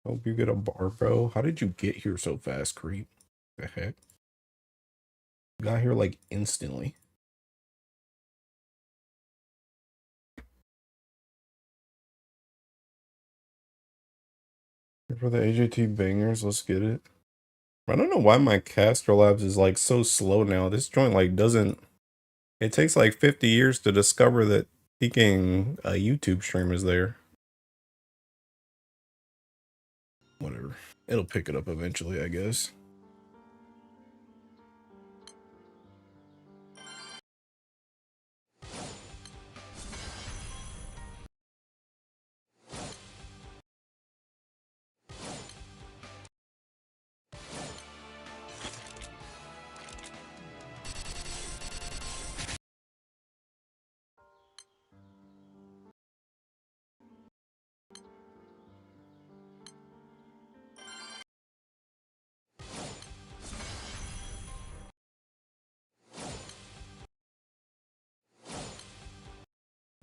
Hope you get a bar, bro. How did you get here so fast, creep? The heck? You got here like instantly. Here for the AJT bangers, let's get it. I don't know why my caster labs is like so slow now. This joint like doesn't. It takes like 50 years to discover that peeking a YouTube stream is there. Whatever. It'll pick it up eventually, I guess.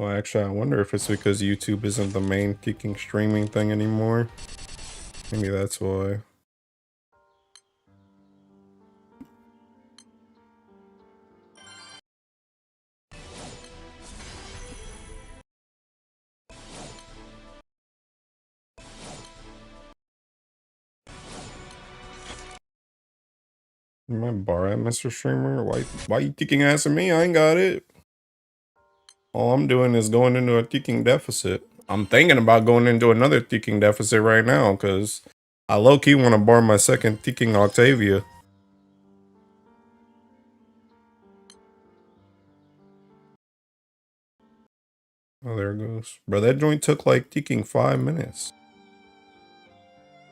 Well, actually, I wonder if it's because YouTube isn't the main peeking streaming thing anymore. Maybe that's why. My bar at Mr. Streamer? Why you kicking ass at me? I ain't got it. All I'm doing is going into a ticking deficit. I'm thinking about going into another ticking deficit right now because I low-key want to bar my second ticking Octavia. Oh, there it goes. Bro, that joint took like ticking 5 minutes.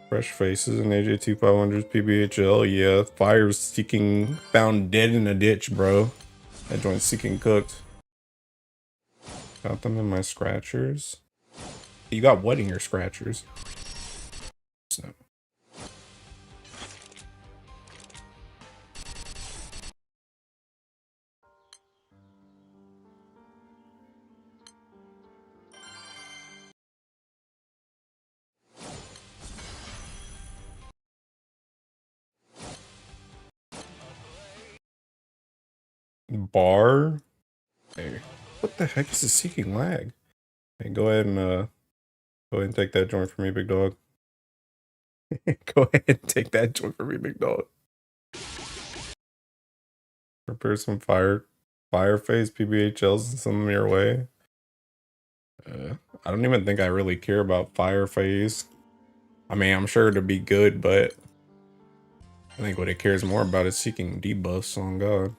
Fresh faces and AJT 500s PBHL. Yeah, fire's seeking found dead in a ditch, bro. That joint's seeking cooked. Got them in my scratchers. You got what in your scratchers? So. Bar? Hey, what the heck is the seeking lag? Hey, go ahead and take that joint for me, big dog. Go ahead and take that joint for me, big dog. Prepare some fire phase PBHLs and send them your way. I don't even think I really care about fire phase. I mean, I'm sure to be good, but I think what it cares more about is seeking debuffs on God.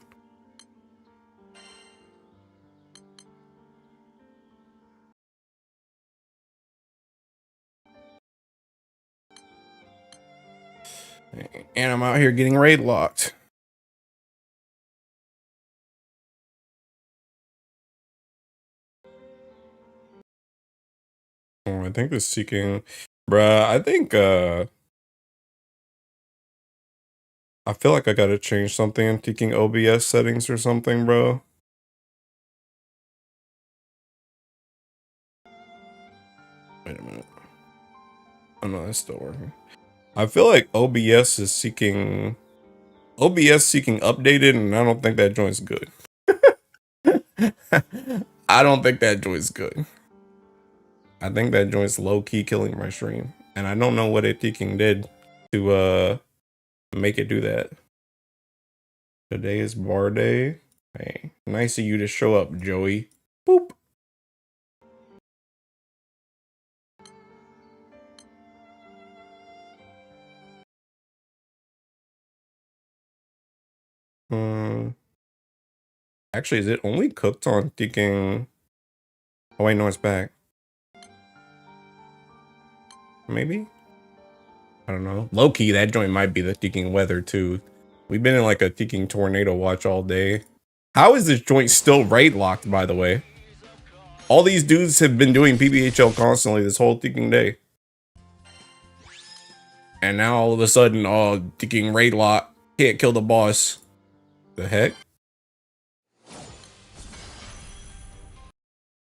And I'm out here getting raid locked. Oh, I think the seeking, bruh, I feel like I gotta change something in seeking OBS settings or something, bro. Wait a minute. Oh no, that's still working. I feel like OBS seeking updated, and I don't think that joint's good. I don't think that joint's good. I think that joint's low-key killing my stream. And I don't know what it seeking did to make it do that. Today is bar day. Hey, nice of you to show up, Joey. Boop. Actually, is it only cooked on seeking? Oh wait, no, it's back. Maybe? I don't know. Low-key, that joint might be the seeking weather too. We've been in like a seeking tornado watch all day. How is this joint still raid locked, by the way? All these dudes have been doing PBHL constantly this whole seeking day. And now all of a sudden, oh, seeking raid lock. Can't kill the boss. The heck?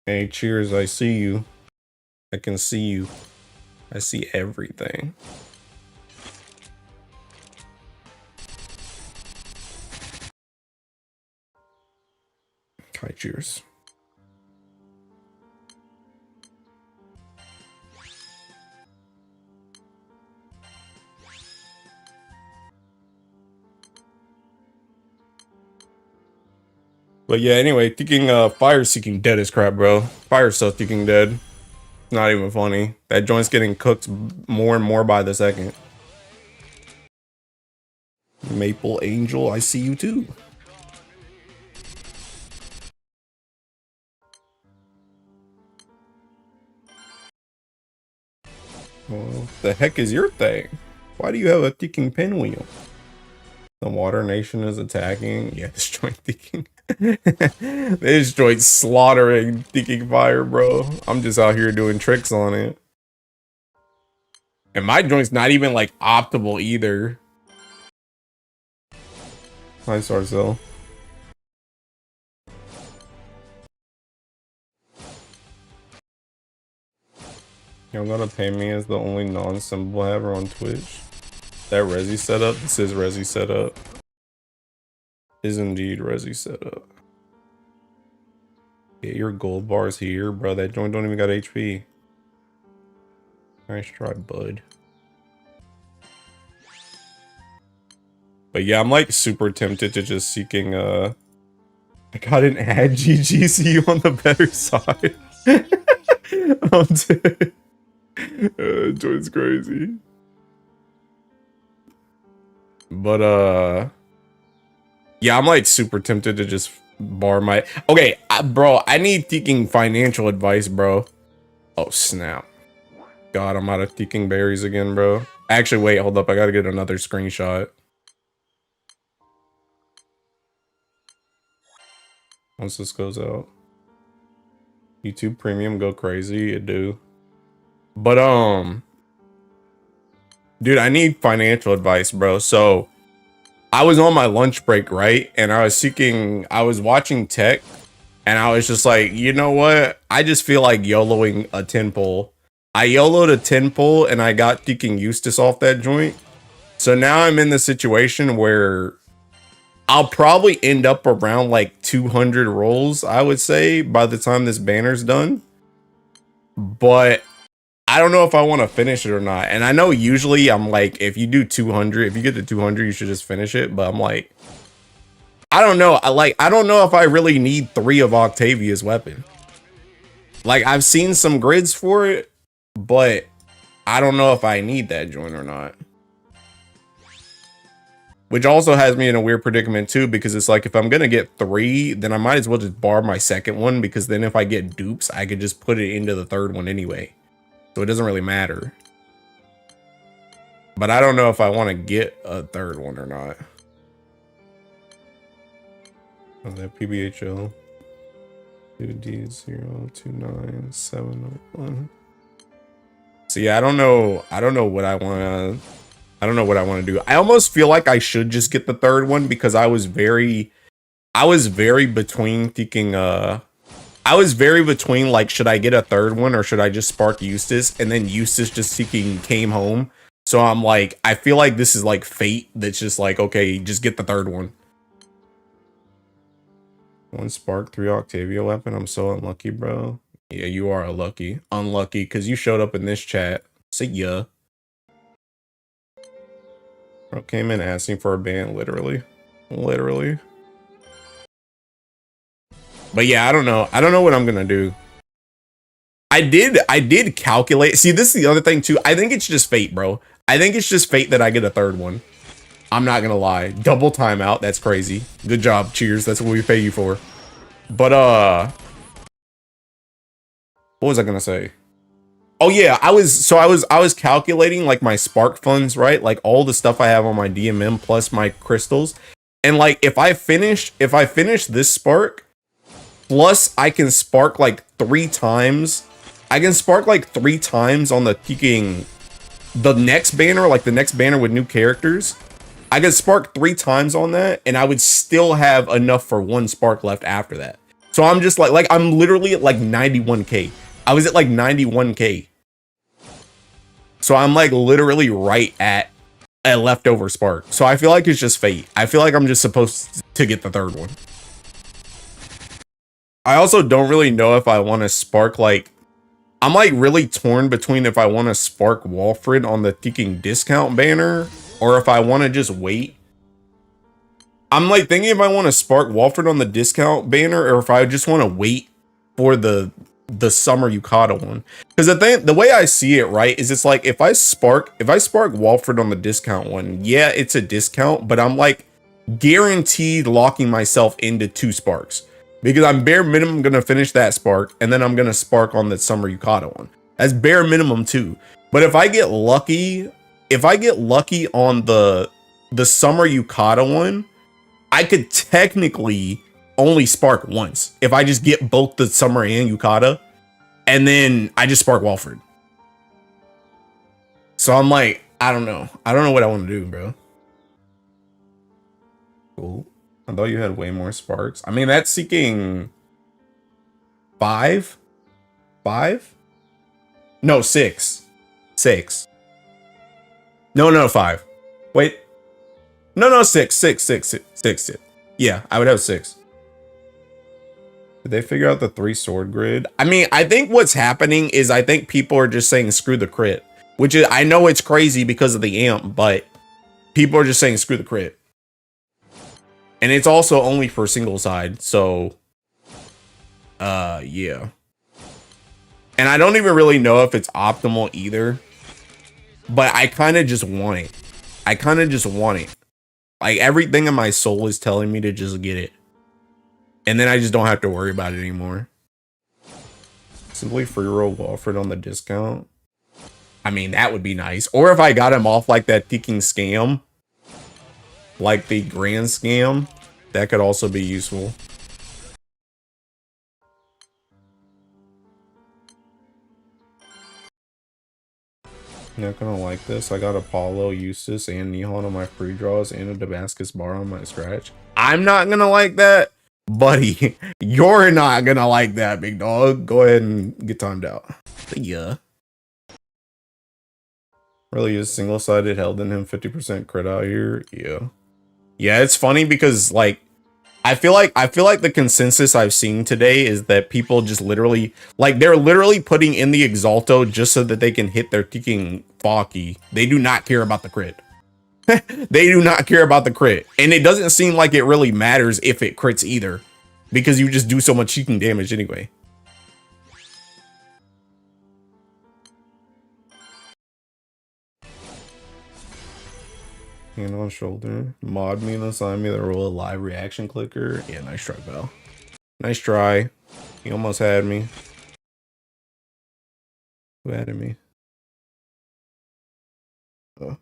Hey, cheers, I see you. I can see you. I see everything. Hi, cheers. But yeah, anyway, thinking fire seeking dead is crap, bro. Fire stuff seeking dead. Not even funny. That joint's getting cooked more and more by the second. Maple Angel, I see you too. Well, the heck is your thing? Why do you have a ticking pinwheel? The Water Nation is attacking. Yeah, this joint thinking. This joint slaughtering thinking fire, bro. I'm just out here doing tricks on it. And my joint's not even like optimal either. Nice, Arcel. Y'all gotta pay me as the only non-symbol haver on Twitch. That Resi setup, this is Resi setup. Is indeed Resi setup. Get your gold bars here, bro. That joint don't even got HP. Nice try, bud. But yeah, I'm like super tempted to just seeking I got an ad GGCU on the better side. I'm dead. Joint's crazy. But yeah, I'm like super tempted to just bar my okay, bro, I need thinking financial advice, bro. Oh snap. God, I'm out of thinking berries again, bro. Actually, wait, hold up, I gotta get another screenshot. Once this goes out. YouTube Premium go crazy, it do. But dude, I need financial advice, bro. So I was on my lunch break, right? And I was watching tech, and I was just like, you know what? I just feel like YOLOing a 10 pull. I YOLO'd a 10 pull and I got Deacon Eustace off that joint. So now I'm in the situation where I'll probably end up around like 200 rolls, I would say, by the time this banner's done. But I don't know if I want to finish it or not. And I know usually I'm like, if you do 200, if you get to 200, you should just finish it. But I'm like, I don't know. I don't know if I really need 3 of Octavia's weapon. Like, I've seen some grids for it, but I don't know if I need that joint or not. Which also has me in a weird predicament too, because it's like, if I'm going to get 3, then I might as well just bar my second one, because then if I get dupes, I could just put it into the third one anyway. So it doesn't really matter. But I don't know if I want to get a third one or not. Oh, that PBHL 2D029701. So yeah, I don't know what I want to do. I almost feel like I should just get the third one, because I was very between thinking like, should I get a third one or should I just spark Eustace? And then Eustace just came home. So I'm like, I feel like this is like fate that's just like, okay, just get the third one. 1 spark, 3 Octavia weapon. I'm so unlucky, bro. Yeah, you are unlucky, because you showed up in this chat. See ya. Bro came in asking for a ban, literally. But yeah, I don't know what I'm gonna do. I did calculate. See, this is the other thing too. I think it's just fate, bro. I think it's just fate that I get a third one. I'm not gonna lie. Double timeout. That's crazy. Good job. Cheers. That's what we pay you for. But what was I gonna say? Oh yeah, I was calculating like my spark funds, right? Like all the stuff I have on my DMM plus my crystals. And like if I finish this spark, plus I can spark like 3 times. I can spark like 3 times on the next banner, like the next banner with new characters. I could spark 3 times on that, and I would still have enough for 1 spark left after that. So I'm just like I'm literally at like 91k. I was at like 91k. So I'm like literally right at a leftover spark. So I feel like it's just fate. I feel like I'm just supposed to get the third one. I also don't really know if I want to spark, like, I'm like really torn between if I want to spark Walfred on the Teaking discount banner or if I want to just wait. I'm like thinking if I want to spark Walfred on the discount banner or if I just want to wait for the summer Yukata one. Because the way I see it, right, is it's like if I spark Walfred on the discount one, yeah, it's a discount, but I'm like guaranteed locking myself into 2 sparks. Because I'm bare minimum gonna finish that spark, and then I'm gonna spark on the summer Yukata one. That's bare minimum too. But if I get lucky on the summer Yukata one, I could technically only spark once if I just get both the summer and Yukata, and then I just spark Walfred. So I'm like, I don't know what I want to do, bro. Cool. I thought you had way more sparks. I mean, that's seeking 5? No, 6. No, 5. Wait. No, 6. Yeah, I would have 6. Did they figure out the 3 sword grid? I mean, I think what's happening is I think people are just saying screw the crit, which is, I know it's crazy because of the amp, but people are just saying screw the crit. And it's also only for single side, so yeah. And I don't even really know if it's optimal either, but I kind of just want it. Like everything in my soul is telling me to just get it. And then I just don't have to worry about it anymore. Simply free roll Walfred on the discount. I mean, that would be nice. Or if I got him off like that Teaking scam, like the grand scam, that could also be useful. Not gonna like this. I got Apollo, Eustace, and Nihon on my free draws, and a Damascus bar on my scratch. I'm not gonna like that, buddy. You're not gonna like that, big dog. Go ahead and get timed out. Yeah. Really is single-sided held in him 50% crit out here. Yeah. Yeah, it's funny because like I feel like the consensus I've seen today is that people just literally like they're literally putting in the Exalto just so that they can hit their Teaking Faki. They do not care about the crit. They do not care about the crit. And it doesn't seem like it really matters if it crits either, because you just do so much Teaking damage anyway. Hand on shoulder. Mod me and assign me the role of live reaction clicker. Yeah, nice try, Bell. Nice try. He almost had me. Who had me? Oh.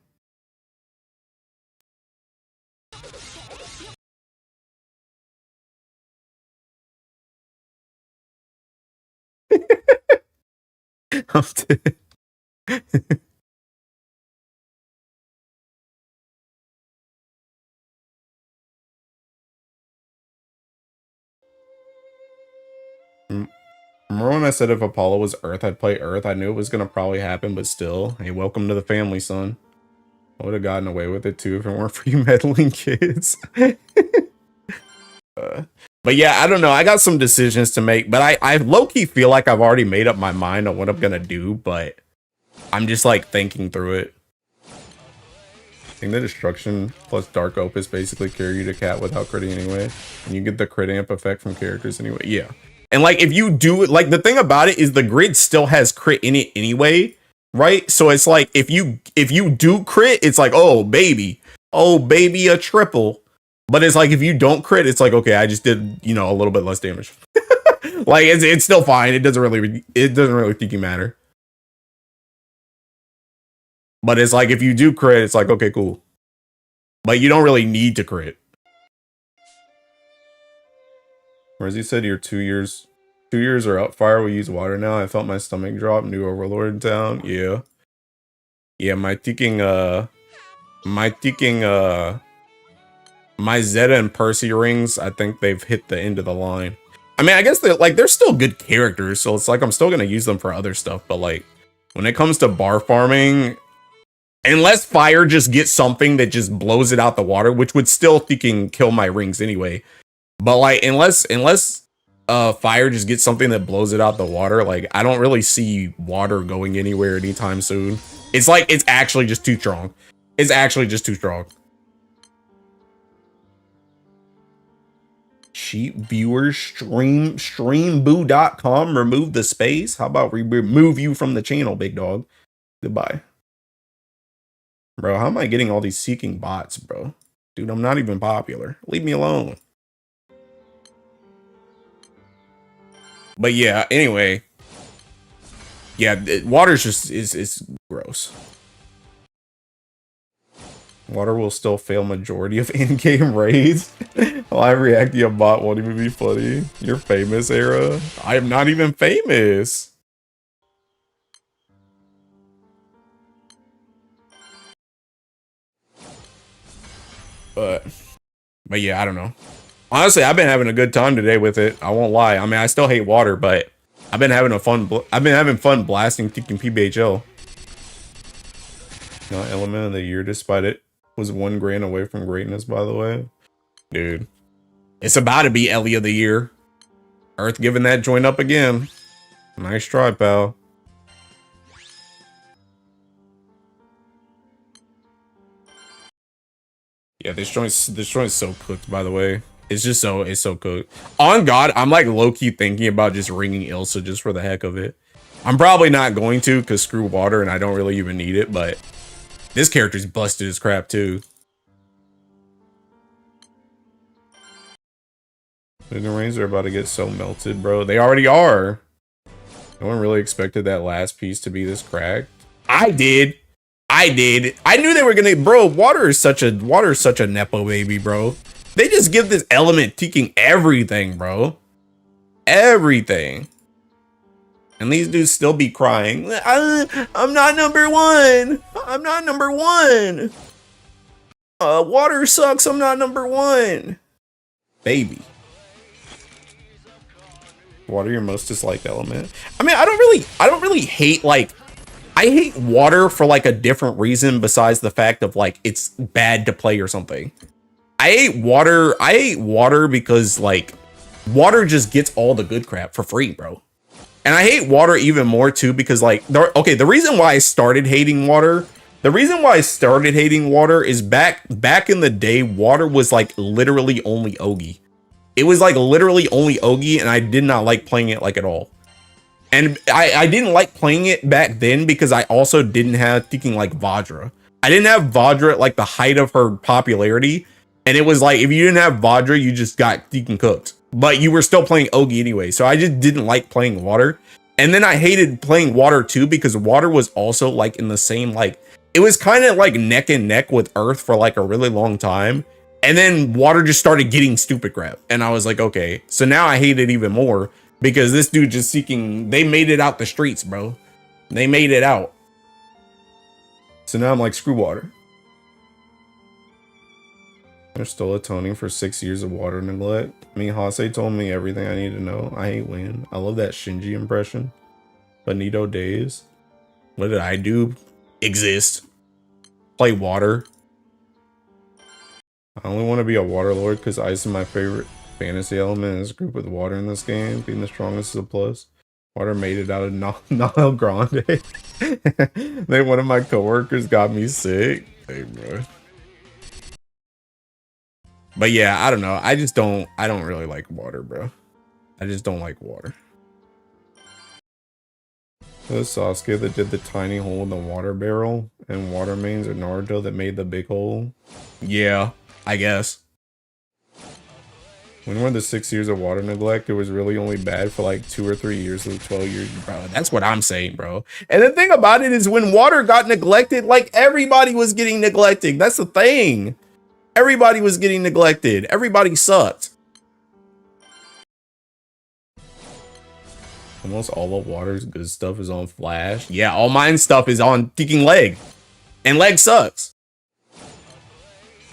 I'm dead. Remember when I said if Apollo was Earth, I'd play Earth? I knew it was going to probably happen, but still. Hey, welcome to the family, son. I would have gotten away with it, too, if it weren't for you meddling kids. But yeah, I don't know. I got some decisions to make, but I low-key feel like I've already made up my mind on what I'm going to do, but I'm just, like, thinking through it. I think the Destruction plus Dark Opus basically carry you to Cat without critting anyway. And you get the crit amp effect from characters anyway. Yeah. And like if you do it, like the thing about it is the grid still has crit in it anyway, right? So it's like if you do crit, it's like, oh baby, a triple. But it's like if you don't crit, it's like, okay, I just did, you know, a little bit less damage. Like it's still fine. It doesn't really think you matter. But it's like if you do crit, it's like, okay, cool. But you don't really need to crit. Whereas you said you're 2 years. 2 years are up. Fire will use water now. I felt my stomach drop. New Overlord in town. Yeah. Yeah, my Zeta and Percy rings, I think they've hit the end of the line. I mean, I guess they're still good characters, so it's like I'm still gonna use them for other stuff, but like when it comes to bar farming, unless fire just gets something that just blows it out the water, which would still freaking kill my rings anyway. But like, unless fire just gets something that blows it out the water, like I don't really see water going anywhere anytime soon. It's like, it's actually just too strong. It's actually just too strong. Cheap viewers, streamboo.com, remove the space. How about remove you from the channel, big dog? Goodbye. Bro, how am I getting all these seeking bots, bro? Dude, I'm not even popular. Leave me alone. But yeah, anyway. Yeah, water's just is gross. Water will still fail majority of in-game raids. Live react to your bot won't even be funny. You're famous, Era. I am not even famous. But yeah, I don't know. Honestly, I've been having a good time today with it. I won't lie. I mean, I still hate water, but I've been having fun blasting freaking PBHL. Not element of the year, despite it was 1 grand away from greatness, by the way. Dude, it's about to be Ellie of the year. Earth giving that joint up again. Nice try, pal. Yeah, this joint's so cooked, by the way. It's so cooked. On God, I'm like low-key thinking about just ringing Ilsa just for the heck of it. I'm probably not going to, because screw water and I don't really even need it, but this character's busted as crap too. The rains are about to get so melted, bro. They already are. No one really expected that last piece to be this cracked. I did. I knew they were gonna, bro. Water is such a nepo baby, bro. They just give this element taking everything, bro. Everything. And these dudes still be crying. I'm not number 1. I'm not number 1. Water sucks. I'm not number 1. Baby. Water your most disliked element? I mean, I don't really hate, like, I hate water for like a different reason besides the fact of like it's bad to play or something. I hate water because like water just gets all the good crap for free, bro. And I hate water even more too because like, okay, the reason why I started hating water is back in the day, water was like literally only Ogi. It was like literally only Ogi, and I did not like playing it like at all. And I didn't like playing it back then because I also didn't have thinking like Vajra. I didn't have Vajra at like the height of her popularity. And it was like, if you didn't have Vajra, you just got freaking cooked. But you were still playing Ogi anyway. So I just didn't like playing water. And then I hated playing water too because water was also like in the same, like, it was kind of like neck and neck with Earth for like a really long time. And then water just started getting stupid crap. And I was like, okay, so now I hate it even more. Because this dude just seeking, they made it out the streets, bro. They made it out. So now I'm like, screw water. They're still atoning for 6 years of water neglect. I mean, Hase told me everything I need to know. I hate wind. I love that Shinji impression. Bonito days. What did I do? Exist. Play water. I only want to be a water lord because ice is my favorite fantasy element in this group with water in this game. Being the strongest is a plus. Water made it out of Nile Grande. Then one of my coworkers got me sick. Hey, bro. But yeah, I don't know. I don't really like water, bro. I just don't like water. The Sasuke that did the tiny hole in the water barrel, and water mains or Naruto that made the big hole. Yeah, I guess. When were the 6 years of water neglect? It was really only bad for like 2 or 3 years of the 12 years, bro. That's what I'm saying, bro. And the thing about it is when water got neglected, like everybody was getting neglected. That's the thing. Everybody was getting neglected. Everybody sucked. Almost all of water's good stuff is on Flash. Yeah, all mine stuff is on freaking Leg. And Leg sucks.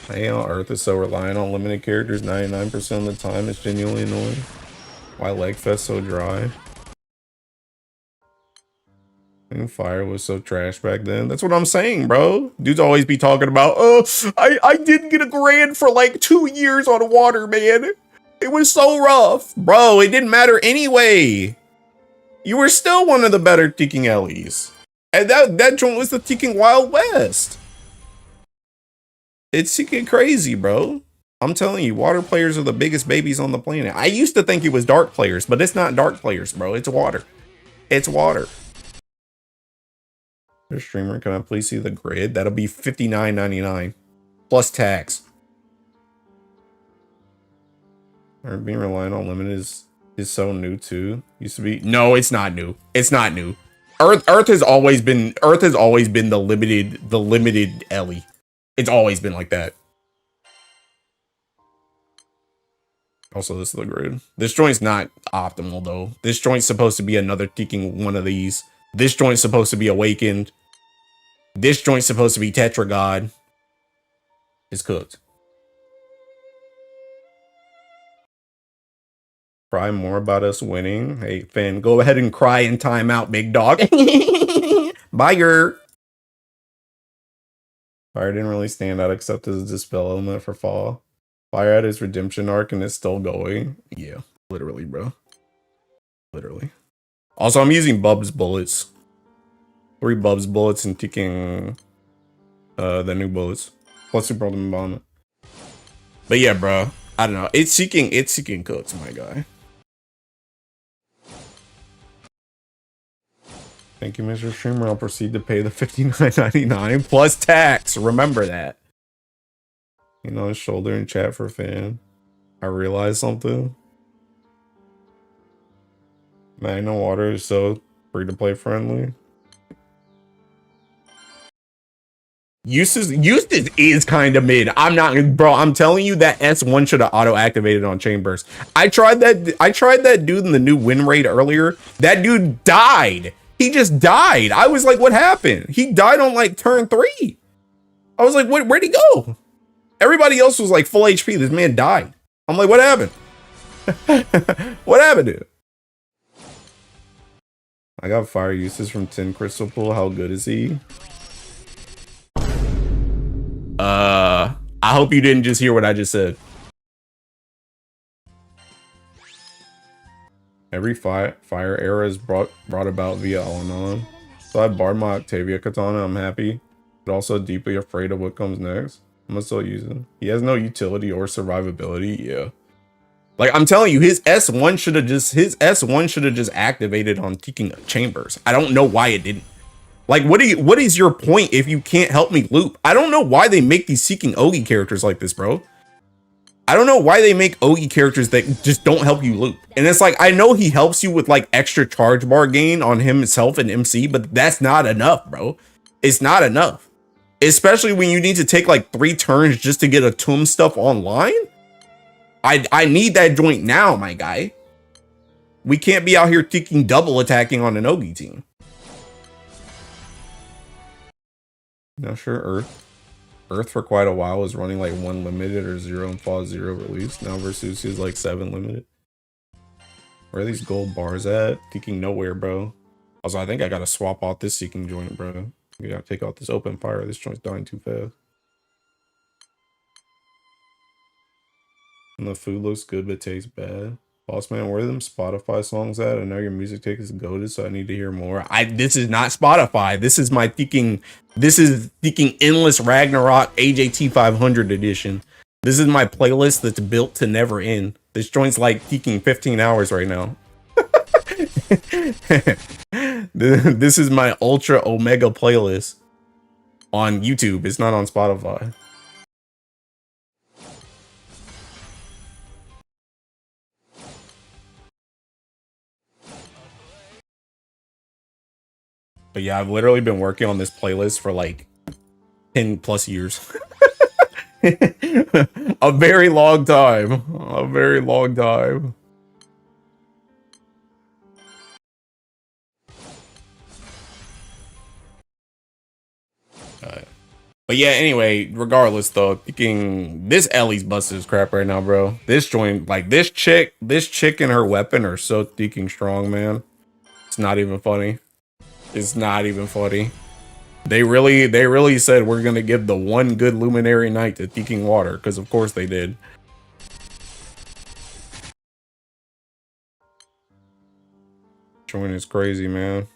Hey, Earth is so reliant on limited characters 99% of the time. It's genuinely annoying. Why Legfest so dry? And fire was so trash back then. That's what I'm saying, bro. Dudes always be talking about, oh, I didn't get a grand for like 2 years on water, man. It was so rough. Bro, it didn't matter anyway. You were still one of the better Teking Ellies. And that joint was the Teking Wild West. It's Teking crazy, bro. I'm telling you, water players are the biggest babies on the planet. I used to think it was dark players, but it's not dark players, bro. It's water. It's water. Streamer, can I please see the grid? That'll be $59.99 plus tax. Being reliant on limit is so new too. Used to be. No, it's not new. It's not new. Earth has always been the limited Ellie. It's always been like that. Also, this is the grid. This joint's not optimal though. This joint's supposed to be another Teking one of these. This joint's supposed to be Awakened. This joint's supposed to be Tetra God. It's cooked. Cry more about us winning. Hey, Finn, go ahead and cry in timeout, big dog. Bye, Fire didn't really stand out except as a dispel element for fall. Fire had his redemption arc and it's still going. Yeah, literally, bro. Literally. Also, I'm using Bub's bullets. 3 Bub's bullets and taking the new bullets. Plus Super Ultimate Bomb. But yeah, bro. I don't know. It's seeking cooks, my guy. Thank you, Mr. Streamer. I'll proceed to pay the $59.99 plus tax. Remember that. You know, shoulder and chat for fan. I realized something. Magna Water is so free to play friendly. Usage is kind of mid. I'm not, bro. I'm telling you that S1 should have auto activated on Chambers. I tried that dude in the new win rate earlier. That dude died. He just died. I was like, what happened? He died on like turn 3. I was like, where'd he go? Everybody else was like full HP. This man died. I'm like, what happened? What happened to him? I got fire uses from 10 Crystal Pool. How good is he? I hope you didn't just hear what I just said. Every fire era is brought about via Alanon. So I barred my Octavia katana. I'm happy, but also deeply afraid of what comes next. I'm gonna still use him. He has no utility or survivability. Yeah, like I'm telling you, his S1 should have just activated on Teking Chambers. I don't know why it didn't. Like, what is your point if you can't help me loop? I don't know why they make these Seeking Ogi characters like this, bro. I don't know why they make Ogi characters that just don't help you loop. And it's like, I know he helps you with like extra charge bar gain on himself and MC, but that's not enough, bro. It's not enough. Especially when you need to take like 3 turns just to get a tomb stuff online. I need that joint now, my guy. We can't be out here taking double attacking on an Ogi team. Not sure Earth for quite a while was running like 1 limited or 0 and fall 0 release. Now Versus is like 7 limited. Where are these gold bars at? Seeking nowhere, bro. Also, I think I gotta swap out this Seeking joint, bro. We gotta take out this open fire. This joint's dying too fast. And the food looks good but tastes bad. Boss man, where are them Spotify songs at? I know your music take is goated, so I need to hear more. This is not Spotify. This is my Teking. This is Teking Endless Ragnarok AJT 500 edition. This is my playlist that's built to never end. This joint's like Teking 15 hours right now. This is my Ultra Omega playlist on YouTube. It's not on Spotify. But yeah, I've literally been working on this playlist for like 10 plus years. A very long time. A very long time. But yeah, anyway, regardless though, thinking this Ellie's busted his crap right now, bro. This joint, like this chick and her weapon are so freaking strong, man. It's not even funny. It's not even funny. They really said we're gonna give the one good Luminary Knight to Seeking Water, because of course they did. Join is crazy, man.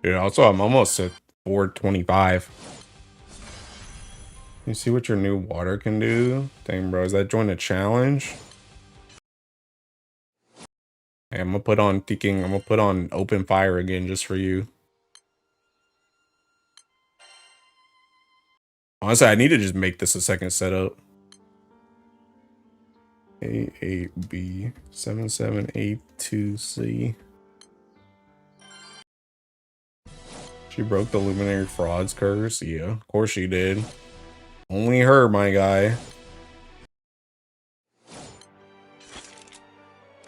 Yeah, also I'm almost at 425. You see what your new water can do? Dang, bro, is that join a challenge? Hey, I'm gonna put on Seeking. I'm gonna put on Open Fire again just for you. Honestly, I need to just make this a second setup. A8B 7782C. She broke the Luminary Frauds curse. Yeah, of course she did. Only her, my guy.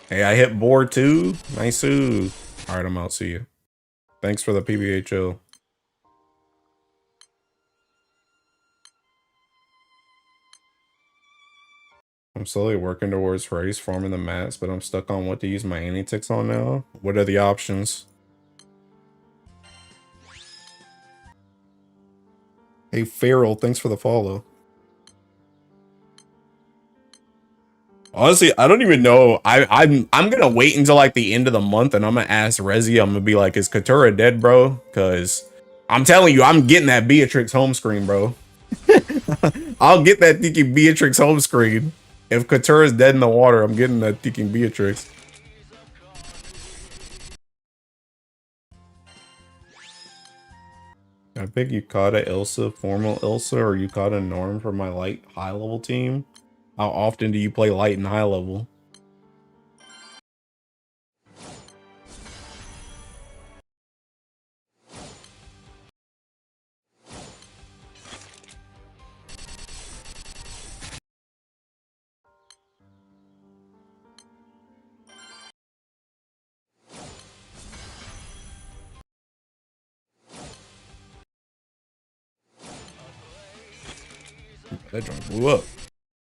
Hey, I hit board too. Nice. Alright, I'm out. See you. Thanks for the PBHO. I'm slowly working towards race, farming the mats, but I'm stuck on what to use my anti-ticks on now. What are the options? Hey, Farrell, thanks for the follow. Honestly, I don't even know. I'm gonna wait until like the end of the month, and I'm gonna ask Rezi. I'm gonna be like, "Is Katura dead, bro?" Because I'm telling you, I'm getting that Beatrix home screen, bro. I'll get that Tiki Beatrix home screen. If Katura's dead in the water, I'm getting that Tiki Beatrix. I pick Yukata Ilsa, formal Ilsa, or Yukata Norm for my light high level team. How often do you play light and high level? That joint blew up.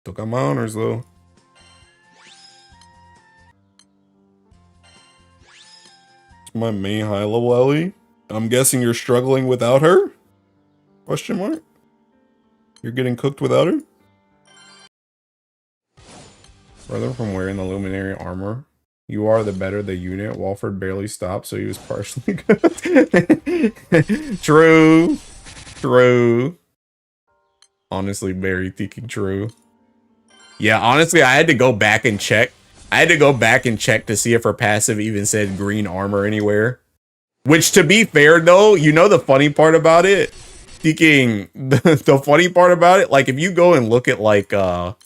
Took out my honors though. It's my main high level Ellie. I'm guessing you're struggling without her? Question mark? You're getting cooked without her? Brother from wearing the Luminary armor. You are the better the unit. Walford barely stopped, so he was partially good. True. True. Honestly, very thinking true. Yeah, honestly, I had to go back and check. I had to go back and check to see if her passive even said green armor anywhere. Which, to be fair, though, you know the funny part about it? The funny part about it, like, if you go and look at, like, let's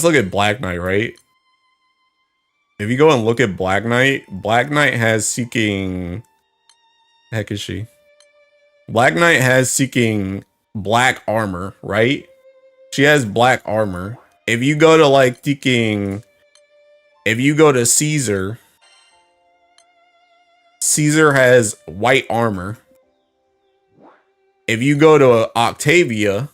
look at Black Knight, right? If you go and look at Black Knight has Seeking... Heck is she? Black Knight has Seeking black armor, right? She has black armor. If you go to, like, Seeking... If you go to Caesar... Caesar has white armor. If you go to Octavia...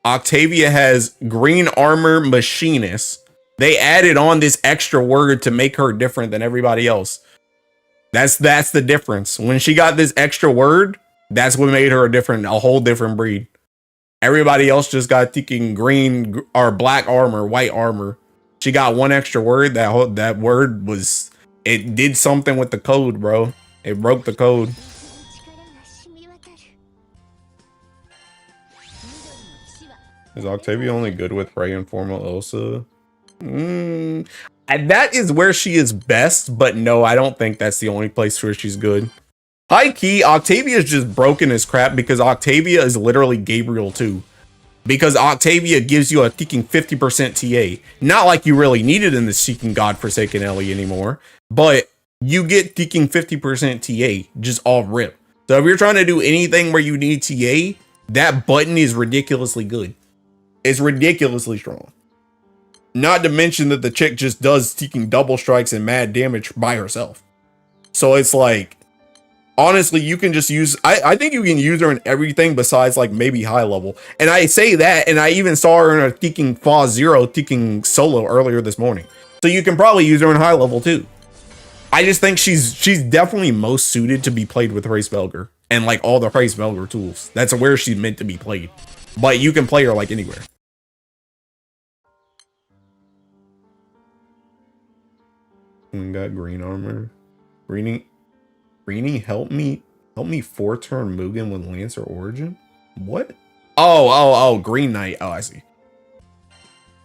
Octavia has green armor machinist. They added on this extra word to make her different than everybody else. That's the difference. When she got this extra word, that's what made her a whole different breed. Everybody else just got thinking green or black armor, white armor. She got one extra word. That word was, it did something with the code, bro. It broke the code. Is Octavia only good with Ray and Formal Ilsa? And that is where she is best, but no, I don't think that's the only place where she's good. High key, Octavia is just broken as crap because Octavia is literally Gabriel 2. Because Octavia gives you a freaking 50% TA. Not like you really need it in the Seeking Godforsaken Ellie anymore, but you get freaking 50% TA, just all rip. So if you're trying to do anything where you need TA, that button is ridiculously good. It's ridiculously strong. Not to mention that the chick just does Seeking double strikes and mad damage by herself. So it's like, Honestly, you can just use, I think you can use her in everything besides like maybe high level. And I say that, and I even saw her in a Teking Fa Zero Teking solo earlier this morning. So you can probably use her in high level too. I just think she's definitely most suited to be played with Race Belger and like all the Race Belger tools. That's where she's meant to be played. But you can play her like anywhere. Got green armor. Greenie, help me 4-turn Mugen with Lancer Origin? What? Oh, Green Knight. Oh, I see.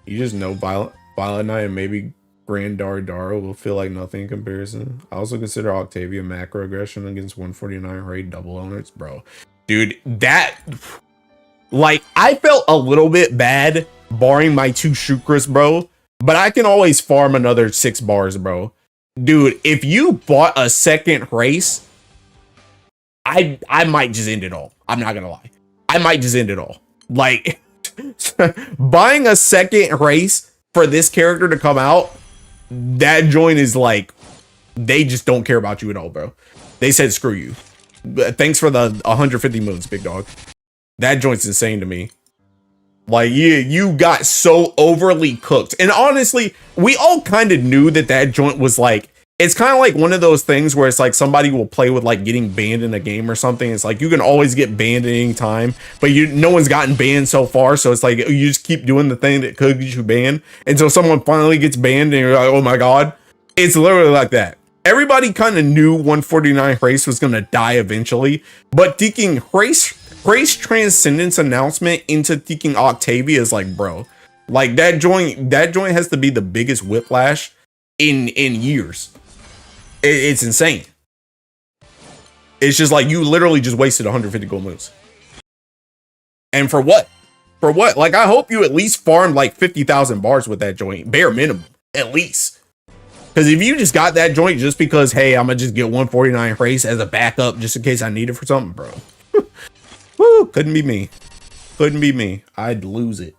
You just know Violet Knight and maybe Grand Daro will feel like nothing in comparison. I also consider Octavia macro aggression against 149 raid double owners, bro. Dude, that, like, I felt a little bit bad barring my 2 Shukras, bro, but I can always farm another 6 bars, bro. Dude, if you bought a second race, I might just end it all. I'm not gonna lie. I might just end it all. Like, buying a second race for this character to come out, that joint is like, they just don't care about you at all, bro. They said screw you. Thanks for the 150 moons, big dog. That joint's insane to me. Like, you got so overly cooked. And honestly, we all kind of knew that joint was like, it's kind of like one of those things where it's like somebody will play with like getting banned in a game or something. It's like you can always get banned at any time, but no one's gotten banned so far. So it's like you just keep doing the thing that could get you banned until someone finally gets banned and you're like, oh my God. It's literally like that. Everybody kind of knew 149 race was going to die eventually, but taking race transcendence announcement into taking Octavia is like, bro, like that joint has to be the biggest whiplash in years. It's insane. It's just like you literally just wasted 150 gold moons. And for what? For what? Like, I hope you at least farmed like 50,000 bars with that joint, bare minimum, at least. Because if you just got that joint just because, hey, I'm gonna just get 149 race as a backup just in case I need it for something, bro. Woo, couldn't be me. Couldn't be me. I'd lose it.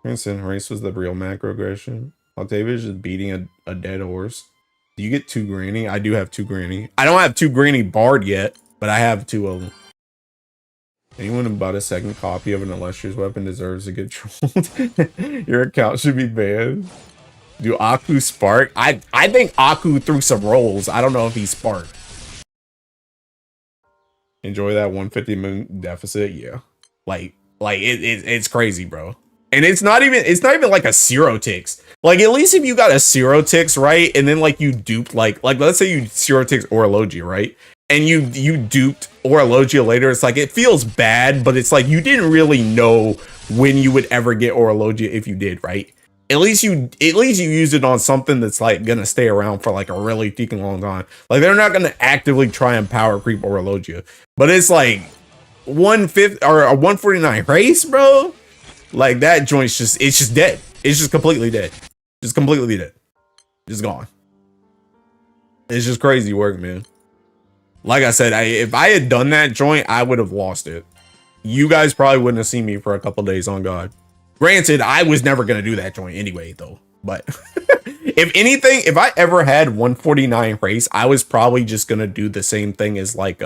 Transcend race was the real macro aggression. Octavia is just beating a dead horse. Do you get 2 Granny? I do have 2 Granny. I don't have 2 Granny barred yet, but I have 2 of them. Anyone who bought a second copy of an illustrious weapon deserves to get trolled. Your account should be banned. Do Aku spark? I think Aku threw some rolls. I don't know if he sparked. Enjoy that 150 moon deficit. Yeah. Like it's crazy, bro. And it's not even like a zero ticks. Like, at least if you got a zero ticks, right? And then like you duped like let's say you zero ticks Orologia, right? And you duped Orologia later, it's like it feels bad, but it's like you didn't really know when you would ever get Orologia if you did, right? At least you used it on something that's like gonna stay around for like a really freaking long time. Like, they're not gonna actively try and power creep Orologia. But it's like 150 or a 149 race, bro. Like, that joint's just dead. It's just completely dead. Just completely dead. Just gone. It's just crazy work, man. Like I said, if I had done that joint, I would have lost it. You guys probably wouldn't have seen me for a couple days, on God. Granted, I was never going to do that joint anyway, though. But if anything, if I ever had 149 race, I was probably just going to do the same thing as like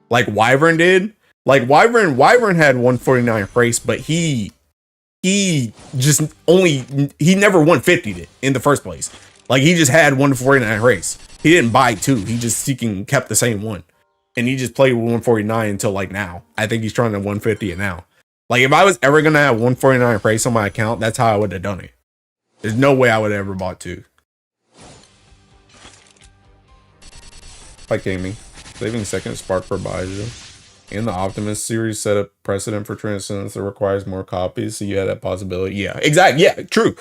Wyvern did. Like, Wyvern had 149 race, but he never 150'd it in the first place. Like, he just had 149 race. He didn't buy 2. He just kept the same one. And he just played with 149 until like now. I think he's trying to 150 it now. Like, if I was ever going to have 149 race on my account, that's how I would have done it. There's no way I would have ever bought 2. Like gaming. Saving second spark for Baiju. In the Optimus series, set a precedent for Transcendence that requires more copies, so you had that possibility. Yeah, exactly. Yeah, true.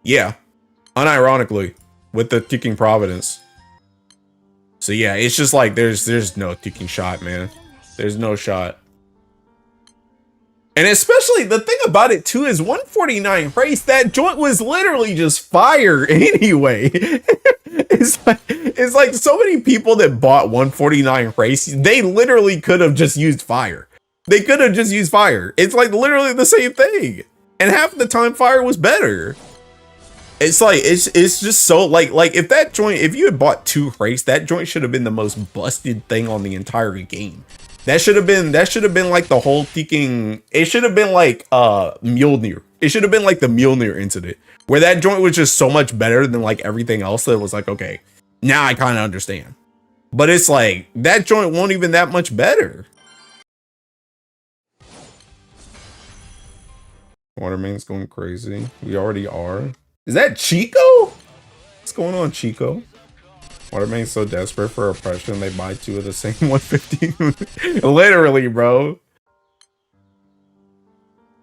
Yeah, unironically, with the ticking Providence. So yeah, it's just like there's no ticking shot, man. There's no shot. And especially the thing about it too is 149 race, that joint was literally just fire anyway. It's like so many people that bought 149 race, they literally could have just used fire. They could have just used fire. It's like literally the same thing. And half the time fire was better. It's like it's just so like if that joint, if you had bought 2 crates, that joint should have been the most busted thing on the entire game. That should have been like the whole freaking, it should have been like Mjolnir. It should have been like the Mjolnir incident, where that joint was just so much better than like everything else that was like, okay, now I kind of understand. But it's like that joint won't even that much better. Waterman's going crazy. We already are. Is that Chico? What's going on, Chico? Waterman's so desperate for oppression, they buy 2 of the same 150. Literally, bro.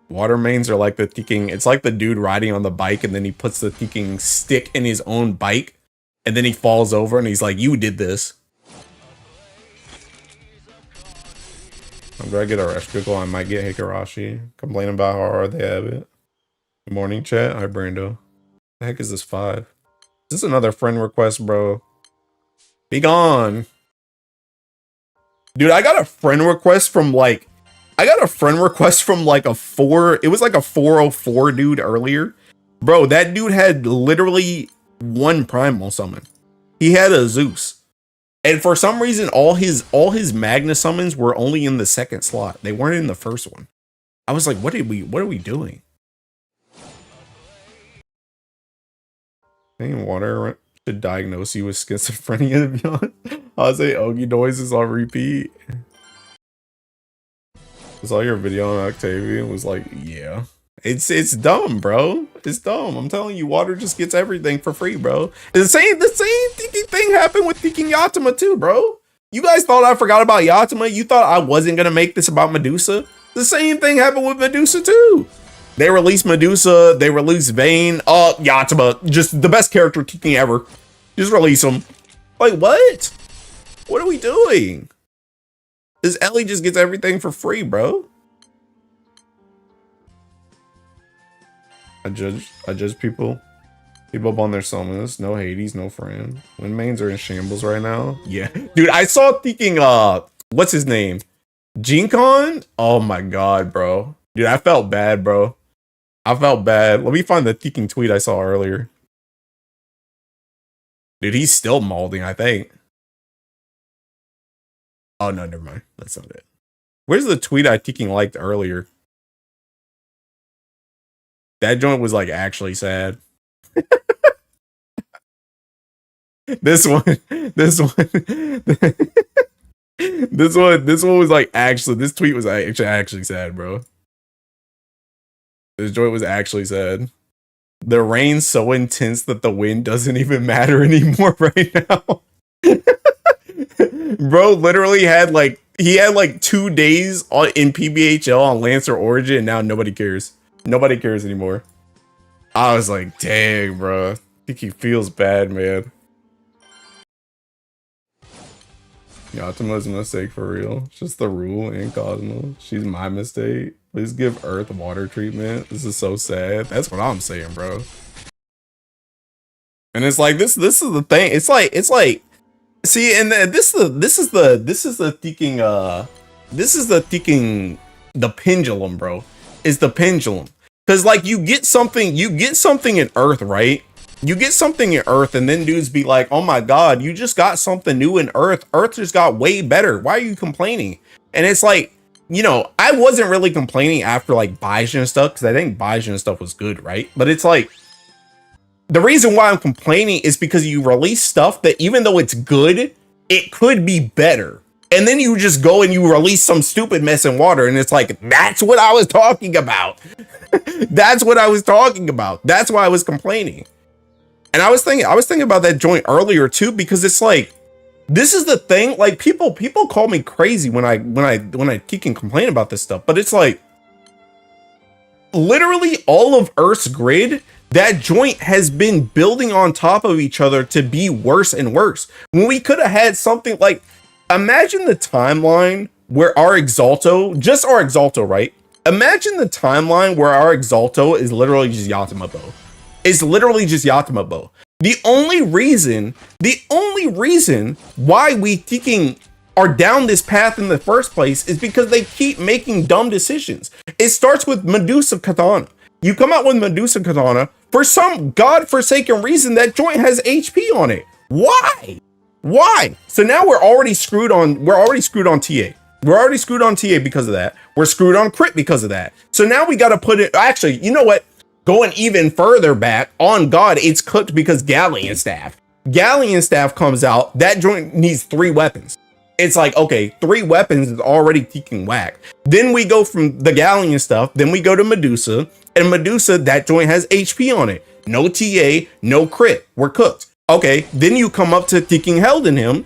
Watermains are like the thinking, it's like the dude riding on the bike and then he puts the thinking stick in his own bike and then he falls over and he's like, you did this. I'm gonna get a rush pickle. I might get Hikarashi. Complain about how hard they have it. Good morning, chat. Hi, Brando. The heck is this 5? Is this another friend request, bro? Be gone. Dude, I got a friend request from like, a 4, it was like a 404 dude earlier. Bro, that dude had literally 1 primal summon. He had a Zeus. And for some reason, all his Magna summons were only in the 2nd slot. They weren't in the 1st one. I was like, what are we doing? Ain't water should diagnose you with schizophrenia, to be honest. I was say Ogie noises on repeat. I saw your video on Octavia and was like, yeah. It's dumb, bro. It's dumb. I'm telling you, water just gets everything for free, bro. The same thing happened with Thinking Yatima too, bro. You guys thought I forgot about Yatima? You thought I wasn't gonna make this about Medusa? The same thing happened with Medusa too. They released Medusa, they released Vayne. Yatima, just the best character Thinking ever. Just release him. Like, what? What are we doing? This Ellie just gets everything for free, bro. I judge people up on their summons. No Hades, no friend. When mains are in shambles right now. Yeah. Dude, I saw thinking, what's his name? Jinkon? Oh my god, bro. Dude, I felt bad, bro. I felt bad. Let me find the thinking tweet I saw earlier. Dude, he's still molding, I think. Oh no, never mind. That's not it. Where's the tweet I thinking liked earlier? That joint was like actually sad. This one was like actually, this tweet was actually sad, bro. This joint was actually sad. The rain's so intense that the wind doesn't even matter anymore right now. Bro literally had like, he had like 2 days in PBHL on Lancer Origin and now nobody cares. Nobody cares anymore. I was like, dang, bro. I think he feels bad, man. Yatima's a mistake for real. It's just the rule in Cosmo. She's my mistake. Please give Earth water treatment. This is so sad. That's what I'm saying, bro. And it's like this is the thing. It's like see, and this is the thinking the pendulum, bro. Is the pendulum. Cause like you get something in Earth, right? You get something in Earth and then dudes be like, oh my god, you just got something new in Earth. Earth just got way better. Why are you complaining? And it's like, you know, I wasn't really complaining after like Baizhi and stuff, because I think Baizhi and stuff was good, right? But it's like, the reason why I'm complaining is because you release stuff that even though it's good, it could be better. And then you just go and you release some stupid mess in water and it's like, that's what I was talking about. That's what I was talking about. That's why I was complaining. And I was thinking about that joint earlier too, because it's like, this is the thing, like people call me crazy when I keep and complain about this stuff, but it's like, literally all of Earth's grid, that joint has been building on top of each other to be worse and worse. When we could have had something like, imagine the timeline where our Exalto, just our Exalto, right? Imagine the timeline where our Exalto is literally just Yatima Bow. It's literally just Yatima Bow. The only reason why we thinking are down this path in the first place is because they keep making dumb decisions. It starts with Medusa Katana. You come out with Medusa Katana. For some godforsaken reason, that joint has HP on it. Why? Why? So now we're already screwed on. We're already screwed on TA. We're already screwed on TA because of that. We're screwed on crit because of that. So now we got to put it. Actually, you know what? Going even further back, on God, it's cooked because Galleon Staff. Galleon Staff comes out. That joint needs 3 weapons. It's like, okay, 3 weapons is already taking whack. Then we go from the Galleon stuff. Then we go to Medusa. And Medusa, that joint has HP on it. No TA, no crit. We're cooked. Okay, then you come up to Taking Held in Him.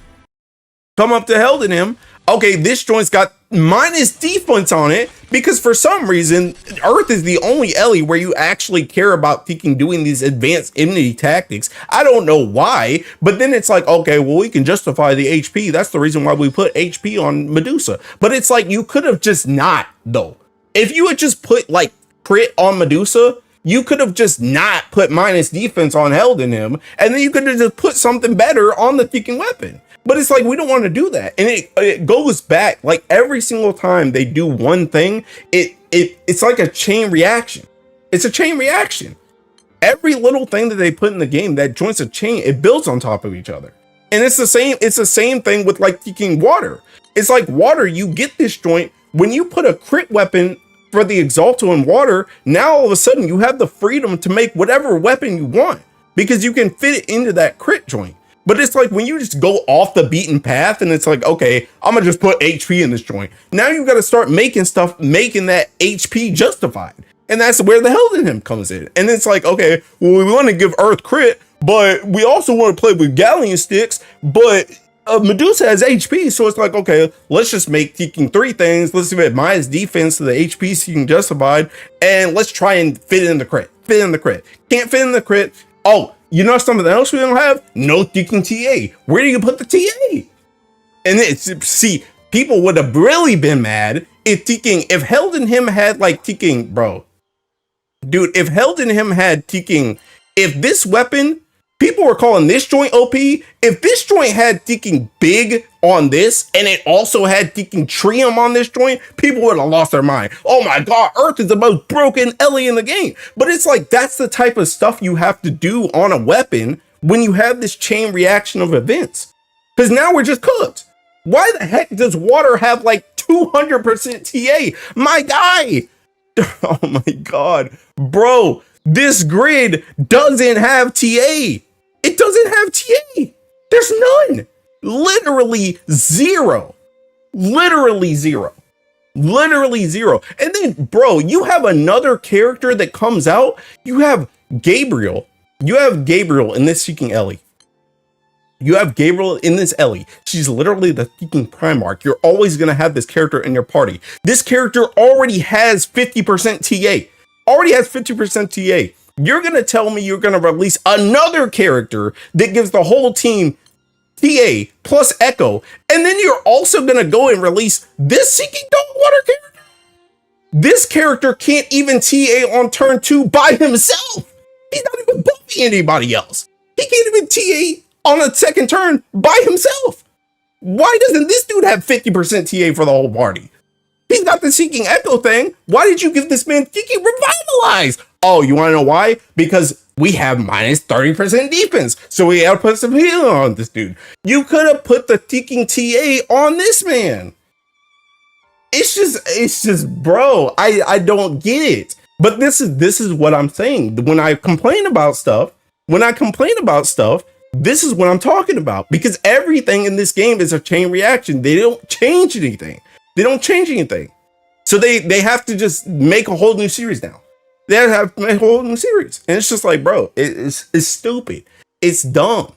Come up to Held in Him. Okay, this joint's got minus defense on it because for some reason, Earth is the only Ellie where you actually care about doing these advanced immunity tactics. I don't know why, but then it's like, okay, well, we can justify the HP. That's the reason why we put HP on Medusa. But it's like, you could have just not, though. If you had just put like crit on Medusa, you could have just not put minus defense on Held in Him, and then you could have just put something better on the freaking weapon. But it's like, we don't want to do that. And it goes back, like every single time they do one thing, it's like a chain reaction. It's a chain reaction. Every little thing that they put in the game, that joint's a chain, it builds on top of each other. And it's the same thing with like taking water. It's like water, you get this joint, when you put a crit weapon for the Exalto in water, now all of a sudden you have the freedom to make whatever weapon you want because you can fit it into that crit joint. But it's like when you just go off the beaten path and it's like, okay, I'm gonna just put HP in this joint. Now you got to start making stuff, making that HP justified. And that's where the Held in Him comes in. And it's like, okay, well, we want to give Earth crit, but we also want to play with Galleon sticks, but Medusa has HP. So it's like, okay, let's just make taking 3 things. Let's give it minus defense to the HP seeking justified. And let's try and fit in the crit. Fit in the crit. Can't fit in the crit. Oh, you know something else we don't have? No taking TA. Where do you put the TA? And it's, see, people would have really been mad if Held in Him had like taking, bro. Dude, if Held in Him had taking, if this weapon, people were calling this joint OP. If this joint had taking big on this, and it also had taking Trium on this joint, people would have lost their mind. Oh my God, Earth is the most broken Ellie in the game. But it's like, that's the type of stuff you have to do on a weapon when you have this chain reaction of events. Because now we're just cooked. Why the heck does water have like 200% TA? My guy. Oh my God, bro, this grid doesn't have TA. It doesn't have TA. There's none. Literally zero. Literally zero. Literally zero. And then, bro, you have another character that comes out. You have Gabriel. You have Gabriel in this Seeking Ellie. You have Gabriel in this Ellie. She's literally the Seeking Primarch. You're always going to have this character in your party. This character already has 50% TA. Already has 50% TA. You're going to tell me you're going to release another character that gives the whole team TA plus Echo, and then you're also going to go and release this Seeking Dogwater character? This character can't even TA on turn 2 by himself. He's not even buffing anybody else. He can't even TA on a second turn by himself. Why doesn't this dude have 50% TA for the whole party? He's got the Seeking Echo thing. Why did you give this man Seeking Revitalize? Oh, you want to know why? Because we have minus 30% defense. So we gotta put some healing on this dude. You could have put the Seeking TA on this man. It's just, bro, I don't get it. But this is what I'm saying. When I complain about stuff, this is what I'm talking about. Because everything in this game is a chain reaction. They don't change anything. So they have to just make a whole new series now. They have to make a whole new series. And it's just like, bro, it's stupid. It's dumb.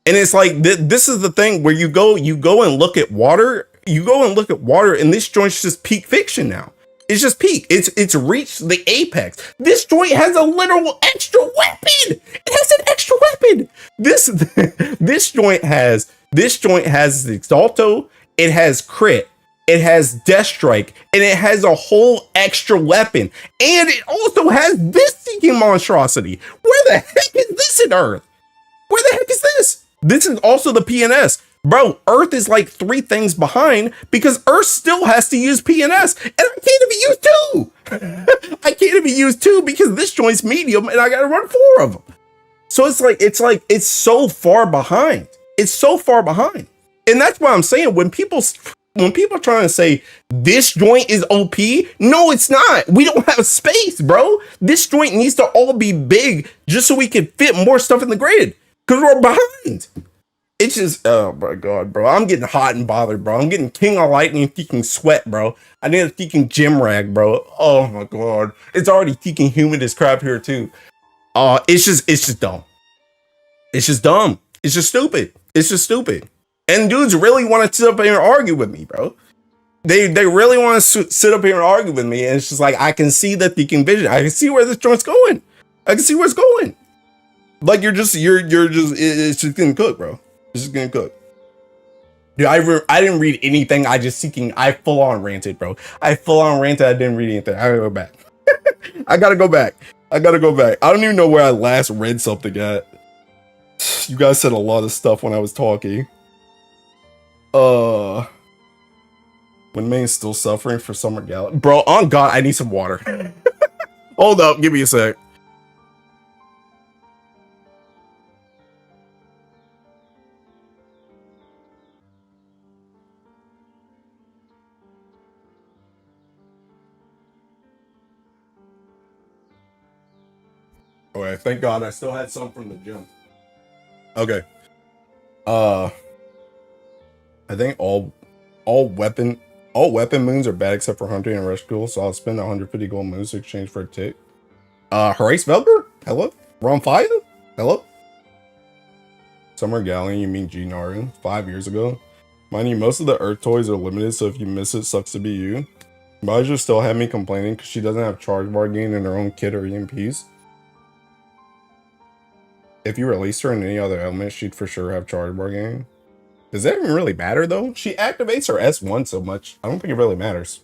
And it's like, this is the thing where you go and look at water. And this joint's just peak fiction now. It's just peak. It's reached the apex. This joint has a literal extra weapon. It has an extra weapon. This joint has the Exalto. It has crit. It has Death Strike, and it has a whole extra weapon. And it also has this Seeking monstrosity. Where the heck is this in Earth? Where the heck is this? This is also the PNS. Bro, Earth is like 3 things behind because Earth still has to use PNS, and I can't even use 2. I can't even use 2 because this joint's medium, and I gotta run 4 of them. So it's so far behind. It's so far behind, and that's why I'm saying when people are trying to say this joint is OP, no, it's not. We don't have space, bro. This joint needs to all be big just so we can fit more stuff in the grid because we're behind. It's just, oh my god, bro. I'm getting hot and bothered, bro. I'm getting King of Lightning freaking sweat, bro. I need a freaking gym rag, bro. Oh my god. It's already freaking humid as crap here, too. It's just dumb. It's just dumb. It's just stupid. It's just stupid. And dudes really want to sit up here and argue with me, bro. They really want to sit up here and argue with me. And it's just like, I can see the freaking vision. I can see where this joint's going. I can see where it's going. Like, it's just getting cooked, bro. It's just getting cooked. Dude, I didn't read anything. I full on ranted, bro. I didn't read anything. I gotta go back. I gotta go back. I don't even know where I last read something at. You guys said a lot of stuff when I was talking. When Maine's still suffering for Summer Gala. Bro, on God, I need some water. Hold up, give me a sec. Okay, thank God I still had some from the gym. Okay. I think all weapon moons are bad except for hunting and rescue, so I'll spend 150 gold moons to exchange for a tick. Horace Velger? Hello? Ron Fire? Hello? Summer Galleon, you mean G-Naru? 5 years ago. Mind you, most of the Earth toys are limited, so if you miss it, sucks to be you. Baja still had me complaining because she doesn't have charge bar gain in her own kit or EMPs. If you release her in any other element, she'd for sure have charge bar gain. Does that even really matter, though? She activates her S1 so much. I don't think it really matters.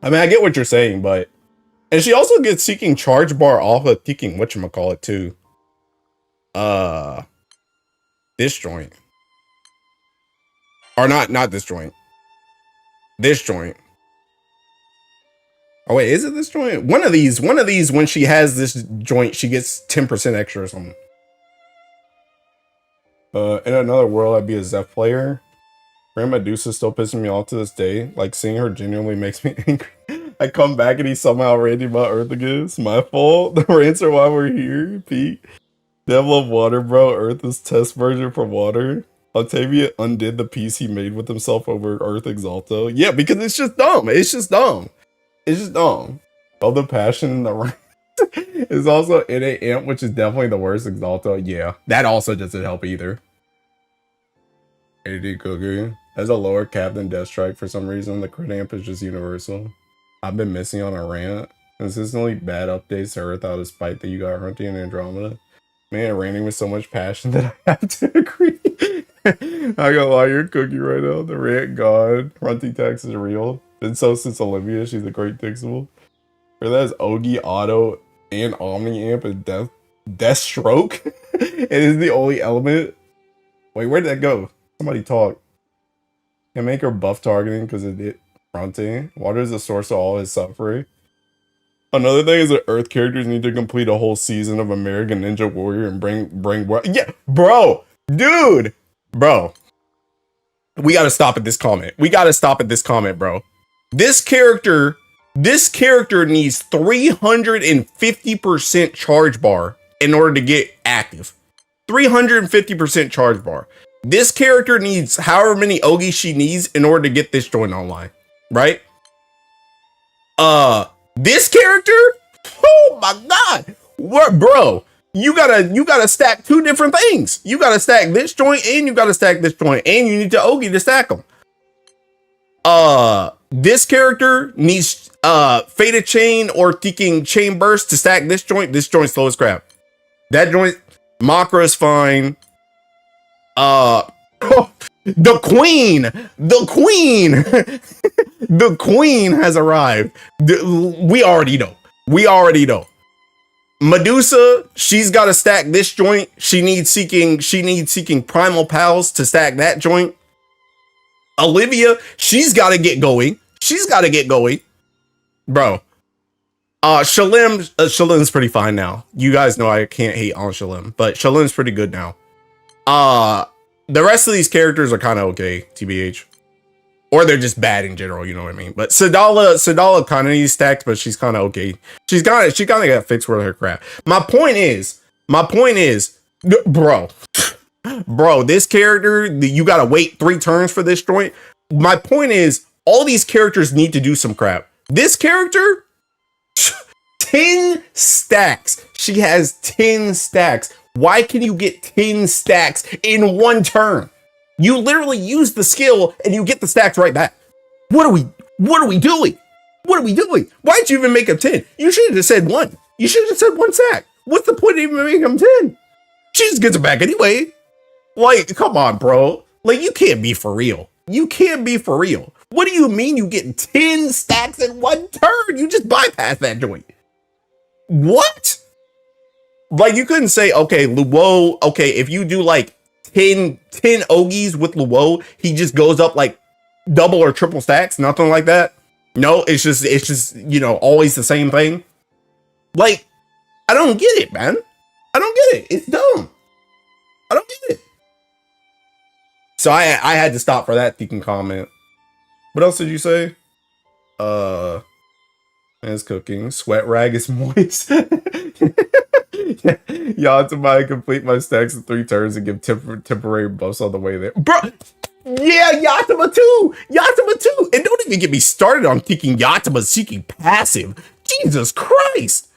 I mean, I get what you're saying, but... And she also gets seeking charge bar off of seeking whatchamacallit, too. This joint. Or not this joint. This joint. Oh, wait, is it this joint? One of these, when she has this joint, she gets 10% extra or something. In another world, I'd be a Zeph player. Grand Medusa's still pissing me off to this day. Like, seeing her genuinely makes me angry. I come back and he's somehow ranting about Earth again. It's my fault. The rants are why we're here, Pete. Devil of Water, bro. Earth is test version for water. Octavia undid the peace he made with himself over Earth Exalto. Yeah, because it's just dumb. It's just dumb. All the passion in the rank is also in a amp, which is definitely the worst Exalto. Yeah, that also doesn't help either. AD Cookie has a lower cap than Death Strike for some reason. The crit amp is just universal. I've been missing on a rant. Consistently bad updates to Earth out of spite that you got Hunting and Andromeda. Man, ranting with so much passion that I have to agree. I gotta lie, you're Cookie right now. The rant god. Runty tax is real. Been so since Olivia, she's a great fixable. For that is Ogi, Auto, and Omni Amp and Deathstroke. It is the only element. Wait, where'd that go? Somebody talk. Can make her buff targeting because it did fronting. Water is the source of all his suffering. Another thing is that Earth characters need to complete a whole season of American Ninja Warrior and bring yeah, bro, dude, bro. We gotta stop at this comment. Bro. This character needs 350% charge bar in order to get active. 350% charge bar. This character needs however many Ogi she needs in order to get this joint online, right? This character, oh my god, what, bro? You gotta stack 2 different things. You gotta stack this joint and you gotta stack this joint, and you need to Ogi to stack them. This character needs Fated Chain or Thinking Chain Burst to stack this joint. This joint's slow as crap. That joint, Makra is fine. The queen has arrived. We already know. Medusa, she's got to stack this joint. She needs seeking primal pals to stack that joint. Olivia, she's got to get going. She's got to get going. Bro. Shalim's pretty fine now. You guys know I can't hate on Shalim, but Shalim's pretty good now. The rest of these characters are kind of okay, TBH. Or they're just bad in general, you know what I mean? But Sadala kind of needs stacked, but she's kind of okay. She kind of got fixed with her crap. My point is, bro, this character, you gotta wait 3 turns for this joint. My point is, all these characters need to do some crap. This character, 10 stacks. She has 10 stacks. Why can you get 10 stacks in 1 turn? You literally use the skill and you get the stacks right back. What are we doing? What are we doing? Why'd you even make them 10? You should have just said 1. You should have just said 1 stack. What's the point of even making them 10? She just gets it back anyway. Like, come on, bro. Like, you can't be for real. You can't be for real. What do you mean you get 10 stacks in 1 turn? You just bypass that joint. What? Like, you couldn't say, okay, Luo, okay, if you do like 10 Ogies with Luo, he just goes up like double or triple stacks, nothing like that. No, it's just, you know, always the same thing. Like, I don't get it, man. I don't get it. It's dumb. I don't get it. So I had to stop for that thinking comment. What else did you say? It's cooking. Sweat rag is moist. Yatsumai complete my stacks in 3 turns and give temporary buffs on the way there. Bro, yeah, Yatuma too! Yatuma too! And don't even get me started on thinking Yatuma's seeking passive. Jesus Christ!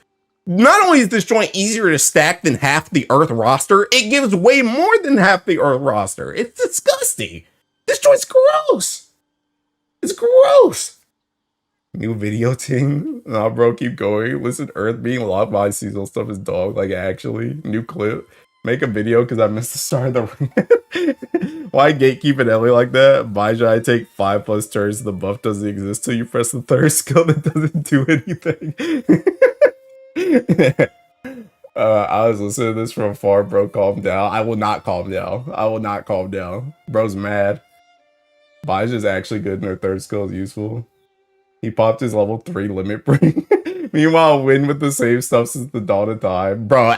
Not only is this joint easier to stack than half the Earth roster, it gives way more than half the Earth roster. It's disgusting. This joint's gross. It's gross. New video team. Nah, bro, keep going. Listen, Earth being locked by seasonal stuff is dog. Like, actually. New clip. Make a video because I missed the start of the rant. Why gatekeep an Ellie like that? Why should I take 5+ turns and the buff doesn't exist till you press the 3rd skill that doesn't do anything? I was listening to this from afar, bro. Calm down. I will not calm down. I will not calm down. Bro's mad. Baja's actually good and her 3rd skill is useful. He popped his level 3 limit break. Meanwhile, Win with the same stuff since the dawn of time. Bro,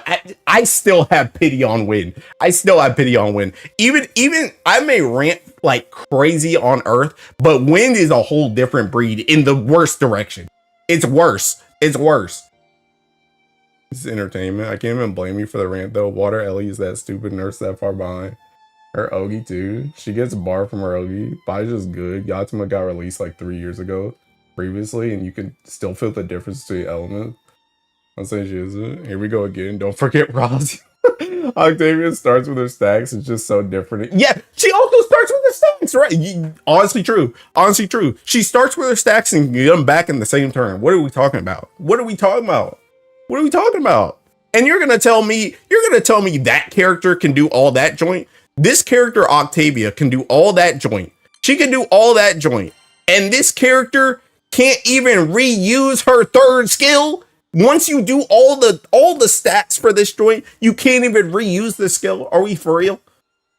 I still have pity on Win. I still have pity on Win. Even I may rant like crazy on Earth, but Win is a whole different breed in the worst direction. It's worse. It's worse. This is entertainment. I can't even blame you for the rant though. Water Ellie is that stupid, Nurse that far behind. Her Ogi too. She gets a bar from her Ogi. Baja's good. Yatsuma got released like 3 years ago. Previously, and you can still feel the difference between elements. I'm saying she isn't. Here we go again. Don't forget Roz. Octavia starts with her stacks. It's just so different. Yeah, she also starts with her stacks, right? Honestly true. Honestly true. She starts with her stacks and get them back in the same turn. What are we talking about? What are we talking about? What are we talking about? And you're gonna tell me that character can do all that joint? This character, Octavia, can do all that joint. She can do all that joint. And this character can't even reuse her 3rd skill. Once you do all the stats for this joint, you can't even reuse the skill. Are we for real?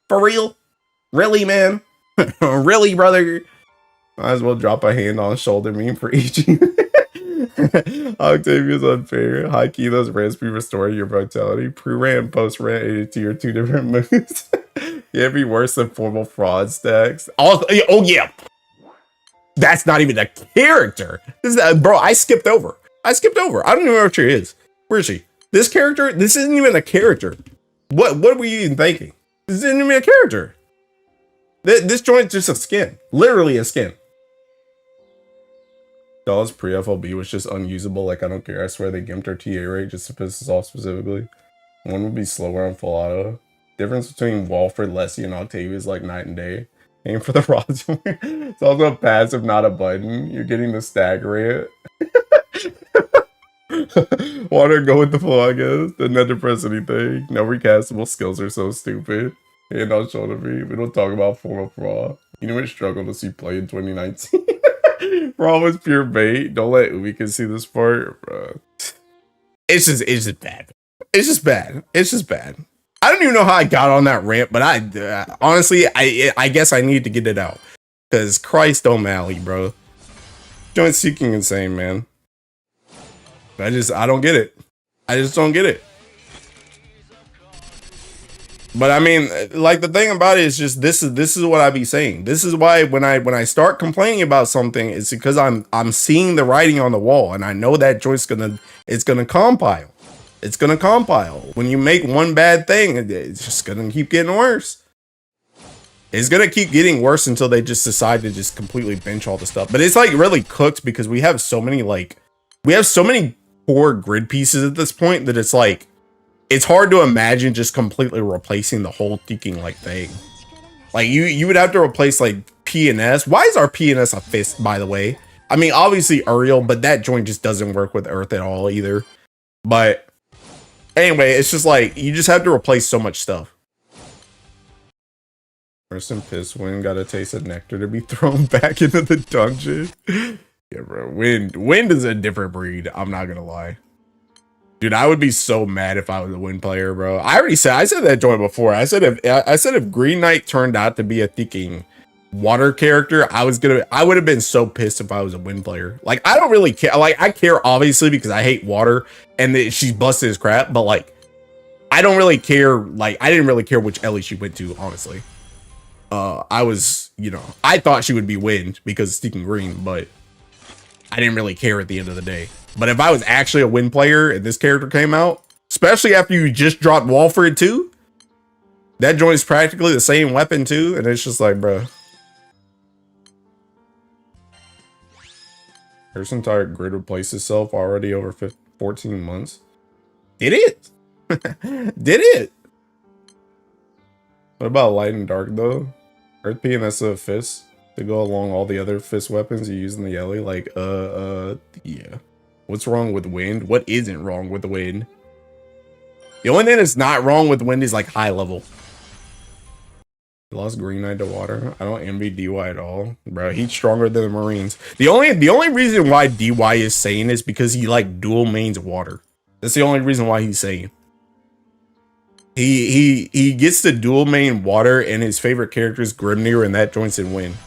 For real? Really, man? Really, brother? Might as well drop a hand on shoulder meme for each. Octavia's unfair. High key, those rants be restoring your vitality. Pre-rant and post-rant ADT are 2 different moves. Can't be worse than formal fraud stacks. Also, oh yeah. That's not even a character. This is bro, I skipped over. I don't even know where she is. Where is she? This character, this isn't even a character. What were you even thinking? This isn't even a character. This joint's just a skin. Literally a skin. Doll's pre-FLB was just unusable. Like, I don't care. I swear they gimped her TA rate just to piss us off specifically. One would be slower on full auto. Difference between Walford, Leslie, and Octavia is like night and day. Aim for the rods. It's also a passive, not a button. You're getting the stagger rate. Water, go with the flow, I guess. Didn't have to press anything. No recastable skills are so stupid. Hand on shoulder me. We don't talk about formal fraud. You know what struggle to see play in 2019? Fraud was pure bait. Don't let Umika see this part, bro. it's just bad. It's just bad. It's just bad. I don't even know how I got on that rant, but I honestly, I guess I need to get it out. Because Christ O'Malley, bro. Joint seeking insane, man. I don't get it. I just don't get it. But I mean, like the thing about it is just this is what I be saying. This is why when I start complaining about something, it's because I'm seeing the writing on the wall, and I know that joint's gonna compile. It's gonna compile. When you make one bad thing, it's just gonna keep getting worse. It's gonna keep getting worse until they just decide to just completely bench all the stuff. But it's like really cooked because we have so many poor grid pieces at this point that it's like it's hard to imagine just completely replacing the whole freaking like thing. Like you would have to replace like P and S. Why is our P and S a fist, by the way? I mean, obviously Uriel, but that joint just doesn't work with Earth at all either. But anyway, it's just like you just have to replace so much stuff. Person pissed Wind got a taste of nectar to be thrown back into the dungeon. Yeah, bro. Wind is a different breed. I'm not gonna lie. Dude, I would be so mad if I was a Wind player, bro. I said that joint before. I said if Green Knight turned out to be a thinking water character, I would have been so pissed if I was a Wind player. Like, I don't really care. Like, I care obviously because I hate water and she's busted as crap, but like, I don't really care. Like, I didn't really care which Ellie she went to, honestly. I was, I thought she would be Wind because it's sticking green, but I didn't really care at the end of the day. But if I was actually a Wind player and this character came out, especially after you just dropped Walford too, that joint's practically the same weapon too, and it's just like, bro. This entire grid replaced itself already over 14 months. Did it? Did it? What about light and dark though? Earth PNS of fist to go along all the other fist weapons you use in the Ellie. Like, yeah. What's wrong with Wind? What isn't wrong with the Wind? The only thing that's not wrong with Wind is like high level. I lost Green Knight to water. I don't envy DY at all, bro. He's stronger than the Marines. The only reason why DY is sane is because he like dual mains water. That's the only reason why he's sane. He gets the dual main water, and his favorite character is Grimnir, and that joints in Wind.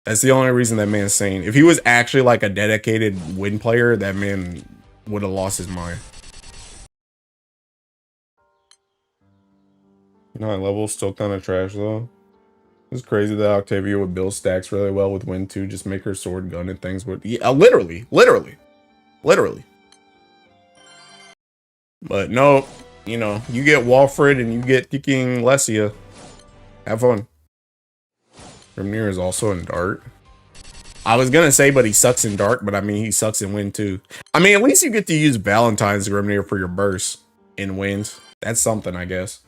That's the only reason that man's sane. If he was actually like a dedicated Wind player, that man would have lost his mind. Level's still kind of trash though. It's crazy that Octavia would build stacks really well with Wind 2, just make her sword gun and things would, yeah, literally. But no, you get Walfred and you get kicking Lesia. Have fun. Grimnir is also in Dark. I was gonna say, but he sucks in Dark, but I mean, he sucks in Wind too. I mean, at least you get to use Valentine's Grimnir for your burst in Winds. That's something, I guess.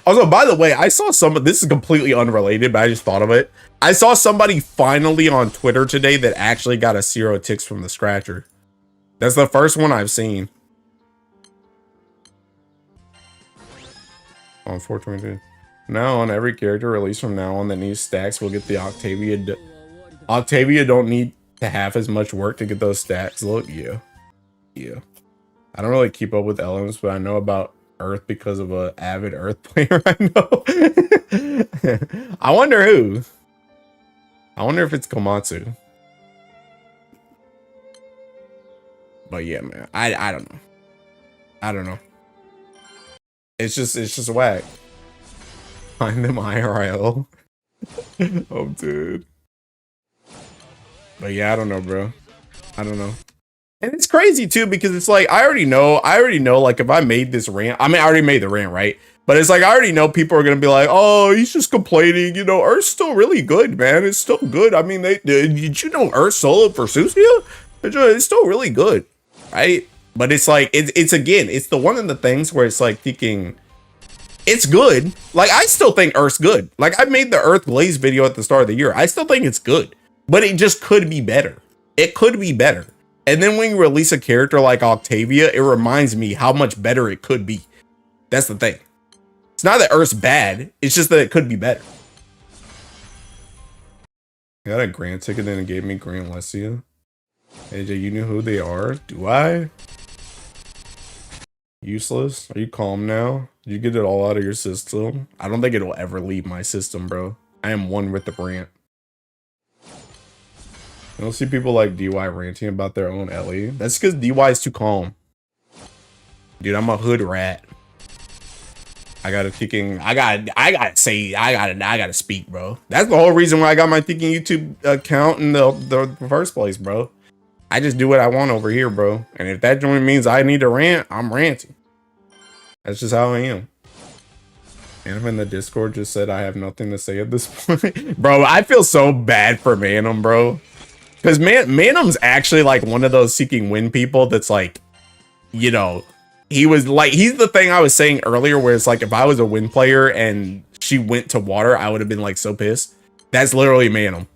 Also, by the way, I saw this is completely unrelated, but I just thought of it. I saw somebody finally on Twitter today that actually got a 0 ticks from the Scratcher. That's the first one I've seen. On 422. Now on every character released from now on that needs stacks will get the Octavia. Octavia don't need to have as much work to get those stacks. Look, yeah. I don't really keep up with elements, but I know about Earth because of a avid Earth player I know. I wonder who. I wonder if it's Komatsu. But yeah, man, I don't know. I don't know. It's just whack. Find them IRL. Oh, dude. But yeah, I don't know, bro. I don't know. And it's crazy too, because it's like, I already know, like, if I made this rant, I mean, I already made the rant, right? But it's like, I already know people are going to be like, oh, he's just complaining. Earth's still really good, man. It's still good. I mean, did you know Earth soloed for Susia? It's still really good, right? But it's like, it's again, it's the one of the things where it's like thinking, it's good. Like, I still think Earth's good. Like, I made the Earth Glaze video at the start of the year. I still think it's good, but it just could be better. It could be better. And then when you release a character like Octavia, it reminds me how much better it could be. That's the thing. It's not that Earth's bad. It's just that it could be better. I got a grant ticket and it gave me Grand Lesia. AJ, you know who they are? Do I? Useless? Are you calm now? Did you get it all out of your system? I don't think it'll ever leave my system, bro. I am one with the rant. I don't see people like DY ranting about their own Ellie. That's because DY is too calm. Dude, I'm a hood rat. I gotta speak, bro. That's the whole reason why I got my thinking YouTube account in the first place, bro. I just do what I want over here, bro. And if that joint means I need to rant, I'm ranting. That's just how I am. Manum in the Discord just said I have nothing to say at this point. Bro, I feel so bad for Manum, bro. Because Manum's actually like one of those seeking win people that's like, you know, he's the thing I was saying earlier where it's like if I was a win player and she went to water, I would have been like so pissed. That's literally Manum.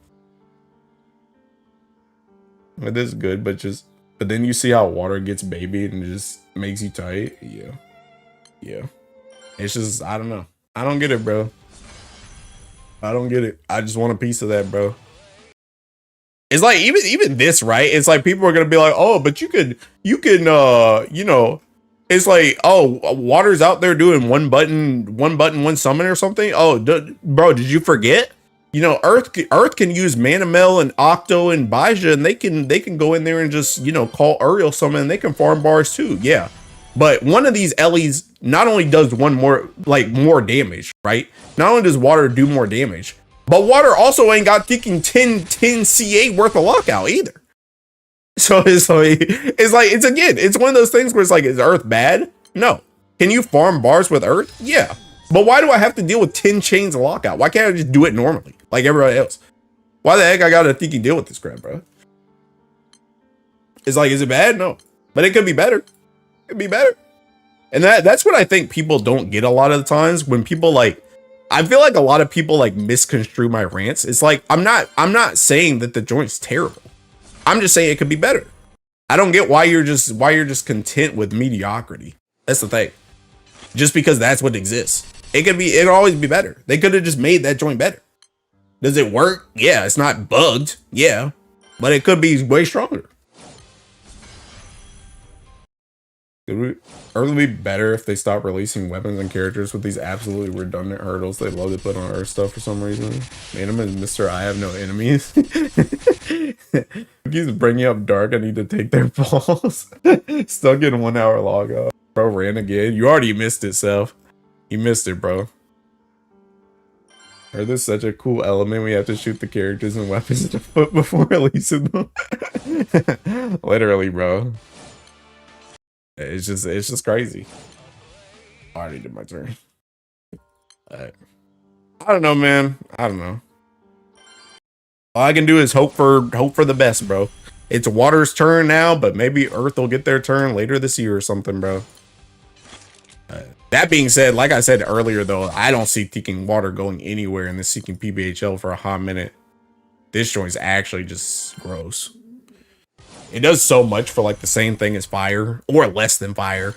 It is good, but then you see how water gets babied and it just makes you tight. Yeah. It's just, I don't know. I don't get it, bro. I don't get it. I just want a piece of that, bro. It's like even this, right? It's like people are gonna be like, oh, but you can, you know, it's like, oh, water's out there doing one button, one summon or something. Oh, bro, did you forget? You know, Earth can use Manamel and Octo and Baja, and they can go in there and just, you know, call Uriel summon, and they can farm bars too. Yeah. But one of these Ellies not only does more damage, right? Not only does water do more damage, but water also ain't got thinking 10 CA worth of lockout either. So it's one of those things where it's like, is Earth bad? No. Can you farm bars with Earth? Yeah. But why do I have to deal with 10 chains of lockout? Why can't I just do it normally like everybody else? Why the heck I gotta deal with this crap, bro? It's like, is it bad? No. But it could be better. It'd be better. And that's what I think people don't get a lot of the times when people like, I feel like a lot of people like misconstrue my rants. It's like, I'm not saying that the joint's terrible. I'm just saying it could be better. I don't get why you're just content with mediocrity. That's the thing. Just because that's what exists. It'll always be better. They could have just made that joint better. Does it work? Yeah, it's not bugged. Yeah. But it could be way stronger. It would be better if they stopped releasing weapons and characters with these absolutely redundant hurdles they love to put on Earth stuff for some reason. Manum and Mr. I have no enemies. He's bringing up dark. I need to take their balls. Stuck in 1 hour logout. Bro ran again. You already missed it, Self. You missed it, bro. Earth is such a cool element. We have to shoot the characters and weapons in the foot before releasing them. Literally, bro. It's just crazy. I already did my turn. I don't know, man. I don't know. All I can do is hope for the best, bro. It's water's turn now, but maybe Earth will get their turn later this year or something, bro. That being said, like I said earlier, though, I don't see Seeking Water going anywhere in the Seeking PBHL for a hot minute. This joint's actually just gross. It does so much for like the same thing as fire or less than fire.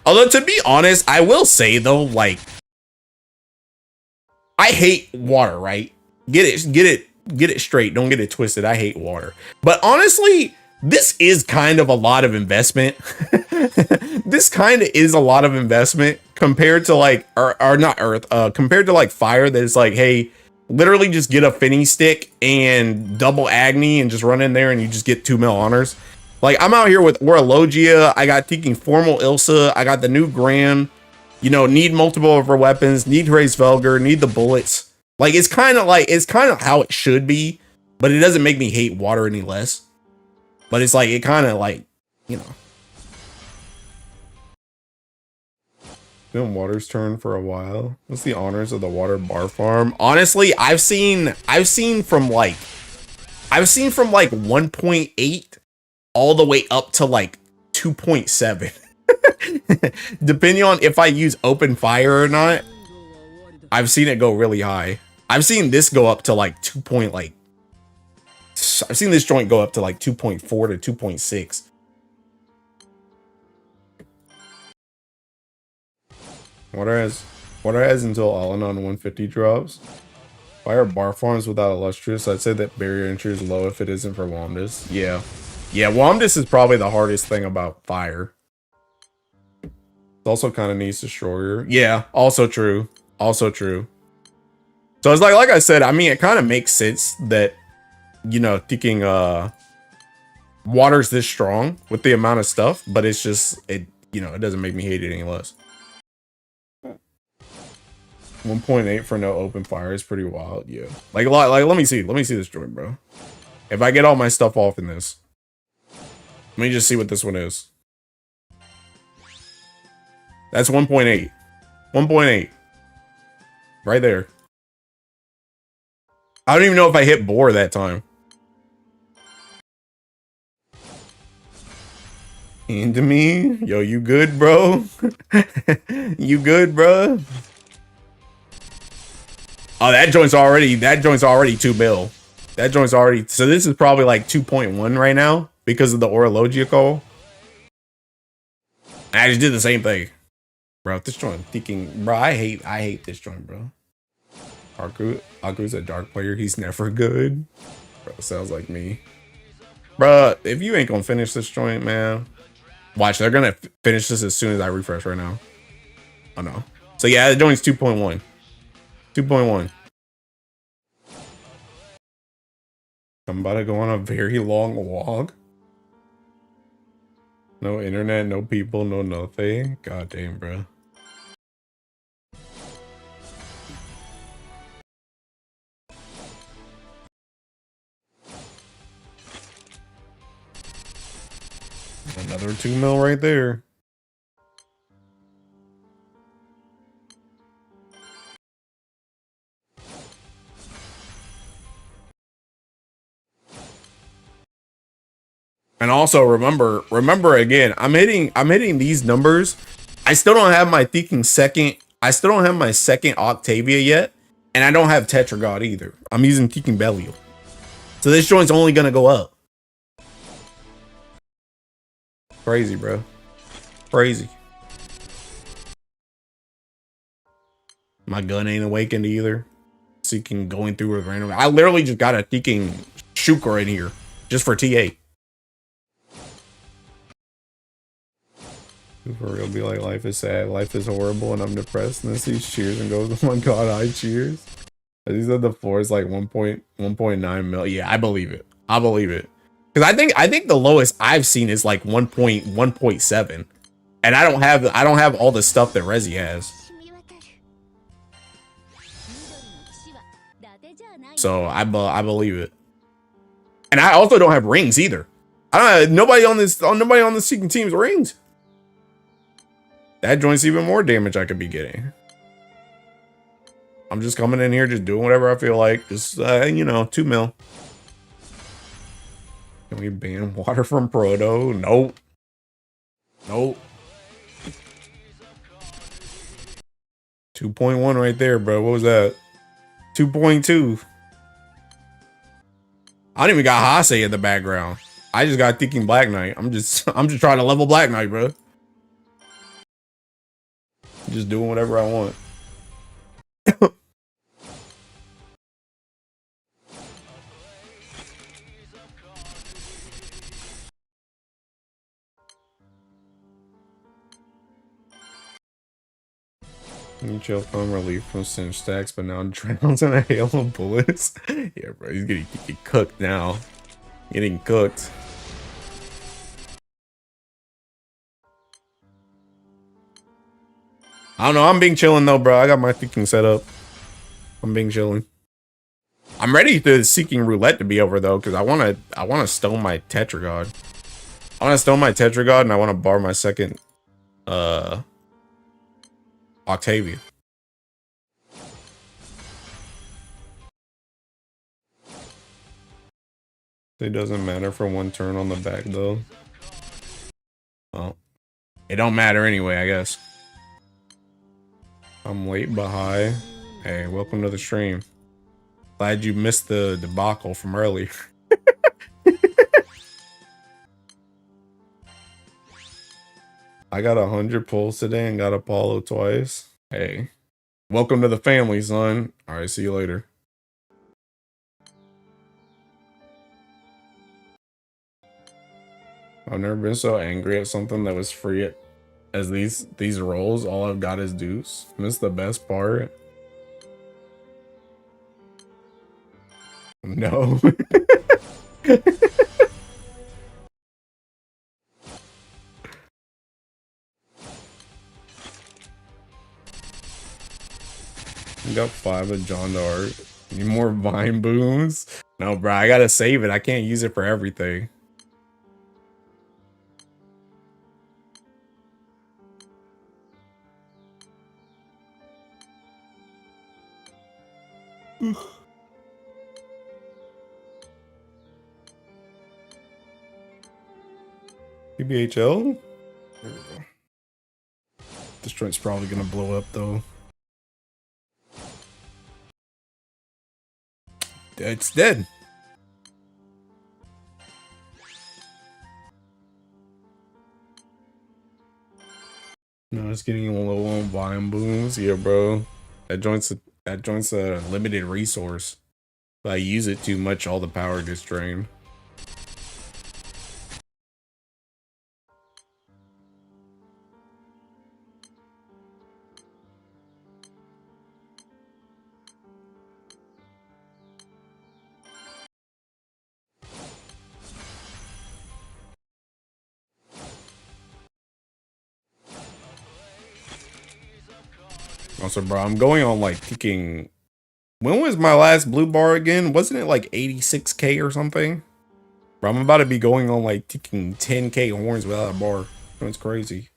Although to be honest, I will say though, like I hate water, right? Get it straight. Don't get it twisted. I hate water. But honestly, this is kind of a lot of investment. This kind of is a lot of investment compared to like or not Earth, compared to like fire that is like, hey, literally just get a Finny stick and double Agni and just run in there and you just get 2 mil honors. Like I'm out here with Orologia, I got Teking Formal Ilsa, I got the new Gran, you know, need multiple of her weapons, need Raise Velger, need the bullets. Like it's kind of how it should be, but it doesn't make me hate water any less. But it's like, it kind of like, you know. Been water's turn for a while. What's the honors of the water bar farm? Honestly, I've seen from like 1.8 all the way up to like 2.7. Depending on if I use open fire or not. I've seen it go really high. I've seen this go up to like I've seen this joint go up to like 2.4 to 2.6. Water has until Alanon 150 drops. Fire bar farms without illustrious. I'd say that barrier entry is low if it isn't for Womdus. Yeah. Yeah, Womdus is probably the hardest thing about fire. It also kind of needs destroyer. Yeah, also true. Also true. So it's like I said, I mean, it kind of makes sense that, you know, thinking water's this strong with the amount of stuff, but it's just, it, you know, it doesn't make me hate it any less. 1.8 for no open fire is pretty wild. Yeah. Like let me see this joint, bro. If I get all my stuff off in this, let me just see what this one is. That's 1.8. 1.8. Right there. I don't even know if I hit bore that time. Into me? Yo, you good, bro? You good, bro? Oh, that joint's already 2 mil. That joint's already, so this is probably like 2.1 right now because of the Orologia call. I just did the same thing. Bro, this joint thinking, bro, I hate this joint, bro. Aku's a dark player, he's never good. Bro, sounds like me. Bro, if you ain't gonna finish this joint, man. Watch, they're gonna finish this as soon as I refresh right now. Oh no. So yeah, the joint's 2.1. 2.1. I'm about to go on a very long walk. No internet, no people, no nothing. God damn, bro. Another 2 mil right there. And also remember again, I'm hitting these numbers. I still don't have my second Octavia yet, and I don't have Tetragod either. I'm using Thinking Belial. So this joint's only gonna go up. Crazy, bro. Crazy. My gun ain't awakened either. Seeking going through with random. I literally just got a Thinking Shukra in here just for TA. For real, be like, life is sad, life is horrible, and I'm depressed. And then sees cheers and goes, oh my god, I cheers. He said the floor is like 1.9 mil. Yeah, I believe it. I believe it. Because I think the lowest I've seen is like 1.7. And I don't have all the stuff that Rezi has. So I believe it. And I also don't have rings either. I don't have nobody on this Seeking team's rings. That joint's even more damage I could be getting. I'm just coming in here, just doing whatever I feel like. Just, you know, 2 mil. Can we ban water from Proto? Nope. Nope. 2.1 right there, bro. What was that? 2.2. I don't even got Hase in the background. I just got Thinking Black Knight. I'm just trying to level Black Knight, bro. Just doing whatever I want. You chill from relief from cinch stacks, but now drowns in a hail of bullets. Yeah, bro, he's getting cooked now. Getting cooked. I don't know. I'm being chilling though, bro. I got my Thinking set up. I'm being chilling. I'm ready to Seeking Roulette to be over though, because I wanna stone my Tetragod. I wanna stone my Tetragod and I wanna bar my second Octavia. It doesn't matter for one turn on the back though. Well, it don't matter anyway, I guess. I'm late but high. Hey, welcome to the stream. Glad you missed the debacle from earlier. I got 100 pulls today and got Apollo twice. Hey, welcome to the family, son. All right, see you later. I've never been so angry at something that was free as these rolls. All I've got is deuce. And this is the best part. No. You got 5 of John D'Arc. Need more vine booms? No, bro, I gotta save it. I can't use it for everything. PBHL? This joint's probably gonna blow up though. It's dead. No, it's getting low on vine booms. Yeah, bro. That joint's a limited resource. If I use it too much, all the power gets drained. Also, bro, I'm going on like kicking. When was my last blue bar again? Wasn't it like 86k or something? Bro, I'm about to be going on like ticking 10k horns without a bar. That's crazy.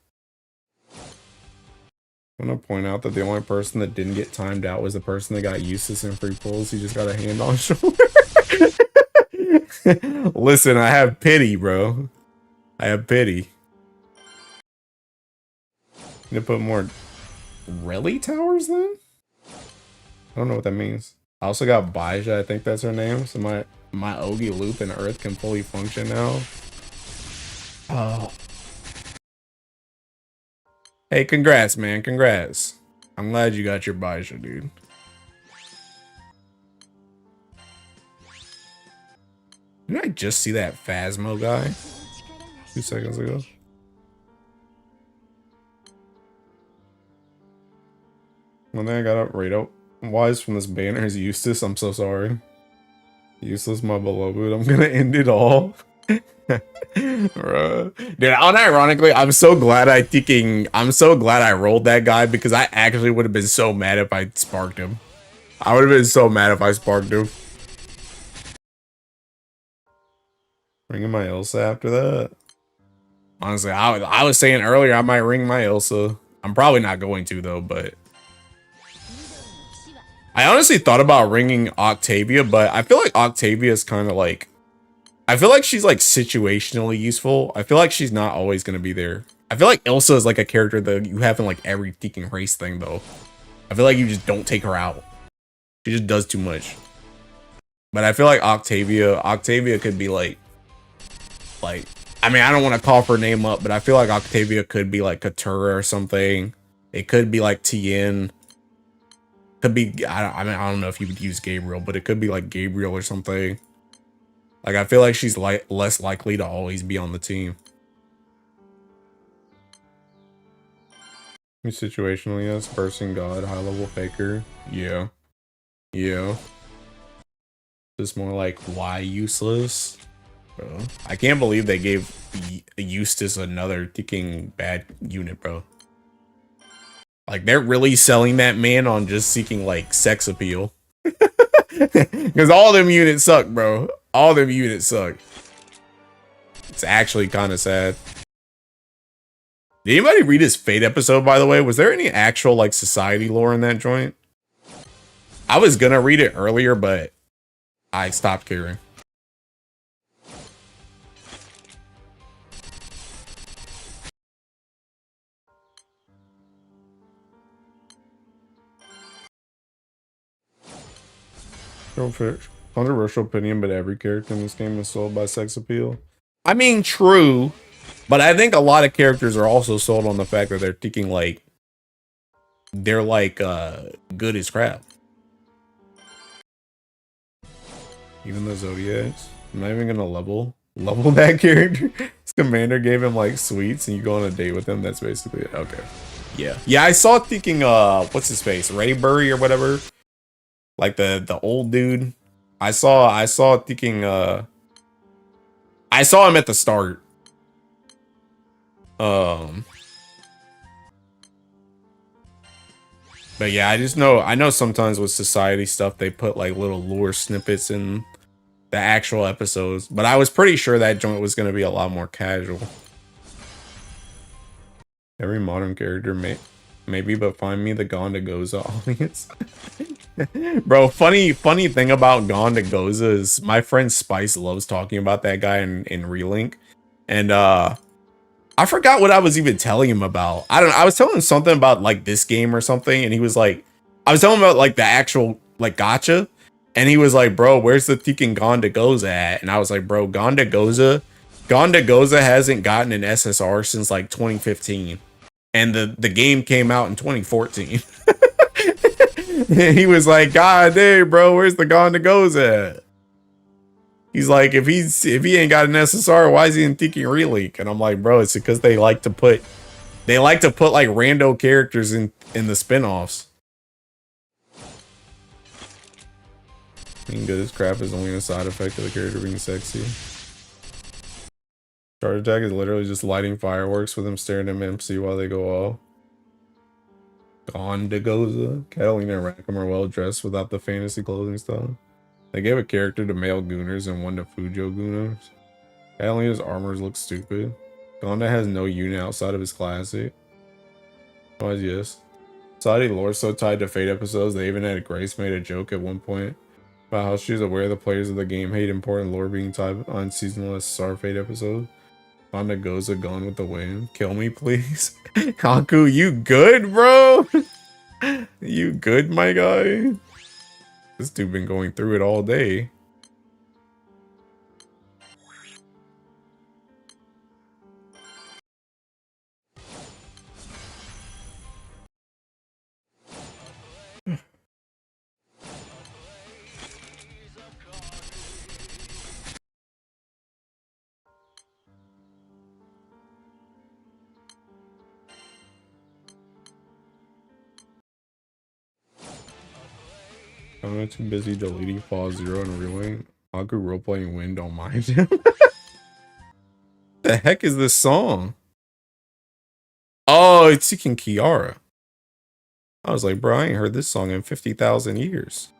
I'm gonna point out that the only person that didn't get timed out was the person that got Eustace in free pulls. He just got a hand on shoulder. Listen, I have pity, bro. I have pity. Need to put more rally towers then? I don't know what that means. I also got Baija, I think that's her name. So my Ogi loop and Earth can fully function now. Oh. Hey, congrats, man. Congrats. I'm glad you got your Baija, dude. Didn't I just see that Phasmo guy 2 seconds ago? One thing I got up right out. Wise from this banner is Eustace. I'm so sorry. Useless, my beloved. I'm gonna end it all. Dude, unironically, I'm so glad I rolled that guy because I actually would have been so mad if I sparked him. I would have been so mad if I sparked him. Ringing my Elsa after that. Honestly, I was saying earlier I might ring my Elsa. I'm probably not going to though, but I honestly thought about ringing Octavia, but I feel like Octavia is kind of like, I feel like she's like situationally useful. I feel like she's not always going to be there. I feel like Elsa is like a character that you have in like every freaking race thing though. I feel like you just don't take her out. She just does too much. But I feel like Octavia could be like, I mean, I don't want to call her name up, but I feel like Octavia could be like Katura or something. It could be like Tien. Could be, I don't know if you would use Gabriel, but it could be like Gabriel or something. Like, I feel like she's like less likely to always be on the team. Situationally, yes. Person God, high level faker. Yeah. Yeah. Just more like, why useless? Bro. I can't believe they gave Eustace another ticking bad unit, bro. Like, they're really selling that man on just seeking, like, sex appeal. Because all them units suck, bro. All them units suck. It's actually kind of sad. Did anybody read his Fate episode, by the way? Was there any actual, like, society lore in that joint? I was gonna read it earlier, but I stopped caring. Controversial opinion, but every character in this game is sold by sex appeal. I mean, true, but I think a lot of characters are also sold on the fact that they're thinking like they're like good as crap. Even the Zodiacs. I'm not even gonna level. Level that character. His commander gave him like sweets and you go on a date with him. That's basically it. Okay. Yeah. Yeah, I saw thinking what's his face? Raybury or whatever. Like the old dude. I saw thinking I saw him at the start. Um But yeah, I know sometimes with society stuff they put like little lore snippets in the actual episodes, but I was pretty sure that joint was gonna be a lot more casual. Every modern character maybe, but find me the Gonda Goza audience. Bro, funny thing about Gonda Goza is my friend Spice loves talking about that guy in Relink. And I forgot what I was even telling him about. I don't know. I was telling him something about like this game or something, and he was like, I was telling him about like the actual like gacha, and he was like, bro, where's the freaking Gonda Goza at? And I was like, bro, Gonda Goza hasn't gotten an SSR since like 2015, and the game came out in 2014. And he was like, God damn, bro, where's the Gonda Goza at? He's like, if he ain't got an SSR, why is he in Tiki Relink? And I'm like, bro, it's because they like to put like rando characters in the spinoffs. Being good as crap is only a side effect of the character being sexy. Charge attack is literally just lighting fireworks with him staring at MC while they go off. Gone to Goza. Catalina and Rackham are well dressed without the fantasy clothing style. They gave a character to male Gooners and one to Fujo Gooners. Catalina's armors look stupid. Gonda has no unit outside of his classic. Oh, yes. Saudi lore so tied to Fate episodes, they even had Grace made a joke at one point about how she's aware the players of the game hate important lore being tied on seasonal SSR Fate episodes. Gonda Goza gone with the wind. Kill me, please. Haku, you good, bro? You good, my guy? This dude been going through it all day. I'm not too busy deleting Fall Zero and Relink. Haku roleplaying win, don't mind him. The heck is this song? Oh, it's seeking Kiara. I was like, bro, I ain't heard this song in 50,000 years.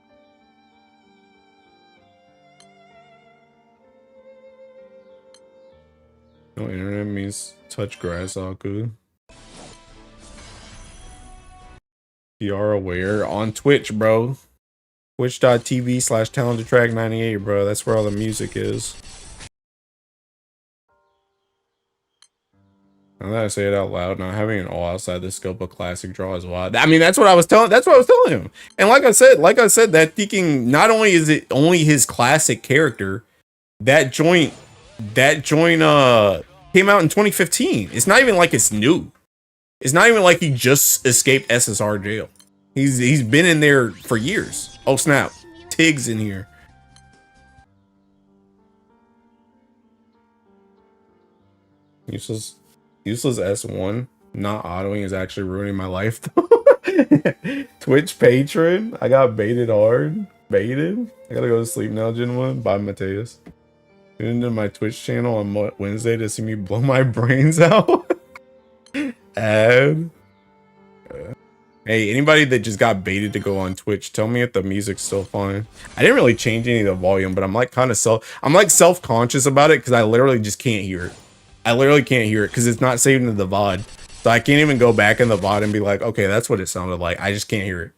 No internet means touch grass, Haku. Kiara where? On Twitch, bro. Twitch.tv/talented-track98, bro. That's where all the music is. Now that I say it out loud, not having it all outside the scope of classic draw is wild. I mean, that's what I was telling. That's what I was telling him. And like I said, that thinking not only is it only his classic character, that joint came out in 2015. It's not even like it's new. It's not even like he just escaped SSR jail. He's been in there for years. Oh snap, Tig's in here. Useless S1 not autoing is actually ruining my life though. Twitch patron, I got baited hard. Baited. I gotta go to sleep now, Gen 1. Bye, Mateus. Tune into my Twitch channel on Wednesday to see me blow my brains out. Ad. Hey, anybody that just got baited to go on Twitch, tell me if the music's still fine. I didn't really change any of the volume, but I'm like self-conscious about it because I literally just can't hear it. I literally can't hear it because it's not saved into the VOD. So I can't even go back in the VOD and be like, okay, that's what it sounded like. I just can't hear it.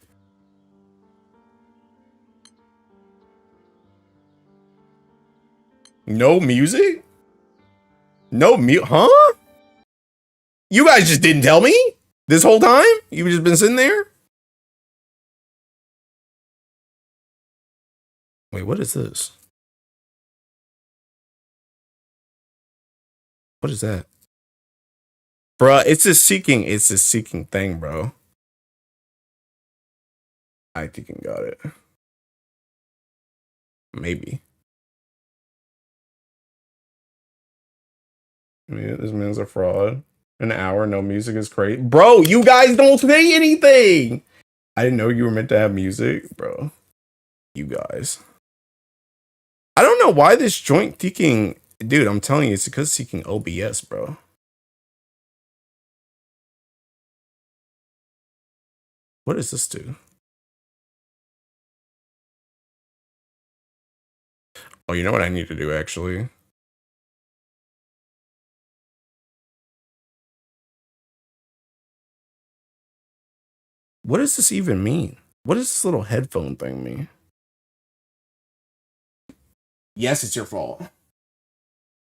No music? No mute? Huh? You guys just didn't tell me this whole time? You've just been sitting there? Wait, what is this? What is that? Bruh, it's a seeking thing, bro. I think I got it. Maybe. Man, this man's a fraud. An hour, no music is crazy. Bro, you guys don't say anything! I didn't know you were meant to have music, bro. You guys. I don't know why this joint seeking... Dude, I'm telling you, it's because seeking OBS, bro. What does this do? Oh, you know what I need to do, actually? What does this even mean? What does this little headphone thing mean? Yes, it's your fault.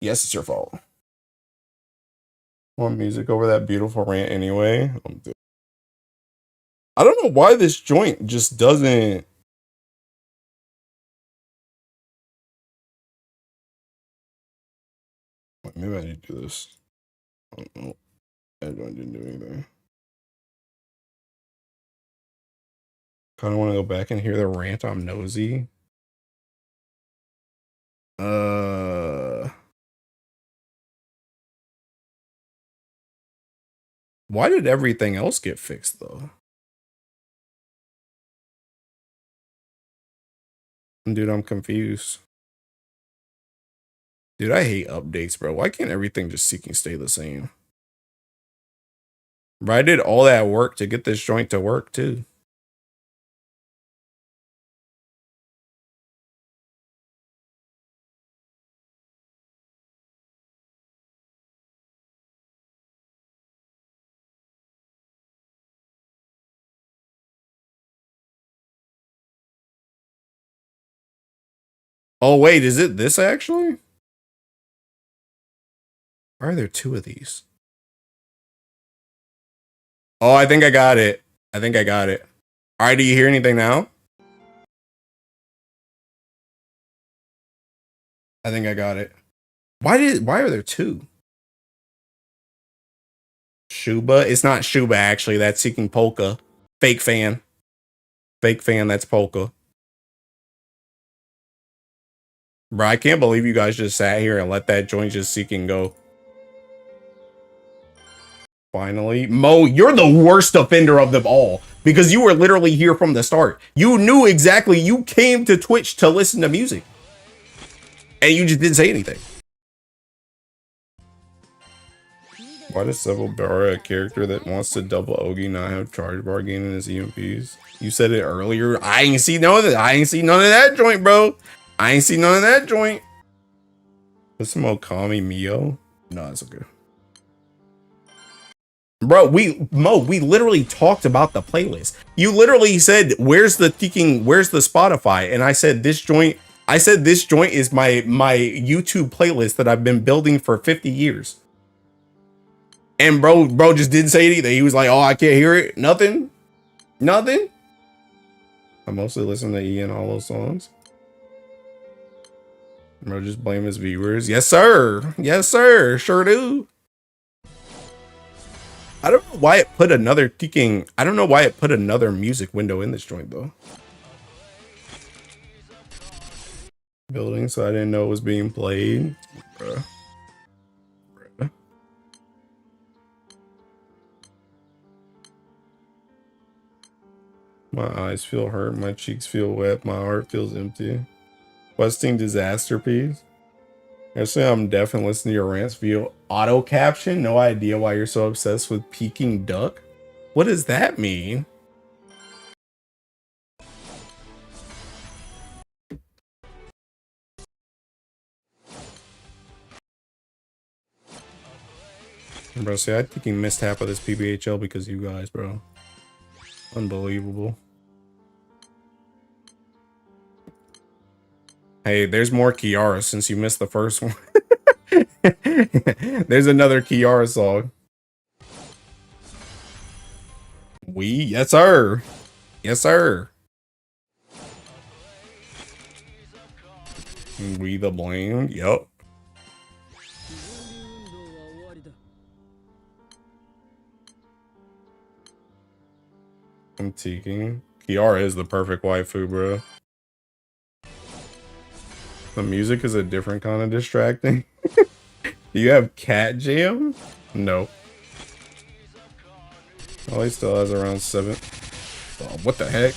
Yes, it's your fault. Want music over that beautiful rant anyway? I don't know why this joint just doesn't... Maybe I need to do this. I don't know. That joint didn't do anything. Kind of want to go back and hear the rant. I'm nosy. Why did everything else get fixed though? Dude, I'm confused. Dude, I hate updates, bro. Why can't everything just seeking stay the same? Bro, I did all that work to get this joint to work too. Oh wait, is it this actually? Why are there two of these? Oh, I think I got it. I think I got it. All right, do you hear anything now? I think I got it. Why are there two? Shuba? It's not Shuba actually. That's seeking Polka. Fake fan. Fake fan, that's Polka. Bro, I can't believe you guys just sat here and let that joint just seeking go. Finally. Mo, you're the worst offender of them all. Because you were literally here from the start. You knew exactly. You came to Twitch to listen to music. And you just didn't say anything. Why does Seville Barra, a character that wants to double Ogi, not have charge bar gain in his EMPs? You said it earlier. I ain't see none of that. I ain't see none of that joint, bro. I ain't see none of that joint. Put some Okami Mio. No, it's okay. Bro, we literally talked about the playlist. You literally said, where's the Spotify? And I said this joint is my YouTube playlist that I've been building for 50 years. And bro just didn't say anything. He was like, oh, I can't hear it. Nothing. I mostly listen to Ian all those songs. Bro, just blame his viewers. Yes, sir. Yes, sir. Sure do. I don't know why it put another music window in this joint though. Building, so I didn't know it was being played. Bruh. My eyes feel hurt, my cheeks feel wet, my heart feels empty. Questing disaster piece. Actually, I'm deaf and listen to your rants via auto caption. No idea why you're so obsessed with Peking duck. What does that mean? Bro, see, I think he missed half of this PBHL because you guys, bro. Unbelievable. Hey, there's more Kiara since you missed the first one. There's another Kiara song. Yes, sir. Yes, sir. We the blame. Yup. I'm taking. Kiara is the perfect waifu, bro. The music is a different kind of distracting. Do you have cat jam? No. Oh, he still has around 7. Oh, what the heck?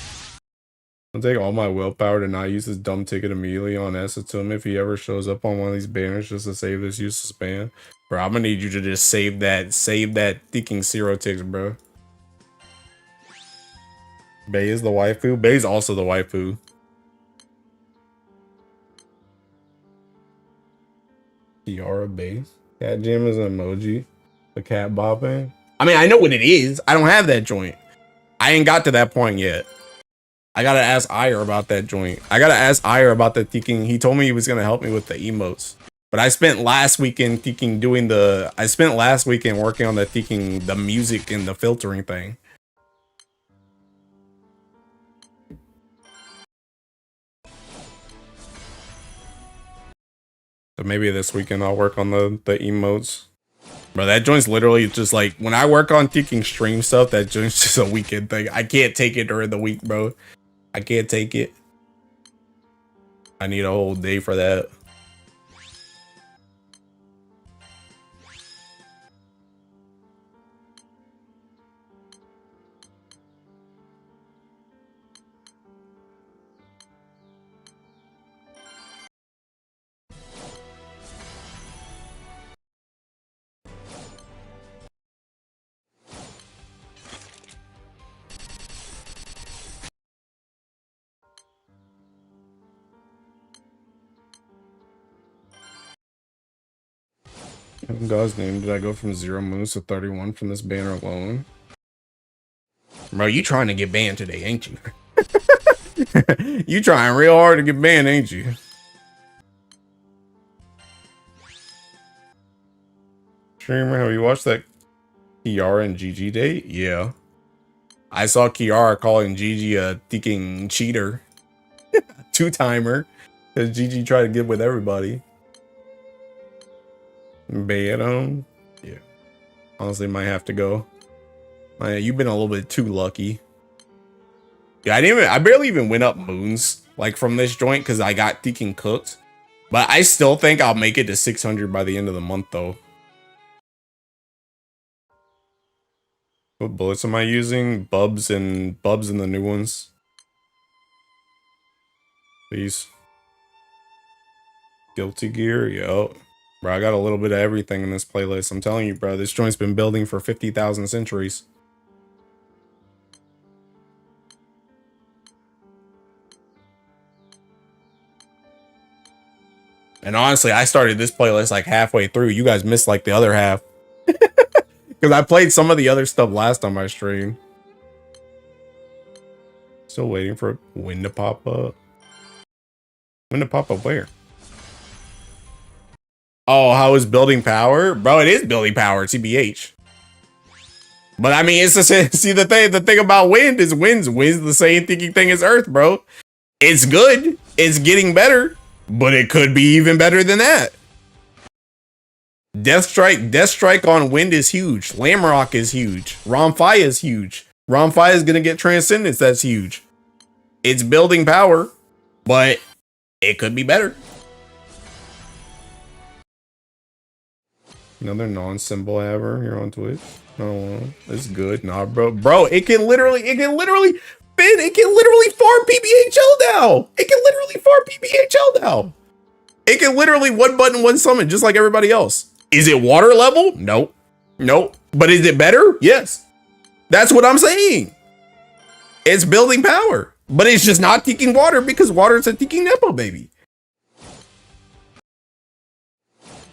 I'll take all my willpower to not use this dumb ticket immediately on Essa to him if he ever shows up on one of these banners just to save this useless ban. Bro, I'm gonna need you to just save that thinking zero ticks, bro. Bay is the waifu. Bay's also the waifu. Kiara Bay. Cat jam is an emoji. The cat bopping. I mean, I know what it is. I don't have that joint. I ain't got to that point yet. I gotta ask Ire about that joint. I gotta ask Ire about the thinking. He told me he was gonna help me with the emotes. But I spent last weekend thinking I spent last weekend working on the thinking the music and the filtering thing. So maybe this weekend I'll work on the emotes. Bro, that joint's literally just like when I work on thinking stream stuff, that joint's just a weekend thing. I can't take it during the week, bro. I can't take it. I need a whole day for that. In God's name, did I go from 0 moons to 31 from this banner alone? Bro, you trying to get banned today, ain't you? You trying real hard to get banned, ain't you? Streamer, have you watched that Kiara and Gigi date? Yeah. I saw Kiara calling Gigi a thinking cheater. Two-timer. Because Gigi tried to get with everybody. Bay at home? Yeah. Honestly, might have to go. Man, you've been a little bit too lucky. Yeah, I barely even went up moons like from this joint because I got thinking cooked. But I still think I'll make it to 600 by the end of the month though. What bullets am I using? Bubs and the new ones. Please. Guilty Gear, yo. Bro, I got a little bit of everything in this playlist. I'm telling you, bro, this joint's been building for 50,000 centuries. And honestly, I started this playlist like halfway through. You guys missed like the other half. Because I played some of the other stuff last time I streamed. Still waiting for when to pop up. When to pop up where? Oh, how is building power? Bro, it is building power, TBH. But I mean, it's the same. See, the thing about wind is wind's the same thinking thing as earth, bro. It's good. It's getting better, but it could be even better than that. Death Strike on wind is huge. Lamrock is huge. Romfai is huge. Romfai is gonna get Transcendence. That's huge. It's building power, but it could be better. Another non-symbol haver here on Twitch. No, it's good. Nah, bro, it can literally farm PBHL now. It can literally farm PBHL now. It can literally one button, one summon, just like everybody else. Is it water level? Nope. But is it better? Yes. That's what I'm saying. It's building power, but it's just not taking water because water is a taking Nepo, baby.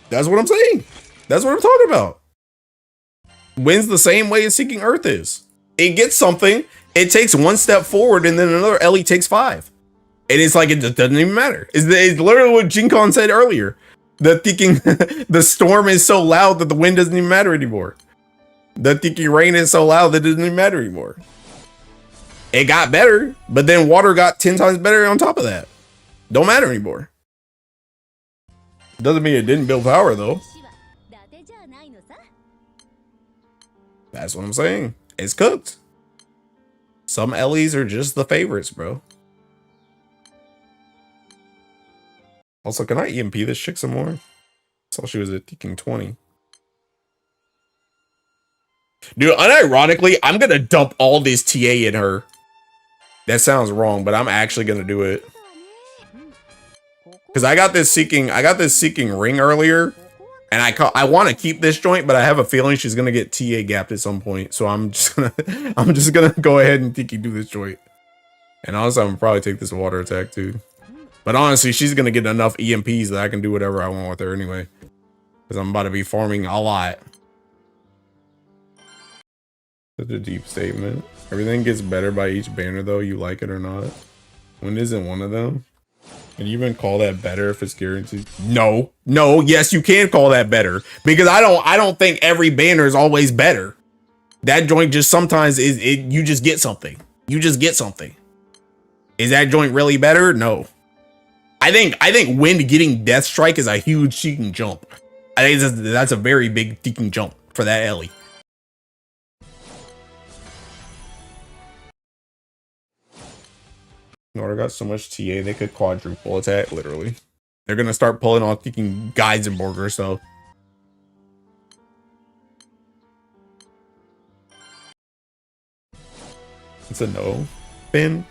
That's what I'm saying. That's what I'm talking about. Wins the same way as Seeking Earth is. It gets something, it takes one step forward, and then another Ellie takes 5. And it's like, it just doesn't even matter. It's literally what Jinkon said earlier. The thinking, the storm is so loud that the wind doesn't even matter anymore. The thinking rain is so loud that it doesn't even matter anymore. It got better, but then water got 10 times better on top of that. Don't matter anymore. Doesn't mean it didn't build power, though. That's what I'm saying. It's cooked. Some Ellies are just the favorites, bro. Also, can I EMP this chick some more? saw she was at ticking 20. Dude, unironically, I'm gonna dump all this TA in her. That sounds wrong, but I'm actually gonna do it. Cause I got this seeking ring earlier, and I want to keep this joint, but I have a feeling she's gonna get TA gapped at some point. So I'm just gonna go ahead and Tiki do this joint. And also, I'm gonna probably take this water attack too. But honestly, she's gonna get enough EMPs that I can do whatever I want with her anyway. Cause I'm about to be farming a lot. Such a deep statement. Everything gets better by each banner though, you like it or not. When isn't one of them? Can you even call that better if it's guaranteed? No, yes, you can call that better. Because I don't think every banner is always better. That joint just sometimes you just get something. You just get something. Is that joint really better? No. I think Wind getting Death Strike is a huge cheeking jump. I think that's a very big cheeking jump for that Ellie. Nora got so much TA they could quadruple attack, literally. They're gonna start pulling off kicking Geisenberger, so. It's a no. Finn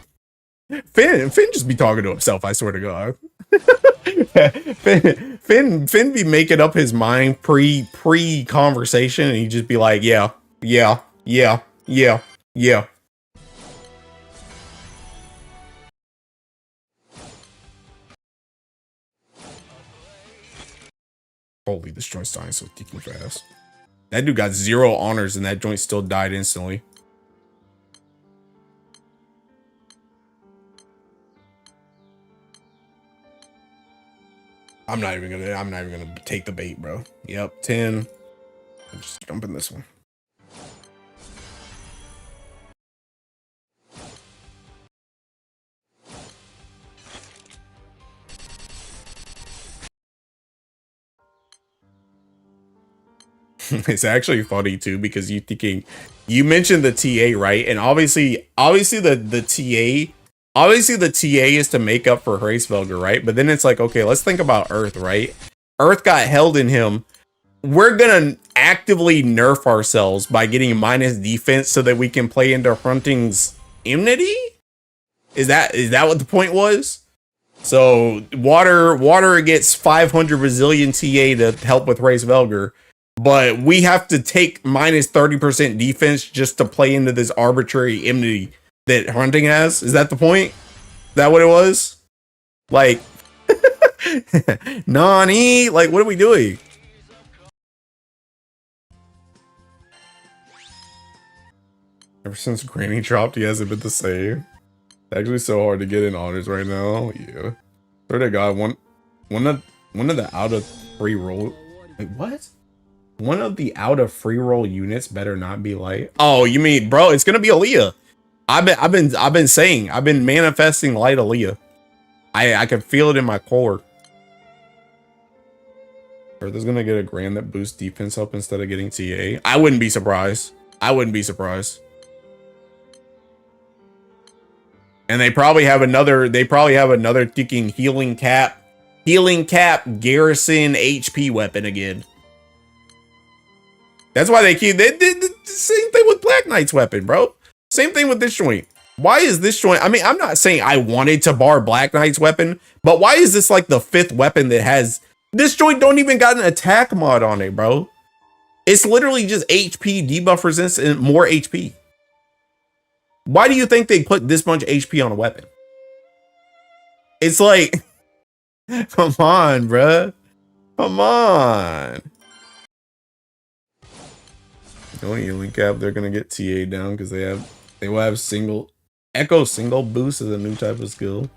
just be talking to himself, I swear to God. Finn be making up his mind pre-conversation, and he just be like, yeah. Holy, this joint's dying so freaking fast. That dude got 0 honors and that joint still died instantly. I'm not even gonna take the bait, bro. Yep, 10. I'm just jumping this one. It's actually funny too, because you mentioned the TA, right? And obviously the TA is to make up for Hraesvelgr, right? But then it's like, okay, let's think about Earth, right? Earth got held in him. We're gonna actively nerf ourselves by getting minus defense so that we can play into Hunting's immunity? Is that what the point was? So water gets 500 Brazilian TA to help with Hraesvelgr, but we have to take minus 30% defense just to play into this arbitrary immunity that Hunting has. Is that the point? Is that what it was? Like, Nani? Like, what are we doing? Ever since Granny dropped, he hasn't been the same. It's actually so hard to get in honors right now. Yeah. Swear to God, one of the out of free roll. Wait, what? One of the out of free roll units better not be light. Oh, you mean, bro? It's gonna be Aaliyah. I've been manifesting light Aaliyah. I can feel it in my core. Earth is gonna get a grand that boosts defense up instead of getting TA. I wouldn't be surprised. I wouldn't be surprised. And they probably have another ticking healing cap garrison HP weapon again. That's why they did the same thing with Black Knight's weapon, bro. Same thing with this joint. Why is this joint? I mean, I'm not saying I wanted to bar Black Knight's weapon, but why is this like the 5th weapon that has this joint? Don't even got an attack mod on it, bro. It's literally just HP debuff resistance and more HP. Why do you think they put this much HP on a weapon? It's like, come on, bruh. Come on. The only healing cap, they're gonna get TA down because they will have single boost is a new type of skill.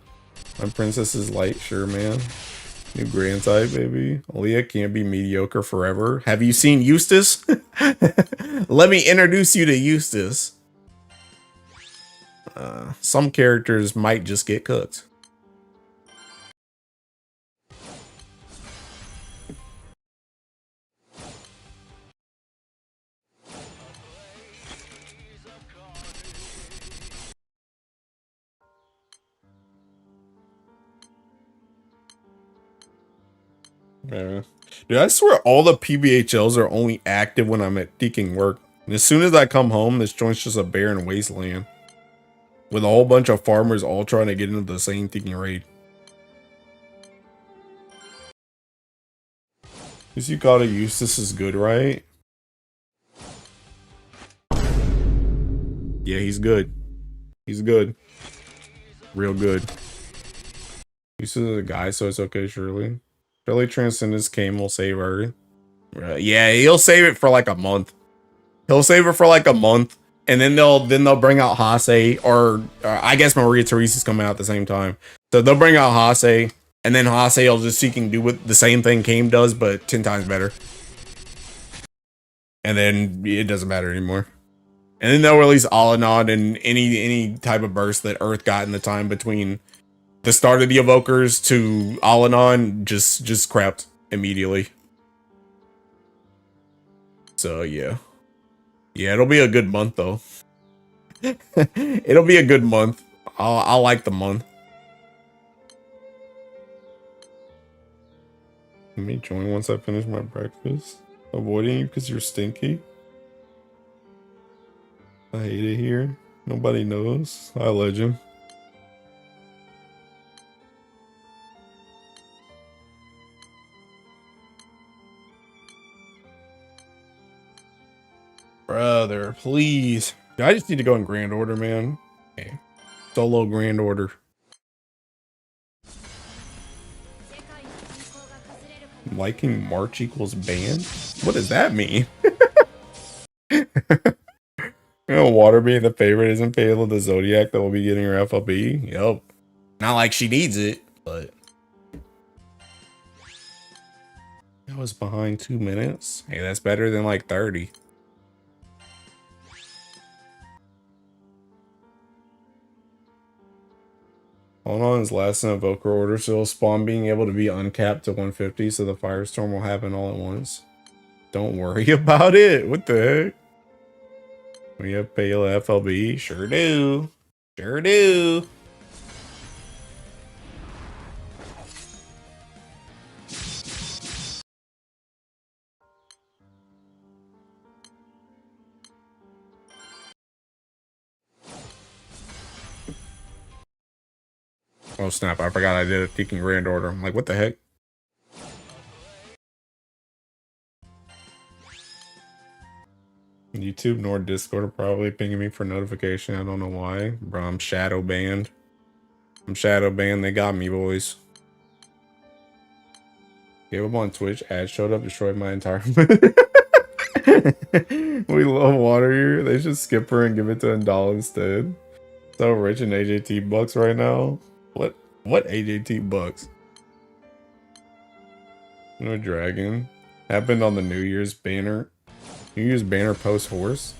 My princess is light, sure, man. New grand type, baby. Aaliyah can't be mediocre forever. Have you seen Eustace? Let me introduce you to Eustace. Some characters might just get cooked. Yeah. Dude, I swear all the PBHLs are only active when I'm at teaking work. And as soon as I come home, this joint's just a barren wasteland. With a whole bunch of farmers all trying to get into the same teaking raid. Guess you gotta use this is good, right? Yeah, he's good. He's good. Real good. This is a guy, so it's okay, surely. Surely Transcendence came will save her. Yeah, he'll save it for like a month. He'll save it for like a month, and then they'll bring out Hase, or I guess Maria Theresa's coming out at the same time. So they'll bring out Hase, and then Hase will just seeking do what the same thing Kame does, but 10 times better. And then it doesn't matter anymore. And then they'll release Alanon and any type of burst that Earth got in the time between the start of the Evokers to Alanon just crapped immediately. So yeah. Yeah, it'll be a good month though. It'll be a good month. I'll like the month. Let me join once I finish my breakfast. Avoiding you because you're stinky. I hate it here. Nobody knows. I legend. Brother, please. I just need to go in grand order, man. Okay. Solo grand order. Liking March equals banned? What does that mean? You know, Water being the favorite isn't Pale the Zodiac that will be getting her FLB. Yep. Not like she needs it, but that was behind 2 minutes. Hey, that's better than like 30. Hold on, his last Invoker order, so Spawn being able to be uncapped to 150, so the Firestorm will happen all at once. Don't worry about it. What the heck? We have Pale FLB. Sure do. Sure do. Oh snap, I forgot I did a Teaking Grand Order. I'm like, what the heck? YouTube nor Discord are probably pinging me for notification. I don't know why. Bro, I'm shadow banned. I'm shadow banned. They got me, boys. Gave up on Twitch. Ads showed up, destroyed my entire... We love water here. They should skip her and give it to Ndal instead. So rich in AJT bucks right now. What AJT bucks? No dragon. Happened on the New Year's banner. New Year's banner post horse.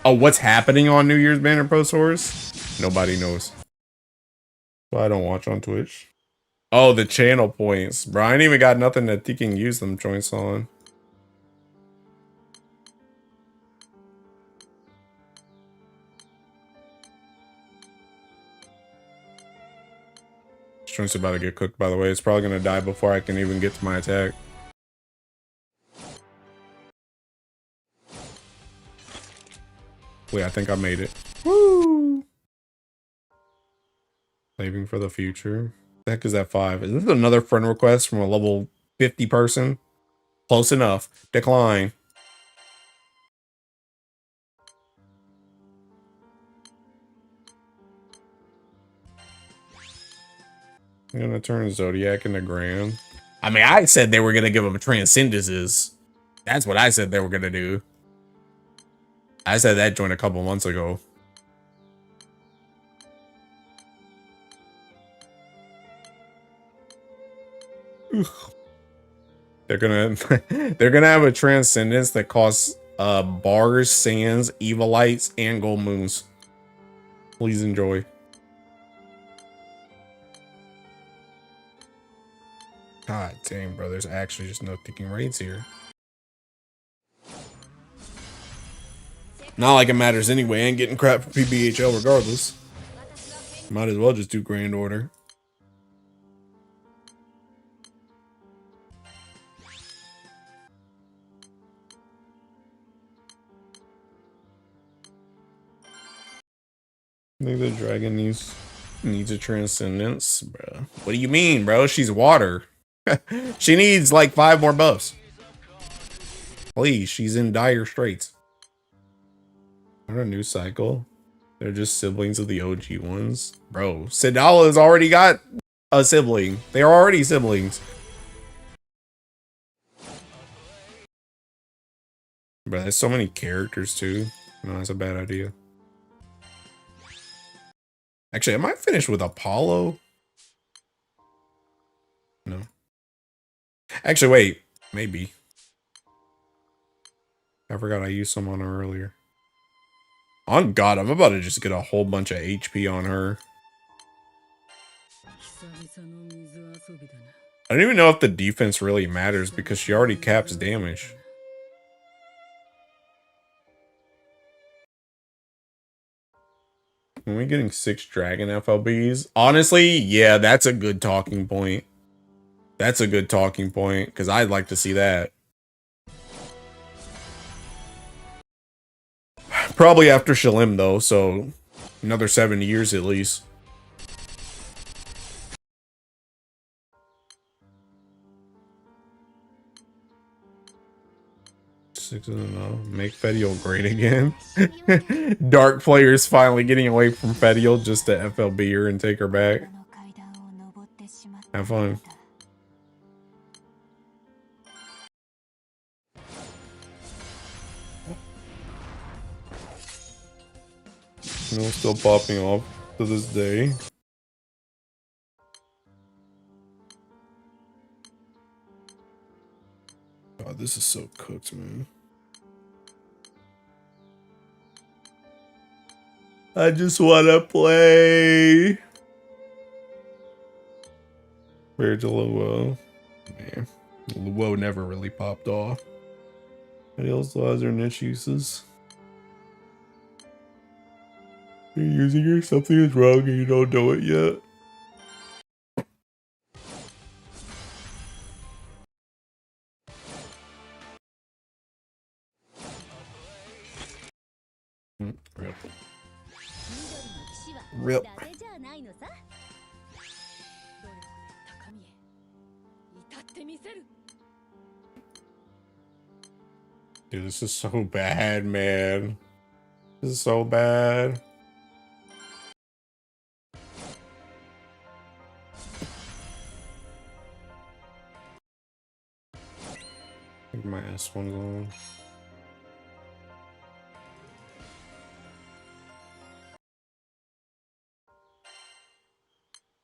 Oh, what's happening on New Year's banner post horse? Nobody knows. So I don't watch on Twitch. Oh, the channel points. Bro, I ain't even got nothing that he can use them joints on. This joint's about to get cooked, by the way. It's probably gonna die before I can even get to my attack. Wait, I think I made it. Woo! Saving for the future. The heck is that 5? Is this another friend request from a level 50 person? Close enough. Decline. I'm gonna turn Zodiac into Grand. I mean, I said they were gonna give him Transcendences. That's what I said they were gonna do. I said that joint a couple months ago. They're gonna have a Transcendence that costs bars, sands, evilites, and gold moons. Please enjoy. God dang, bro, there's actually just no ticking raids here. Not like it matters anyway. I ain't getting crap for PBHL regardless. Might as well just do Grand Order. I think the dragon needs a transcendence, bro. What do you mean, bro? She's water. She needs like 5 more buffs. Please, she's in dire straits. Not a new cycle. They're just siblings of the OG ones. Bro, Sidala's already got a sibling. They are already siblings. Bro, there's so many characters too. No, that's a bad idea. Actually, I might finish with Apollo. No. Actually, wait. Maybe. I forgot I used some on her earlier. On God, I'm about to just get a whole bunch of HP on her. I don't even know if the defense really matters because she already caps damage. Are we getting 6 dragon FLBs? Honestly, yeah, that's a good talking point. That's a good talking point because I'd like to see that. Probably after Shalim though, so another 7 years at least. Six in a row. Make Fediel great again. Dark players finally getting away from Fediel just to FLB her and take her back. Have fun. You know, still popping off to this day. God, this is so cooked, man. I just wanna play. Where's Luo? Man, Luo never really popped off. Anybody else has their niche uses? You're using her, something is wrong and you don't know it yet. Rip. Rip. Dude, this is so bad, man. This is so bad. I think my S1's on.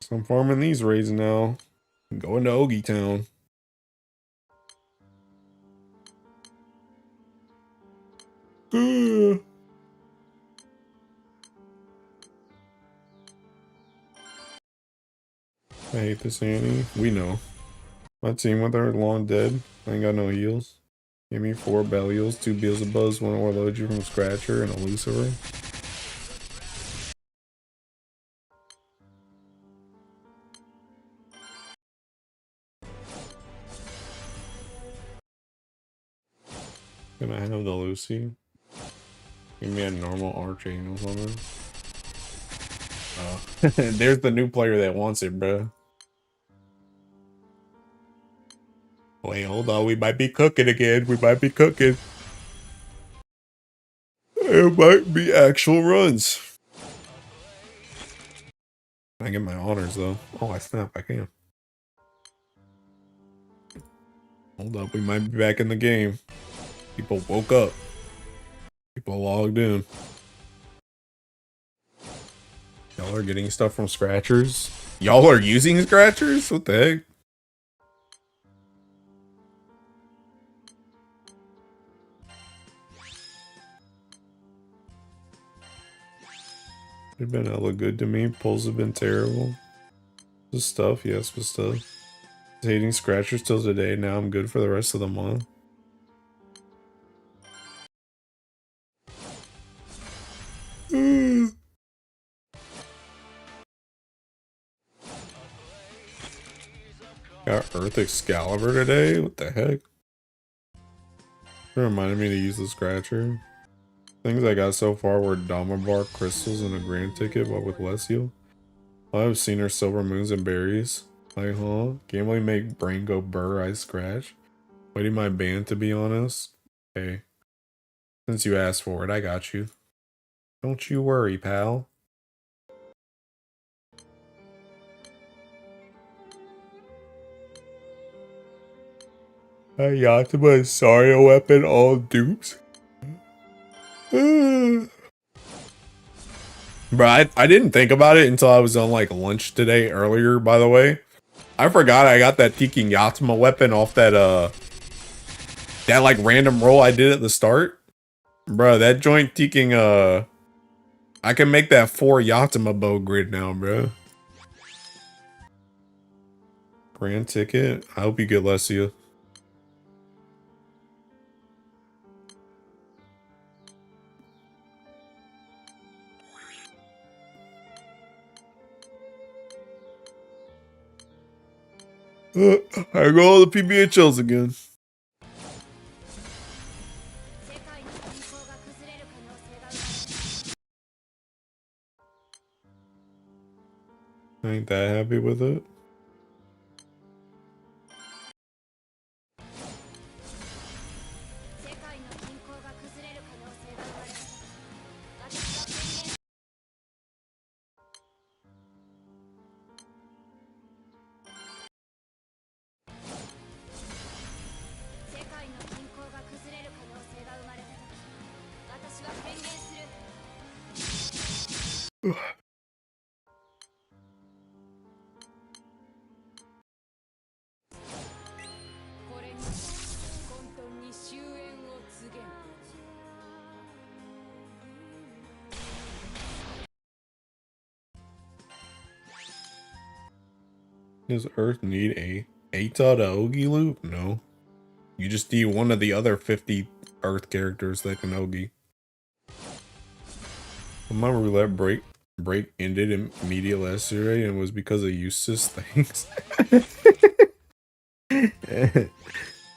So I'm farming these raids now. I'm going to Ogie Town. I hate this Annie. We know. My team with her long dead. I ain't got no heals. Give me 4 Belials, 2 Beelzebubs, 1 Warlogia from Scratcher, and a Lucifer. Can I have the Lucy? Give me a normal Archangel or something. Oh. There's the new player that wants it, bro. Wait, hold on. We might be cooking again. We might be cooking. It might be actual runs. I get my honors, though. Oh, I snap. I can. Hold up. We might be back in the game. People woke up. People logged in. Y'all are getting stuff from Scratchers? Y'all are using Scratchers? What the heck? They've been hella good to me. Pulls have been terrible. The stuff, yes, but stuff. Hating Scratchers till today. Now I'm good for the rest of the month. Got Earth Excalibur today? What the heck? It reminded me to use the Scratcher. Things I got so far were Dama Bar crystals and a grand ticket, but with less heal. I've seen her silver moons and berries. Like, huh? Gambling make brain go burr, I scratch. Waiting my band, to be honest. Hey. Since you asked for it, I got you. Don't you worry, pal. I got my Sario weapon all dupes. Bro, I didn't think about it until I was on like lunch today earlier, by the way. I forgot I got that Tiki Yatma weapon off that that like random roll I did at the start. Bro, that joint Tiking I can make that 4 Yatma bow grid now, bro. Grand ticket. I hope you get Lesia. I go all the PBHLs again. I ain't that happy with it. Does Earth need a Eita to Ogi loop? No. You just need one of the other 50 Earth characters that can Ogi. My roulette break ended immediately yesterday and was because of useless things.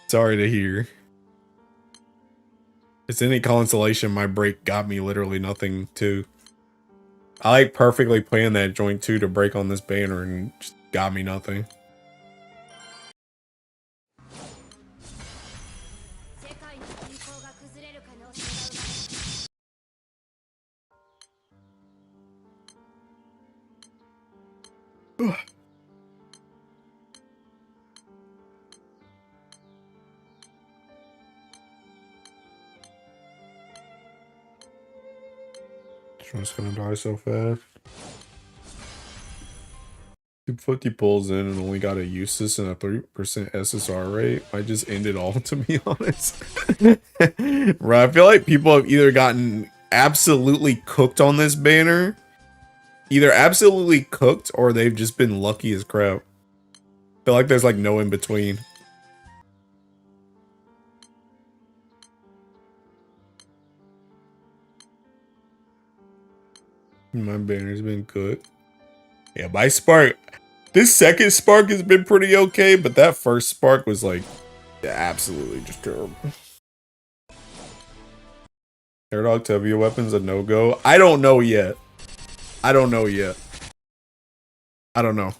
Sorry to hear. It's any consolation, my break got me literally nothing too. I like perfectly planned that joint too to break on this banner and just got me nothing. Joint's gonna die so fast. 250 pulls in and only got a useless and a 3% SSR rate. I just ended all, to be honest. Bro, I feel like people have either gotten absolutely cooked on this banner, either absolutely cooked, or they've just been lucky as crap. I feel like there's like no in between. My banner's been cooked. Yeah, my spark. This second spark has been pretty okay, but that first spark was like absolutely just terrible. Third Octavia weapon's a no-go. I don't know yet. I don't know yet. I don't know.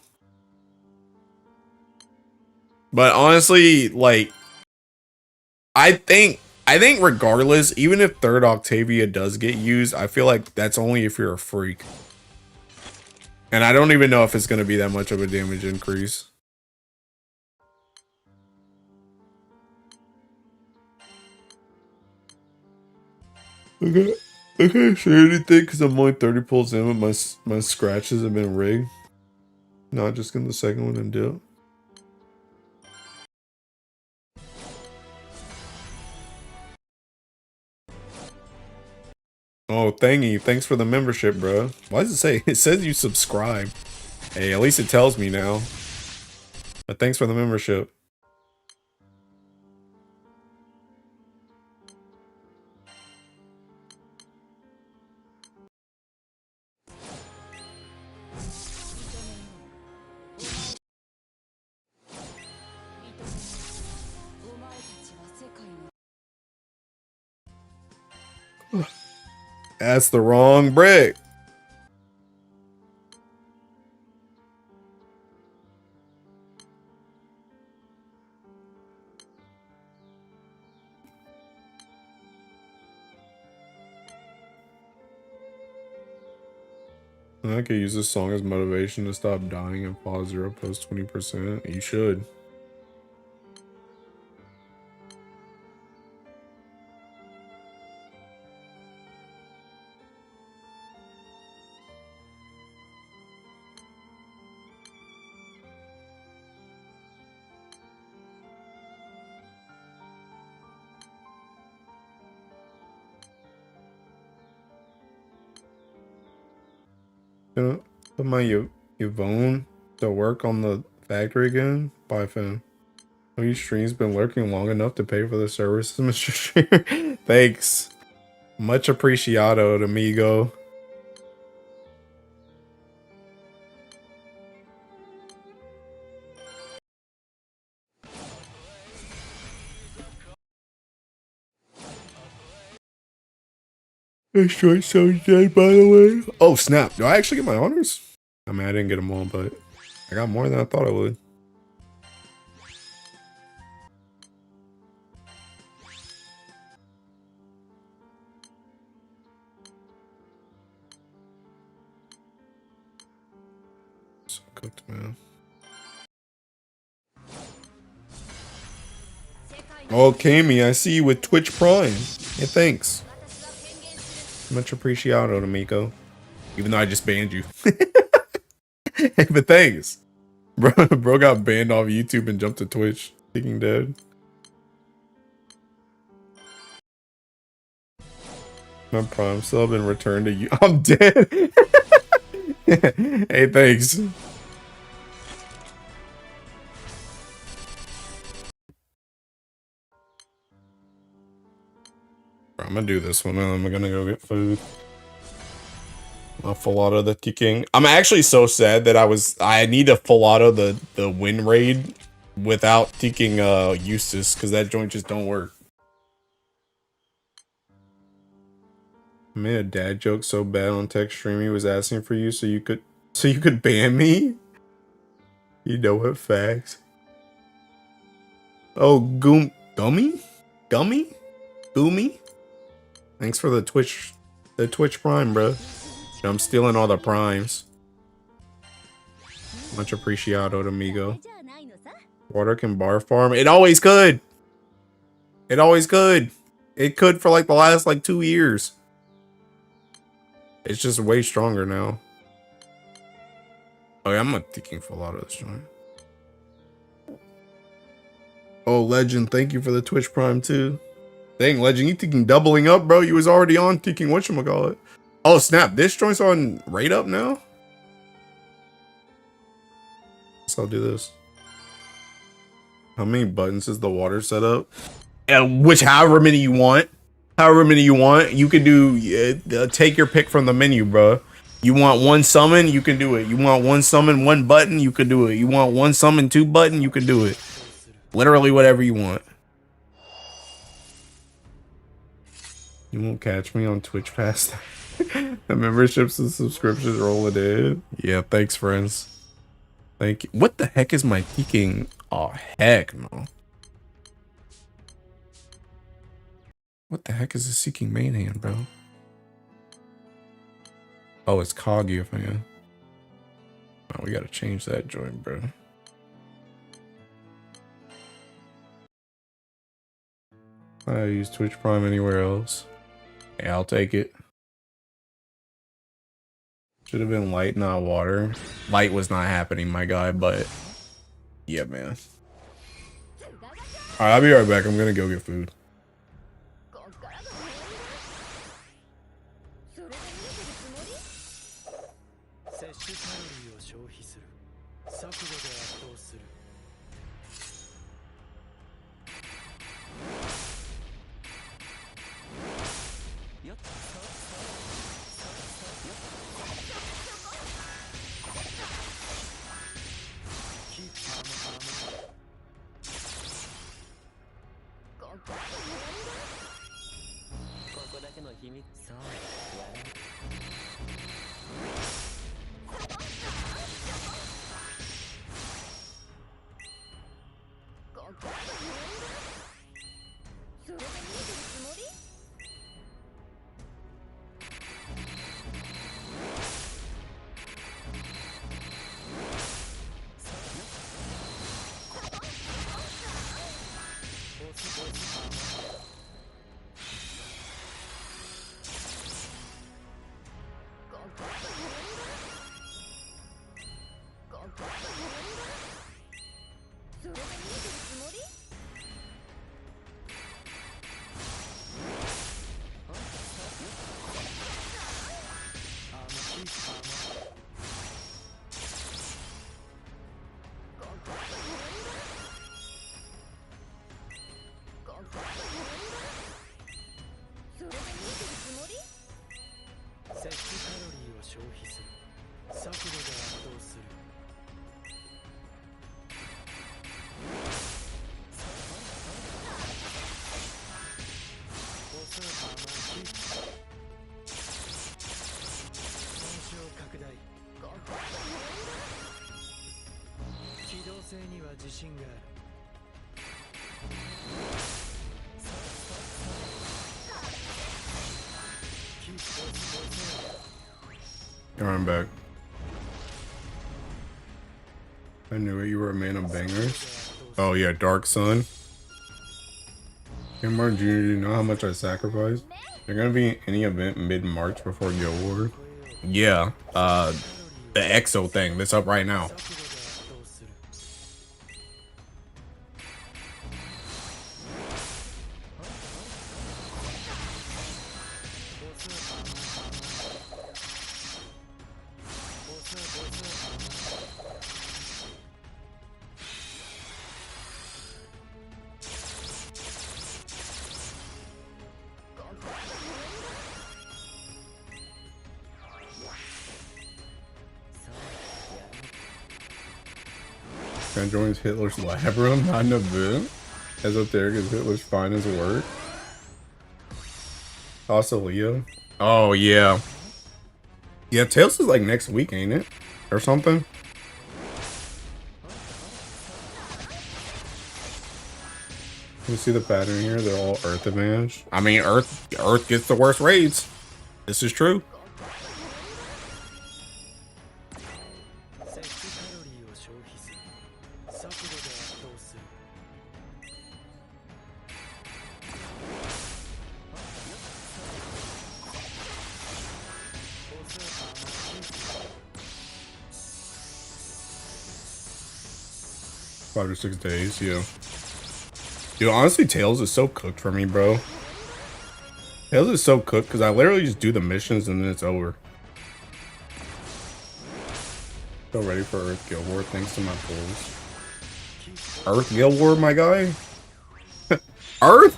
But honestly, like, I think regardless, even if third Octavia does get used, I feel like that's only if you're a freak. And I don't even know if it's going to be that much of a damage increase. Okay, I can't say anything because I'm only 30 pulls in, but my scratches have been rigged. Not just in the second one and do. Oh, thangy. Thanks for the membership, bro. Why does it say? It says you subscribe. Hey, at least it tells me now. But thanks for the membership. That's the wrong brick. I could use this song as motivation to stop dying and pause 0 post 20%. You should. Put my Yvonne to work on the factory again. Bye, Finn. Your stream's been lurking long enough to pay for the services, Mr. Streamer. Thanks. Much appreciado, amigo. This joint so dead, by the way. Oh, snap. Do I actually get my honors? I mean, I didn't get them all, but I got more than I thought I would. So cooked, man. Oh, Kami, I see you with Twitch Prime. Hey, thanks. Much appreciado, amigo. Even though I just banned you. But thanks. Bro got banned off YouTube and jumped to Twitch. Thinking dead. My Prime sub and return to you. I'm dead. Hey, thanks. I'm gonna do this one and I'm gonna go get food. A full auto the ticking. I'm actually so sad that I need a full auto the win raid without ticking Eustace, because that joint just don't work. I made a dad joke so bad on text stream he was asking for you so you could ban me? You know what, facts. Oh, Gummy? Goomy? Thanks for the Twitch Prime, bro. I'm stealing all the primes. Much appreciado, amigo. Water can bar farm. It always could. It always could. It could for like the last like 2 years. It's just way stronger now. Oh yeah, I'm not thinking for a lot of this joint. Oh, Legend, thank you for the Twitch Prime too. Dang, Legend, you thinking doubling up, bro? You was already on thinking whatchamacallit. Oh, snap. This joint's on rate up now? So I'll do this. How many buttons is the water setup? Which however many you want. However many you want. You can do, take your pick from the menu, bro. You want one summon, you can do it. You want one summon, one button, you can do it. You want one summon, 2 button, you can do it. Literally whatever you want. You won't catch me on Twitch past the memberships and subscriptions rolling in. Yeah, thanks, friends. Thank you. What the heck is my peeking? Oh, heck no. What the heck is a seeking main hand, bro? Oh, it's Kaguya fan. Oh, we gotta change that joint, bro. I use Twitch Prime anywhere else. Yeah, I'll take it. Should have been light, not water. Light was not happening, my guy, but yeah, man. Alright, I'll be right back. I'm gonna go get food. I'm back. I knew it. You were a man of bangers. Oh yeah, Dark Sun. Hey Mark Jr., do you know how much I sacrificed? They're gonna be any event mid-March before Guild War. Yeah, the EXO thing that's up right now. Can joins Hitler's lab room, not in a boot. Esoteric is Hitler's finest work. Also Leo. Oh yeah. Yeah, Tails is like next week, ain't it? Or something? You see the pattern here? They're all Earth advantage. I mean, Earth gets the worst raids. This is true. Five or 6 days, yeah. Dude, honestly, Tails is so cooked for me, bro. Tails is so cooked because I literally just do the missions and then it's over. So ready for Earth Guild War thanks to my pulls. Earth Guild War, my guy? Earth?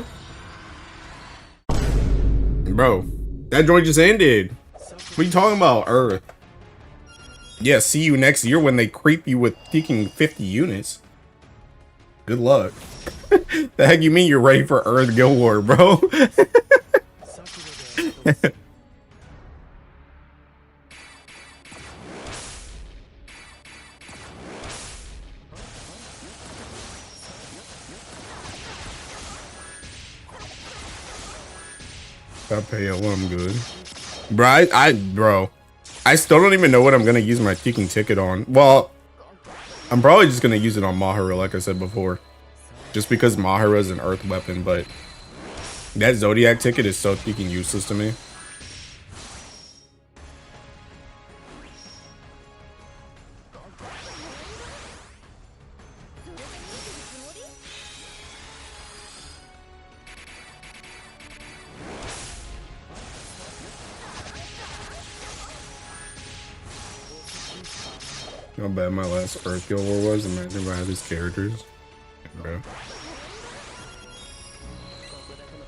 Bro, that joint just ended. What are you talking about, Earth? Yeah, see you next year when they creep you with taking 50 units. Good luck. The heck you mean you're ready for Earth Guild War, bro? I pay a I'm good. Bro, I still don't even know what I'm gonna use my Teking ticket on. Well, I'm probably just gonna use it on Mahara, like I said before. Just because Mahara is an earth weapon, but that Zodiac ticket is so freaking useless to me. How bad my last Earth Guild War was. Imagine if I had these characters. Bro.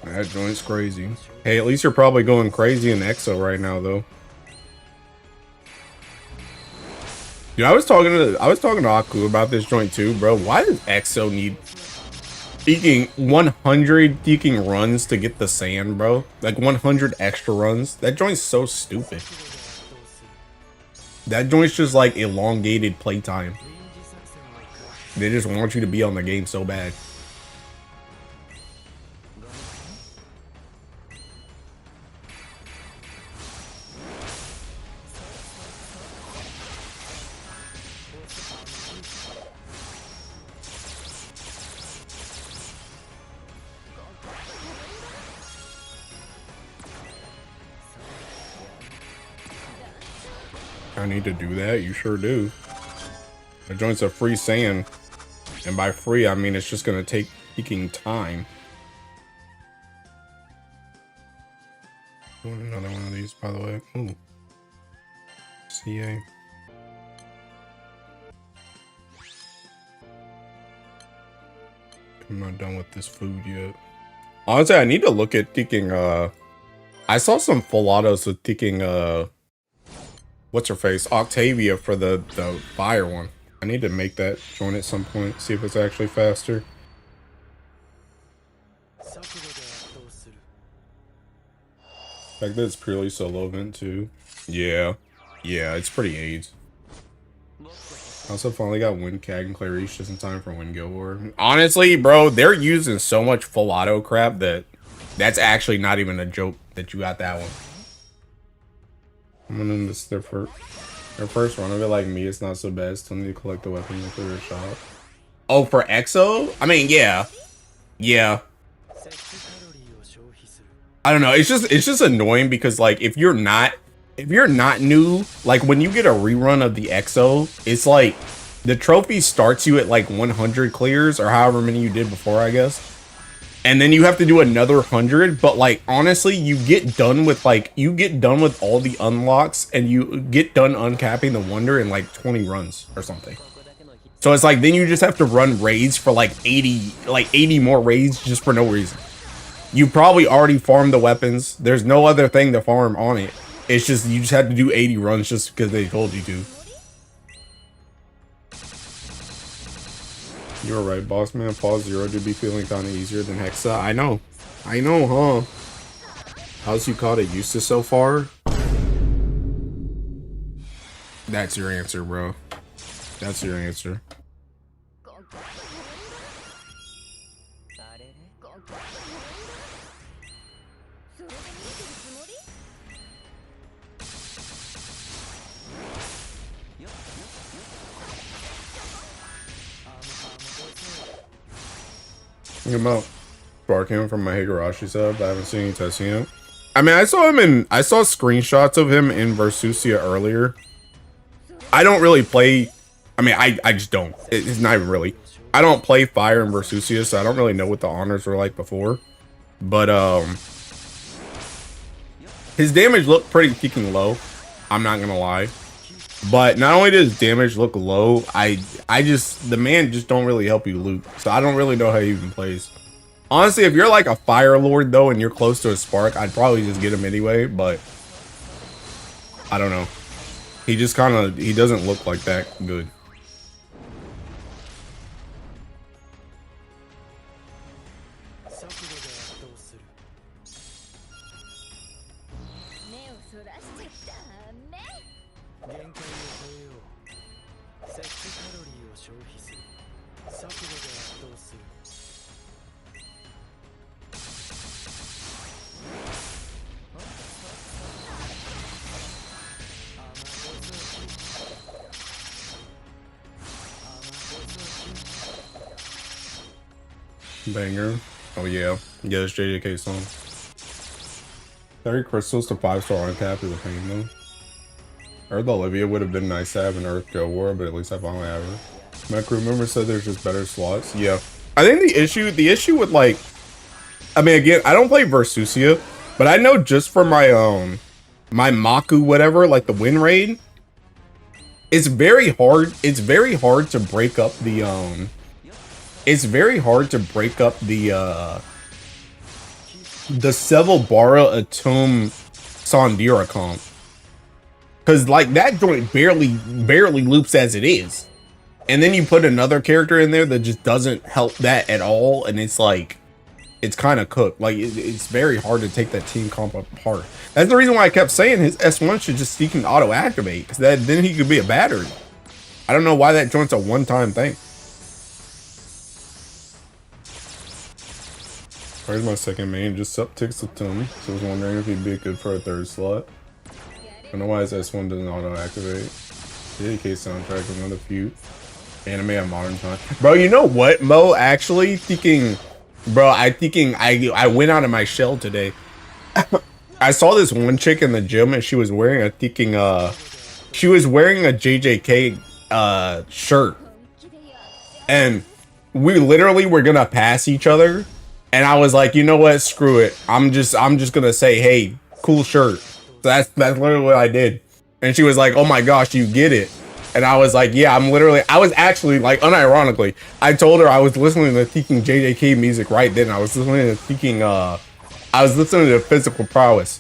That joint's crazy. Hey, at least you're probably going crazy in EXO right now, though. Dude, I was talking to Aku about this joint too, bro. Why does EXO need Peaking 100 peaking runs to get the sand, bro. Like 100 extra runs. That joint's so stupid. That joint's just like elongated playtime. They just want you to be on the game so bad. I need to do that? You sure do. The joint's a free sand. And by free, I mean it's just gonna take peaking time. I want another one of these, by the way. Ooh. CA. I'm not done with this food yet. Honestly, I need to look at taking, I saw some full autos with taking, what's her face? Octavia for the fire one. I need to make that join at some point, see if it's actually faster. Like that's purely solo event too. Yeah. Yeah, it's pretty AIDS. Also finally got Wind Cag and Clarice just in time for Wind Guild War. Honestly, bro, they're using so much full auto crap that that's actually not even a joke that you got that one. I'm gonna miss their first run of it. Like me, it's not so bad. Still need to collect the weapon and clear a shop. Oh, for EXO? I mean, yeah. Yeah. I don't know. It's just annoying because like if you're not new, like when you get a rerun of the EXO, it's like the trophy starts you at like 100 clears or however many you did before, I guess. And then you have to do another 100, but like honestly, you get done with all the unlocks and you get done uncapping the wonder in like 20 runs or something. So it's like then you just have to run raids for like 80 more raids just for no reason. You probably already farmed the weapons. There's no other thing to farm on it. It's just you just have to do 80 runs just because they told you to. You're right, boss man. Pause 0 to be feeling kind of easier than Hexa. I know, huh? How's you caught it Eustace so far? That's your answer, bro. That's your answer. Think about spark him from my Higurashi sub. I haven't seen any testing him. I mean, I saw screenshots of him in Versusia earlier. I don't really play. I mean, I just don't. It's not even really. I don't play Fire in Versusia, so I don't really know what the honors were like before. But his damage looked pretty freaking low. I'm not gonna lie. But not only does damage look low, the man just don't really help you loot. So I don't really know how he even plays. Honestly, if you're like a Fire Lord though and you're close to a Spark, I'd probably just get him anyway, but I don't know. He just he doesn't look like that good. Banger. Oh yeah. Yeah, this JJK song. 30 crystals to 5-star uncap is a pain though. I heard the Olivia would have been nice to have in Earth Go War, but at least I finally have her. My crew member said there's just better slots. Yeah. I think the issue with like, I mean, again, I don't play Versusia, but I know just from my my Maku whatever, like the win raid, it's very hard to break up the Sevelbara Atum Sandira comp. Cause like that joint barely loops as it is. And then you put another character in there that just doesn't help that at all, and it's like, it's kind of cooked. Like, it's very hard to take that team comp apart. That's the reason why I kept saying his S1 should just seek auto activate, because then he could be a battery. I don't know why that joint's a one-time thing. Where's my second main? Just upticks the tune. So I was wondering if he'd be good for a third slot. I don't know why his S1 doesn't auto activate. JDK soundtrack is one of the few anime at modern time. Bro, you know what, Mo? Actually, I went out of my shell today. I saw this one chick in the gym and she was wearing a JJK shirt. And we literally were gonna pass each other. And I was like, you know what? Screw it. I'm just gonna say, hey, cool shirt. So that's literally what I did. And she was like, oh my gosh, you get it. And I was like, yeah, I was actually, like, unironically, I told her I was listening to Teking JJK music right then. I was listening to Physical Prowess.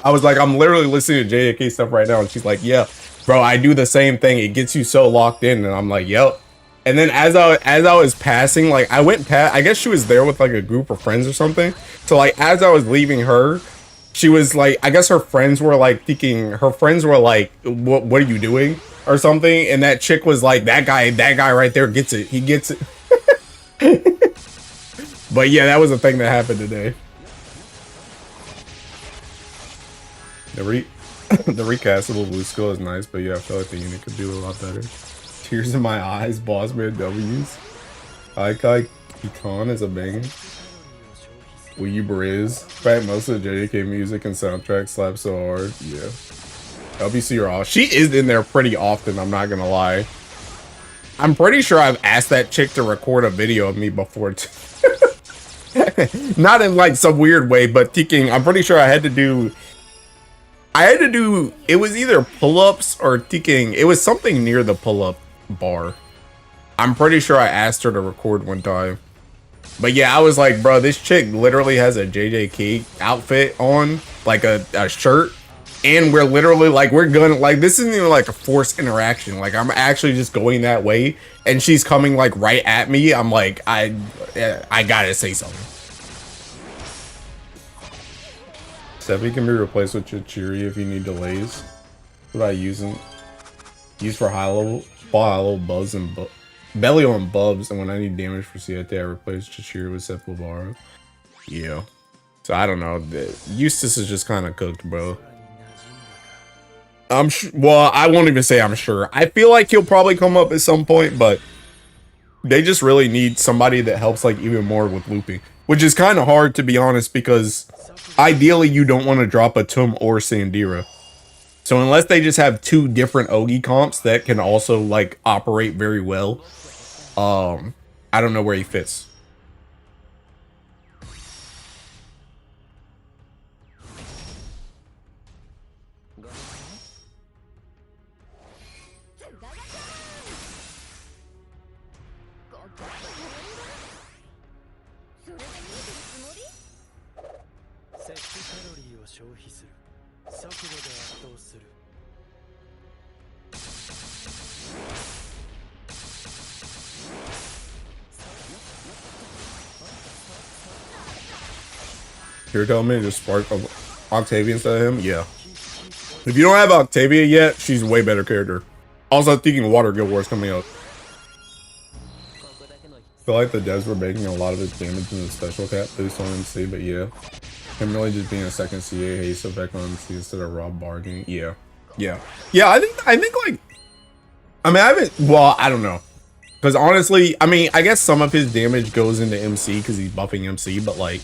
I was like, I'm literally listening to JJK stuff right now. And she's like, yeah, bro, I do the same thing. It gets you so locked in. And I'm like, yep. And then as I was passing, like, I went past, I guess she was there with like a group of friends or something. So like, as I was leaving her, she was like, I guess her friends were like thinking, what are you doing or something? And that chick was like, that guy right there gets it. He gets it. But yeah, that was a thing that happened today. The recastable blue skull is nice, but yeah, I feel like the unit could do a lot better. Tears in my eyes, boss man W's. Aikai Kitan is a banger. Wee Briz. In fact, most of the JDK music and soundtrack slap so hard. Yeah. LBC Raw. She is in there pretty often, I'm not gonna lie. I'm pretty sure I've asked that chick to record a video of me before. Not in like some weird way, but I'm pretty sure I had to do, it was either pull-ups or it was something near the pull-up bar. I'm pretty sure I asked her to record one time. But yeah, I was like, bro, this chick literally has a JJK outfit on, like a shirt, and we're literally like, this isn't even like a forced interaction. Like, I'm actually just going that way, and she's coming like right at me. I'm like, I gotta say something. Sevi can be replaced with Chichiri if you need delays. What I use for high level buzz and belly on bubs, and when I need damage for Siete, I replace Chichiri with Sepulvara. Yeah. So I don't know. Eustace is just kind of cooked, bro. Well, I won't even say I'm sure. I feel like he'll probably come up at some point, but they just really need somebody that helps like even more with looping, which is kind of hard, to be honest, because ideally you don't want to drop a Tum or Sandira. So unless they just have two different Ogi comps that can also like operate very well, I don't know where he fits. You're telling me to just spark Octavia instead of him? Yeah. If you don't have Octavia yet, she's a way better character. Also, thinking Water Guild War is coming out. I feel like the devs were making a lot of its damage in the special cap boost on MC, but yeah. Him really just being a second CA haste effect on MC instead of Rob bargaining. Yeah. Yeah. Yeah, I think like, I mean, I don't know. Because honestly, I mean, I guess some of his damage goes into MC because he's buffing MC, but like,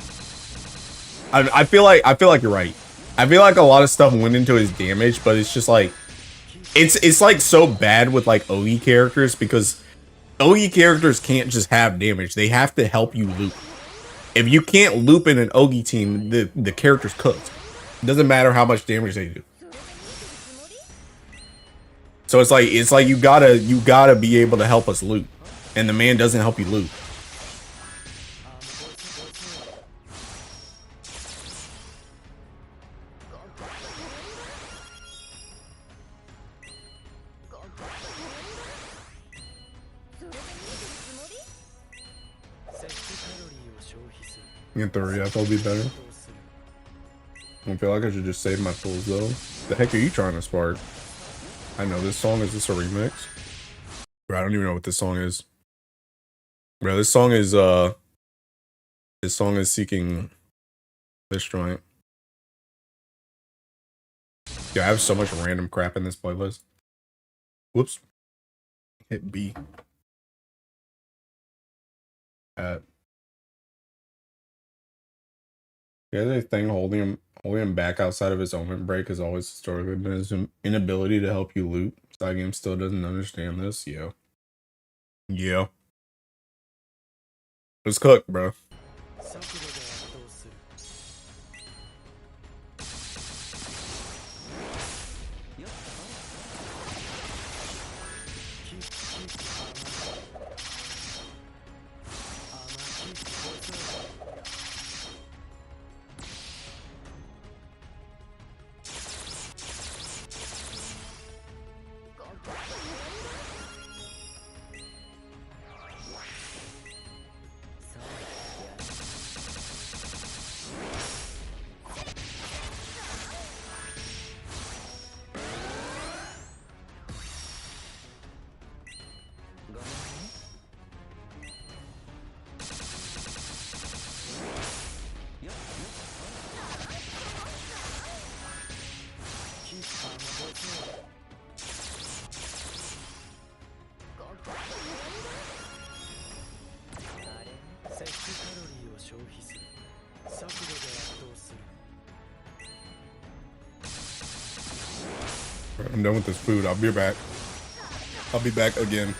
I feel like you're right. I feel like a lot of stuff went into his damage, but it's just like, it's like so bad with like OE characters, because OE characters can't just have damage. They have to help you loop. If you can't loop in an OE team, the character's cooked. It doesn't matter how much damage they do. So it's like you gotta be able to help us loop, and the man doesn't help you loop. Get the re-up, will be better. I feel like I should just save my pulls though. The heck are you trying to spark? I know this song. Is this a remix? Bro, I don't even know what this song is. Bro, this song is seeking this joint. Yeah, I have so much random crap in this playlist. Whoops. Hit B. Yeah, the thing holding him back outside of his omen break has always historically been his inability to help you loot. Side game still doesn't understand this. Yeah. Yeah. It's cooked, bro. I'm done with this food. I'll be back. I'll be back again.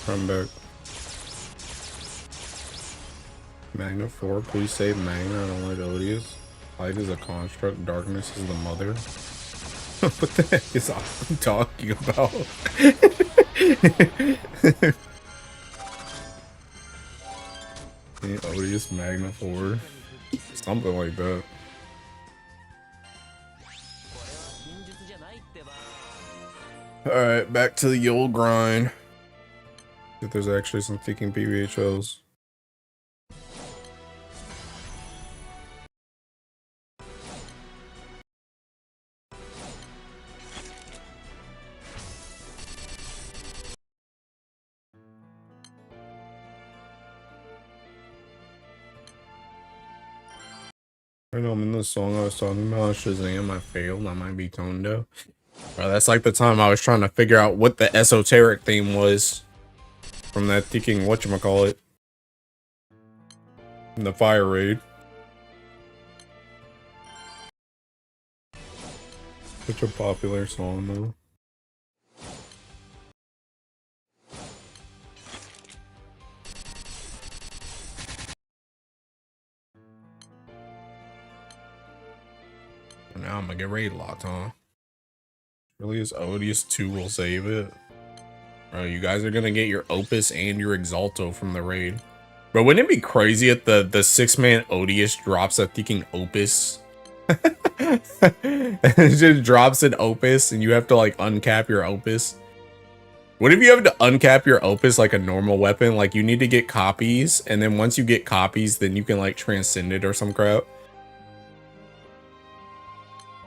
I'm back. Magna 4, please save Magna. I don't like Odious. Light is a construct, darkness is the mother. What the heck is I'm talking about? Yeah, Odious Magna 4. Something like that. Alright, back to the old grind. If there's actually some kicking PVHLs. I know I'm in the song I was talking about. Shazam, I failed. I might be toned up. Bro, that's like the time I was trying to figure out what the esoteric theme was from that thinking whatchamacallit. The fire raid. Such a popular song though. Now I'm gonna get raid locked, huh? Really is Odious 2 will save it. Bro, you guys are gonna get your Opus and your Exalto from the raid. Bro, wouldn't it be crazy if the 6-man Odious drops a thinking Opus? It just drops an Opus and you have to like uncap your Opus. What if you have to uncap your Opus like a normal weapon? Like you need to get copies, and then once you get copies, then you can like transcend it or some crap.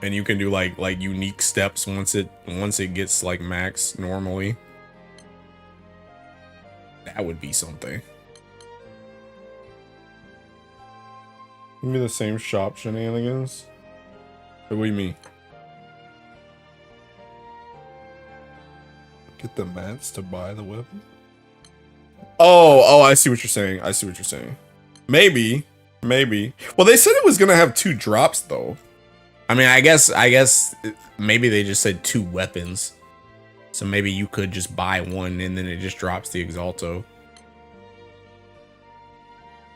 And you can do like unique steps once it gets like max normally. That would be something. Give me the same shop shenanigans. What do you mean? Get the mats to buy the weapon? Oh, I see what you're saying. I see what you're saying. Maybe. Well, they said it was gonna have 2 drops though. I mean, I guess maybe they just said 2 weapons. So maybe you could just buy one and then it just drops the Exalto.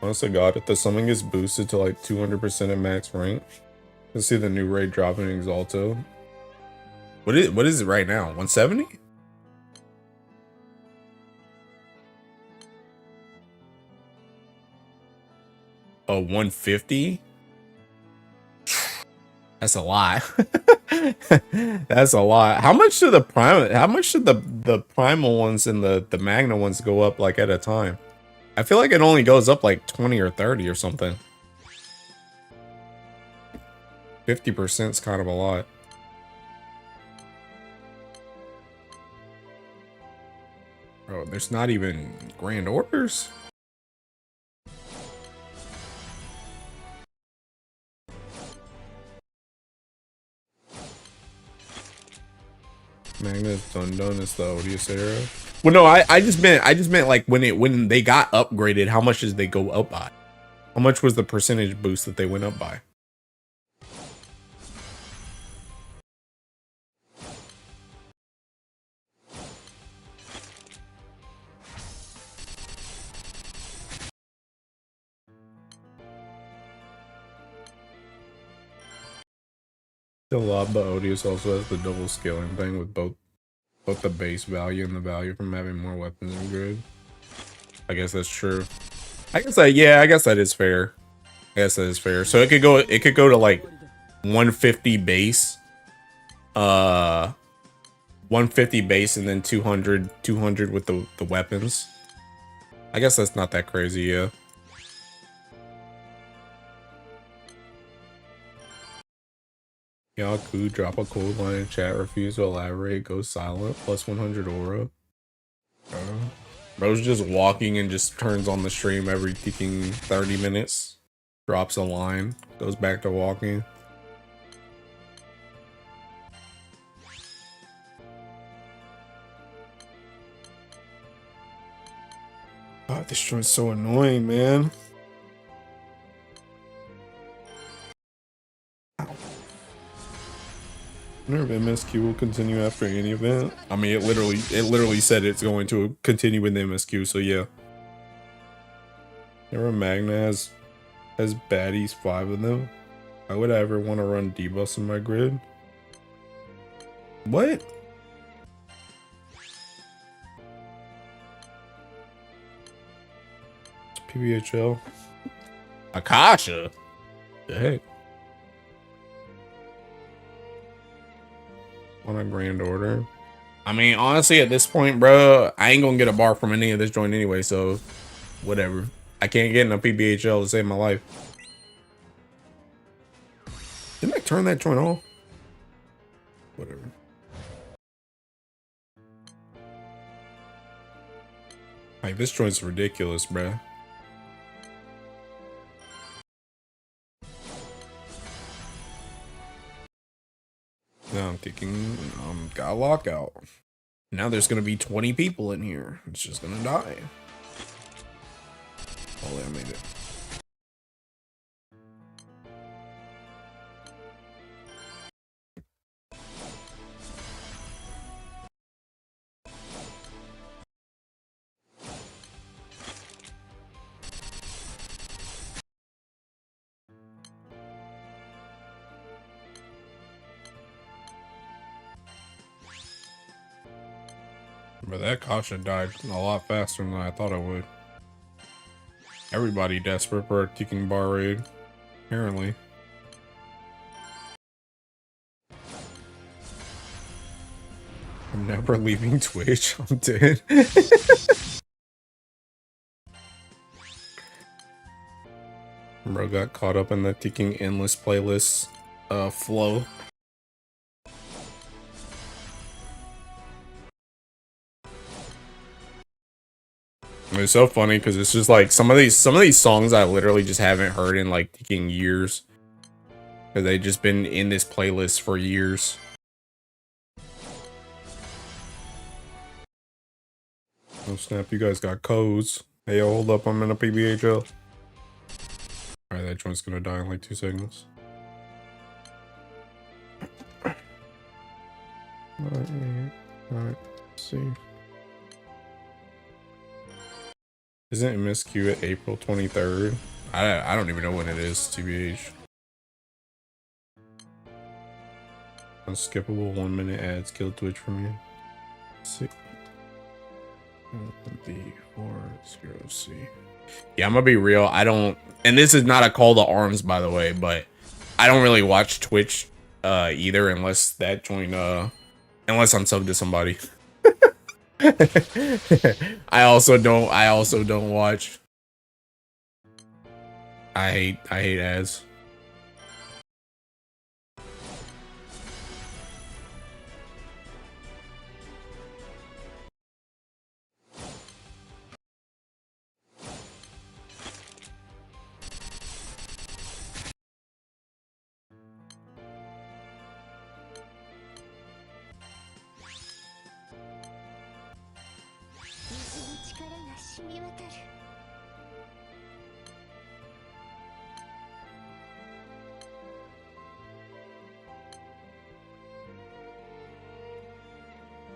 Honest to God, if the summon gets boosted to like 200% at max rank, let's see the new raid dropping Exalto. What is it right now? 170? Oh, 150? That's a lot. That's a lot. How much do the primal ones and the magna ones go up like at a time? I feel like it only goes up like 20 or 30 or something. 50% is kind of a lot. Bro, there's not even grand orders. Magnus Dundun is the Odious era. Well, no, I just meant like when they got upgraded, how much did they go up by? How much was the percentage boost that they went up by? The Lobba Odious also has the double scaling thing with both the base value and the value from having more weapons in grid. I guess that's true. I guess that is fair. So it could go to like 150 base. 150 base and then 200 with the weapons. I guess that's not that crazy, yeah. Yaku, drop a cold line in chat, refuse to elaborate, go silent, plus 100 aura. Bro's just walking and just turns on the stream every freaking 30 minutes. Drops a line, goes back to walking. God, this joint's so annoying, man. I wonder if MSQ will continue after any event. I mean, it literally said it's going to continue with the MSQ, so yeah. Never Magna has baddies, 5 of them. Why would I ever want to run debuffs in my grid? What? It's PBHL. Akasha? The heck? On a grand order. I mean, honestly, at this point, bro, I ain't gonna get a bar from any of this joint anyway, so whatever. I can't get in a PBHL to save my life. Didn't I turn that joint off? Whatever. Like, this joint's ridiculous, bro. Now I'm thinking, got a lockout. Now there's gonna be 20 people in here. It's just gonna die. Oh, I made it. But that gacha died a lot faster than I thought it would. Everybody desperate for a ticking bar raid, apparently. I'm never leaving Twitch. I'm dead. Bro got caught up in the ticking endless playlist flow. It's so funny because it's just like some of these songs I literally just haven't heard in like ticking years. Because they've just been in this playlist for years. Oh snap, you guys got codes. Hey, yo, hold up, I'm in a PBHL. Alright, that joint's gonna die in like 2 seconds. Alright, let's see. Isn't MSQ at April 23rd? I don't even know when it is, TBH. Unskippable 1-minute ads kill Twitch from you. C. B4-0C. Yeah, I'm gonna be real. I don't, and this is not a call to arms, by the way, but I don't really watch Twitch either unless that joint unless I'm subbed to somebody. I also don't watch. I hate ads.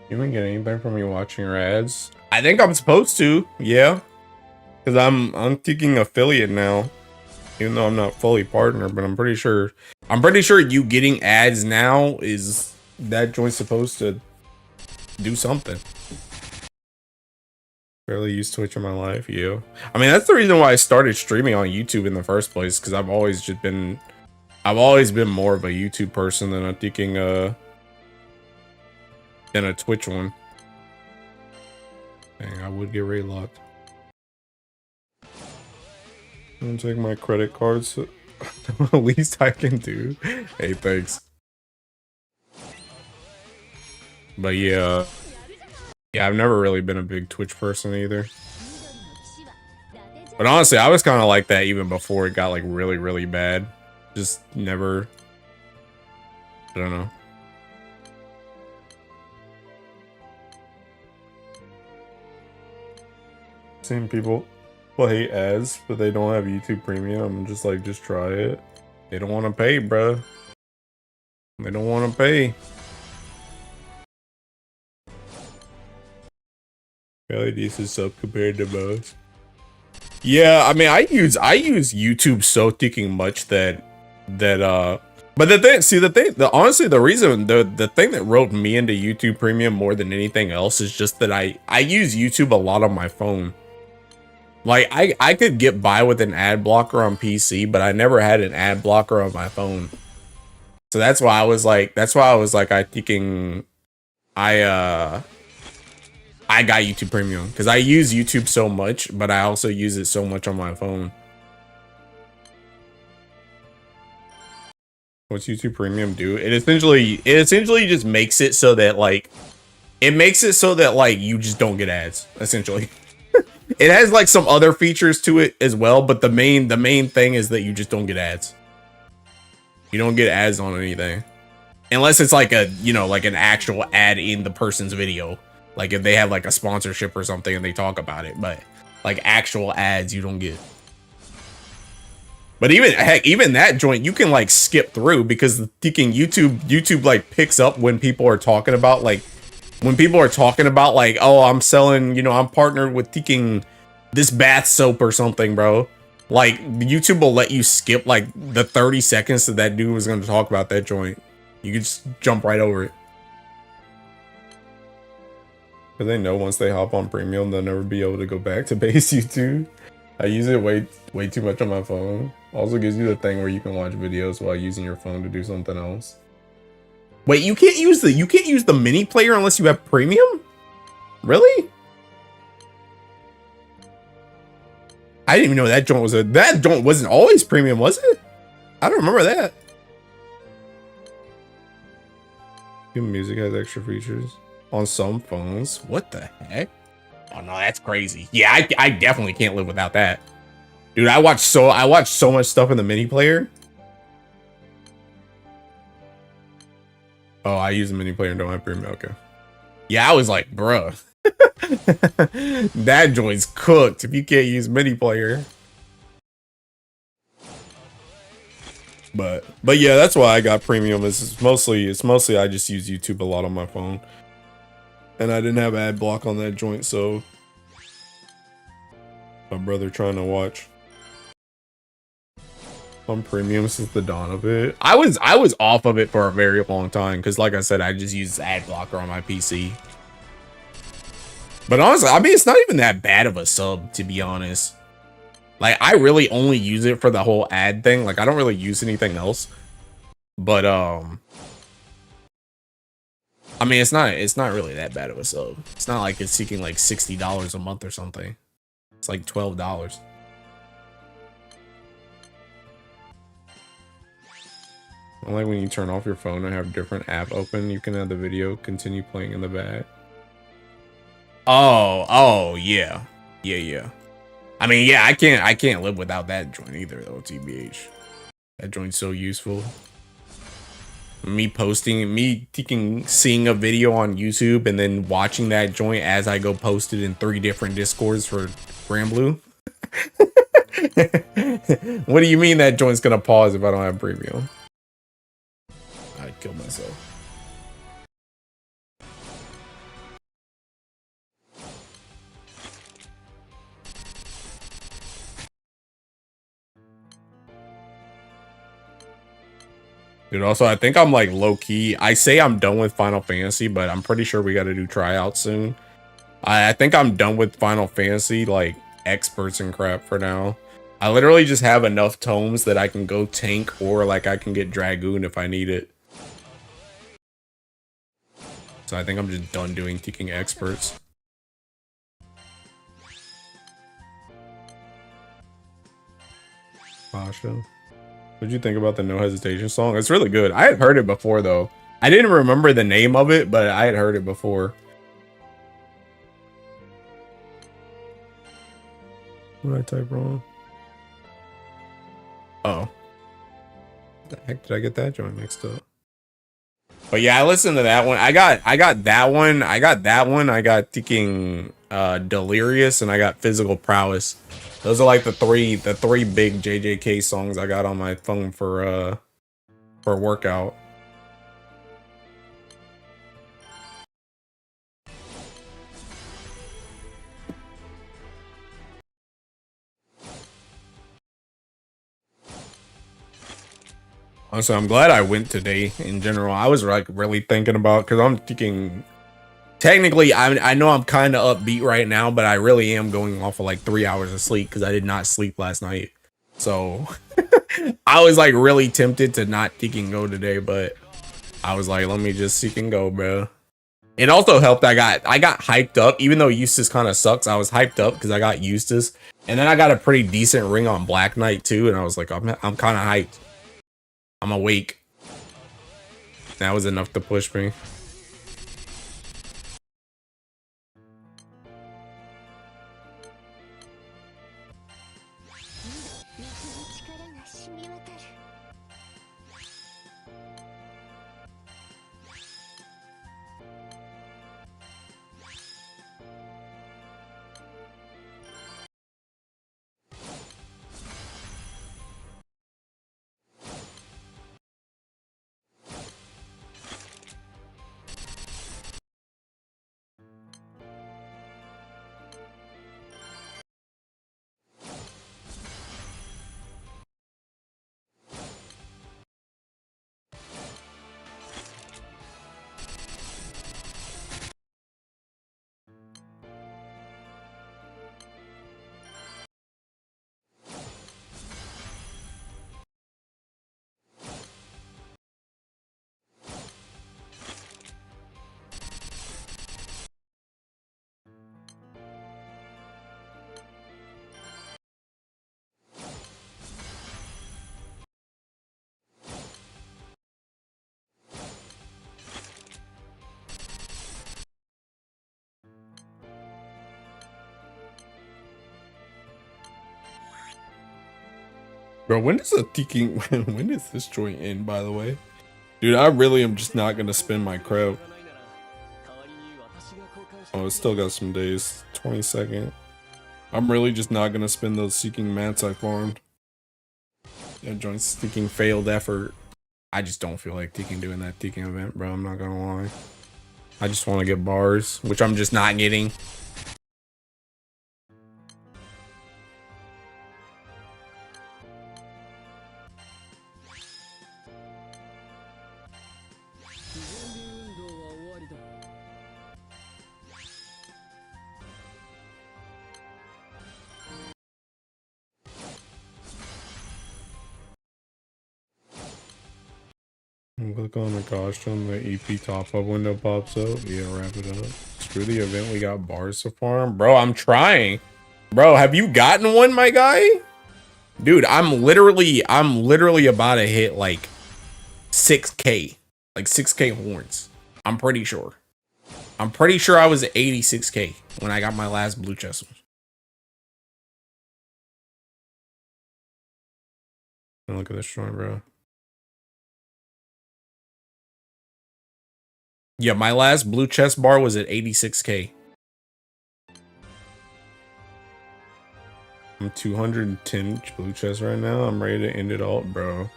You don't get anything from me watching your ads? I think I'm supposed to, yeah. Cause I'm taking affiliate now. Even though I'm not fully partner, but I'm pretty sure you getting ads now is that joint supposed to do something. Barely used Twitch in my life, yeah. I mean, that's the reason why I started streaming on YouTube in the first place, because I've always been more of a YouTube person than a thinking than a Twitch one. Dang, I would get rate locked. I'm gonna take my credit cards. The least I can do. Hey, thanks. But yeah, I've never really been a big Twitch person either. But honestly, I was kind of like that even before it got like really, really bad. Just never. I don't know. Seen people hate ads, but they don't have YouTube Premium. I'm just like, just try it. They don't want to pay, bruh. They don't want to pay. Fairly decent sub compared to most. Yeah, I mean, I use YouTube so ticking much that but honestly, the reason the thing that roped me into YouTube Premium more than anything else is just that I use YouTube a lot on my phone. Like I could get by with an ad blocker on PC, but I never had an ad blocker on my phone. So that's why I was like, I thinking I got YouTube Premium because I use YouTube so much, but I also use it so much on my phone. What's YouTube Premium do? It essentially just makes it so that like you just don't get ads, essentially. It has like some other features to it as well, but the main thing is that you just don't get ads. You don't get ads on anything. Unless it's like a, you know, like an actual ad in the person's video. Like if they have like a sponsorship or something and they talk about it. But like actual ads you don't get. But even, heck, even that joint, you can like skip through because the thinking YouTube like picks up when people are talking about like, oh, I'm selling, you know, I'm partnered with thinking this bath soap or something, bro. Like YouTube will let you skip like the 30 seconds that dude was going to talk about that joint. You can just jump right over it. But they know once they hop on premium, they'll never be able to go back to base YouTube. I use it way too much on my phone. Also gives you the thing where you can watch videos while using your phone to do something else. Wait, you can't use the mini player unless you have premium? Really? I didn't even know that joint was that joint wasn't always premium, was it? I don't remember that. Music has extra features on some phones. What the heck? Oh no, that's crazy. Yeah, I definitely can't live without that. Dude, I watch so much stuff in the mini player. Oh, I use the mini player and don't have premium. Okay. Yeah, I was like, bruh. That joint's cooked if you can't use mini player. But yeah, that's why I got premium. It's mostly I just use YouTube a lot on my phone. And I didn't have ad block on that joint, so my brother trying to watch on premium since the dawn of it. I was off of it for a very long time because, like I said, I just use ad blocker on my PC. But honestly, I mean, it's not even that bad of a sub, to be honest. Like, I really only use it for the whole ad thing. Like, I don't really use anything else. But I mean, it's not really that bad of a sub. It's not like it's seeking like $60 a month or something. It's like $12. Like when you turn off your phone and have a different app open, you can have the video continue playing in the back. Oh, yeah. Yeah. I mean, yeah, I can't live without that joint either, though, TBH. That joint's so useful. Me seeing a video on YouTube and then watching that joint as I go post it in 3 different Discords for Granblue. What do you mean that joint's gonna pause if I don't have premium? I'd kill myself. Dude, also, I think I'm like low-key. I say I'm done with Final Fantasy, but I'm pretty sure we got to do tryouts soon. I think I'm done with Final Fantasy, like, experts and crap for now. I literally just have enough tomes that I can go tank or, like, I can get Dragoon if I need it. So I think I'm just done doing taking experts. Pasha. What'd you think about the No Hesitation song? It's really good. I had heard it before, though. I didn't remember the name of it, but I had heard it before. What did I type wrong? Uh-oh. What the heck did I get that joint mixed up? But yeah, I listened to that one. I got that one. I got thinking Delirious, and I got Physical Prowess. Those are like the three big JJK songs I got on my phone for workout. Also, I'm glad I went today in general. I was like really thinking about, because I'm thinking technically I know I'm kind of upbeat right now, but I really am going off of like 3 hours of sleep because I did not sleep last night. So I was like really tempted to not seek and go today, but I was like, let me just seek and go, bro. It also helped. I got hyped up, even though Eustace kind of sucks. I was hyped up because I got Eustace, and then I got a pretty decent ring on Black Knight too, and I was like, I'm kind of hyped. I'm awake. That was enough to push me. Bro, when does a tiki when does this joint end, by the way? Dude, I really am just not gonna spend my crap. Oh, it's still got some days. 22nd. I'm really just not gonna spend those seeking mats I farmed. Yeah, joint seeking failed effort. I just don't feel like doing that seeking event, bro. I'm not gonna lie. I just want to get bars, which I'm just not getting. Click on the costume, the EP top-up window pops up. Yeah, wrap it up. Screw the event, we got bars to farm. Bro, I'm trying. Bro, have you gotten one, my guy? Dude, I'm literally about to hit like 6K. Like 6K horns. I'm pretty sure. I'm pretty sure I was at 86K when I got my last blue chest one. Look at this joint, bro. Yeah, my last blue chest bar was at 86K. I'm 210 blue chest right now. I'm ready to end it all, bro.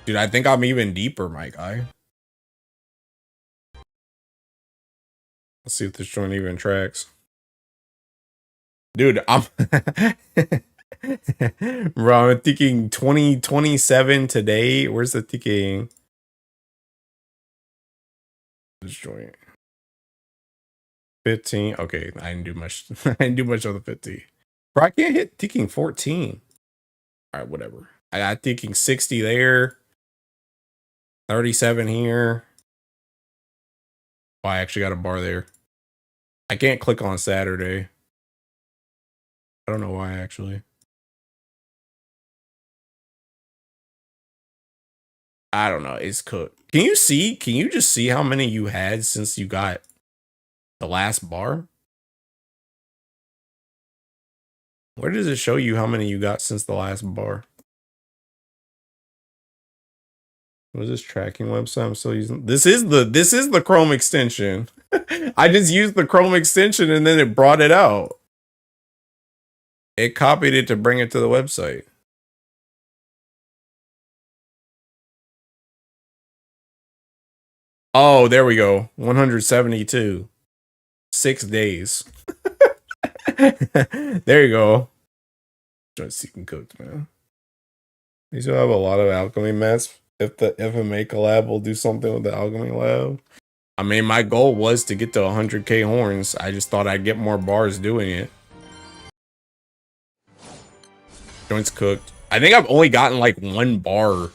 Dude, I think I'm even deeper, my guy. Let's see if this joint even tracks. Dude, I'm bro, I'm thinking 2027 today. Where's the thinking? This joint. 15. Okay, I didn't do much. I didn't do much on the 15. Bro, I can't hit ticking 14. All right, whatever. I got ticking 60 there. 37 here. Oh, I actually got a bar there. I can't click on Saturday. I don't know why, actually. I don't know. It's cooked. Can you see? Can you just see how many you had since you got the last bar? Where does it show you how many you got since the last bar? What is this tracking website I'm still using? This is the Chrome extension. I just used the Chrome extension and then it brought it out. It copied it to bring it to the website. Oh, there we go. 172. 6 days. There you go. Just seeking cooked, man. These will have a lot of alchemy mats. If the FMA collab will do something with the alchemy lab. I mean, my goal was to get to 100K horns. I just thought I'd get more bars doing it. Joint's cooked. I think I've only gotten like 1 bar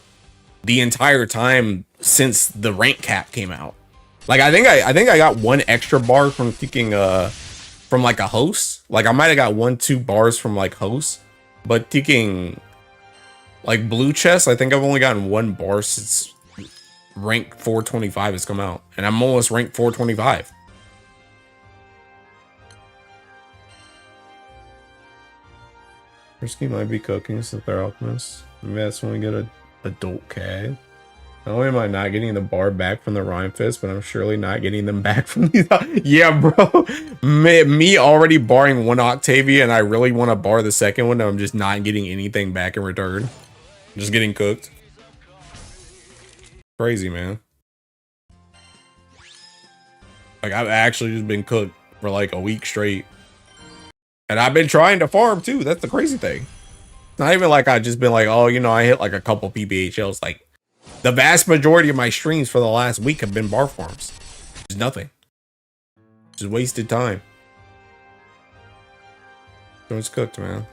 the entire time since the rank cap came out. Like I think I got 1 extra bar from thinking from like a host. Like I might have got 1-2 bars from like hosts, but thinking like blue chest, I think I've only gotten 1 bar since rank 425 has come out, and I'm almost rank 425. Risky might be cooking since they're alchemists. Maybe that's when we get a adult CAD. Not only am I not getting the bar back from the Rhyme Fist, but I'm surely not getting them back from these. Yeah, bro. Me already barring 1 Octavia, and I really want to bar the second one. I'm just not getting anything back in return. Just getting cooked. Crazy, man. Like, I've actually just been cooked for like a week straight. And I've been trying to farm too. That's the crazy thing. Not even like I've just been like, oh, you know, I hit like a couple PBHLs. Like, the vast majority of my streams for the last week have been bar farms. Just nothing. Just wasted time. So it's cooked, man.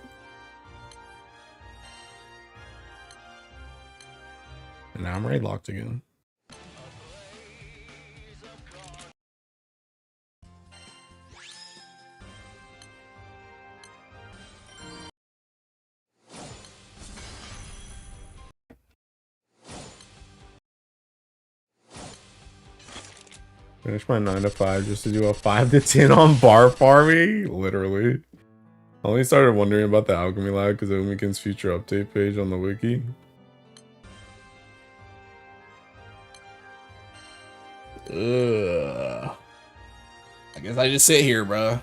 And now I'm raid locked again. Finish my 9 to 5 just to do a 5 to 10 on bar farming? Literally. I only started wondering about the alchemy lab because of Umiken's future update page on the wiki. Ugh. I guess I just sit here, bro.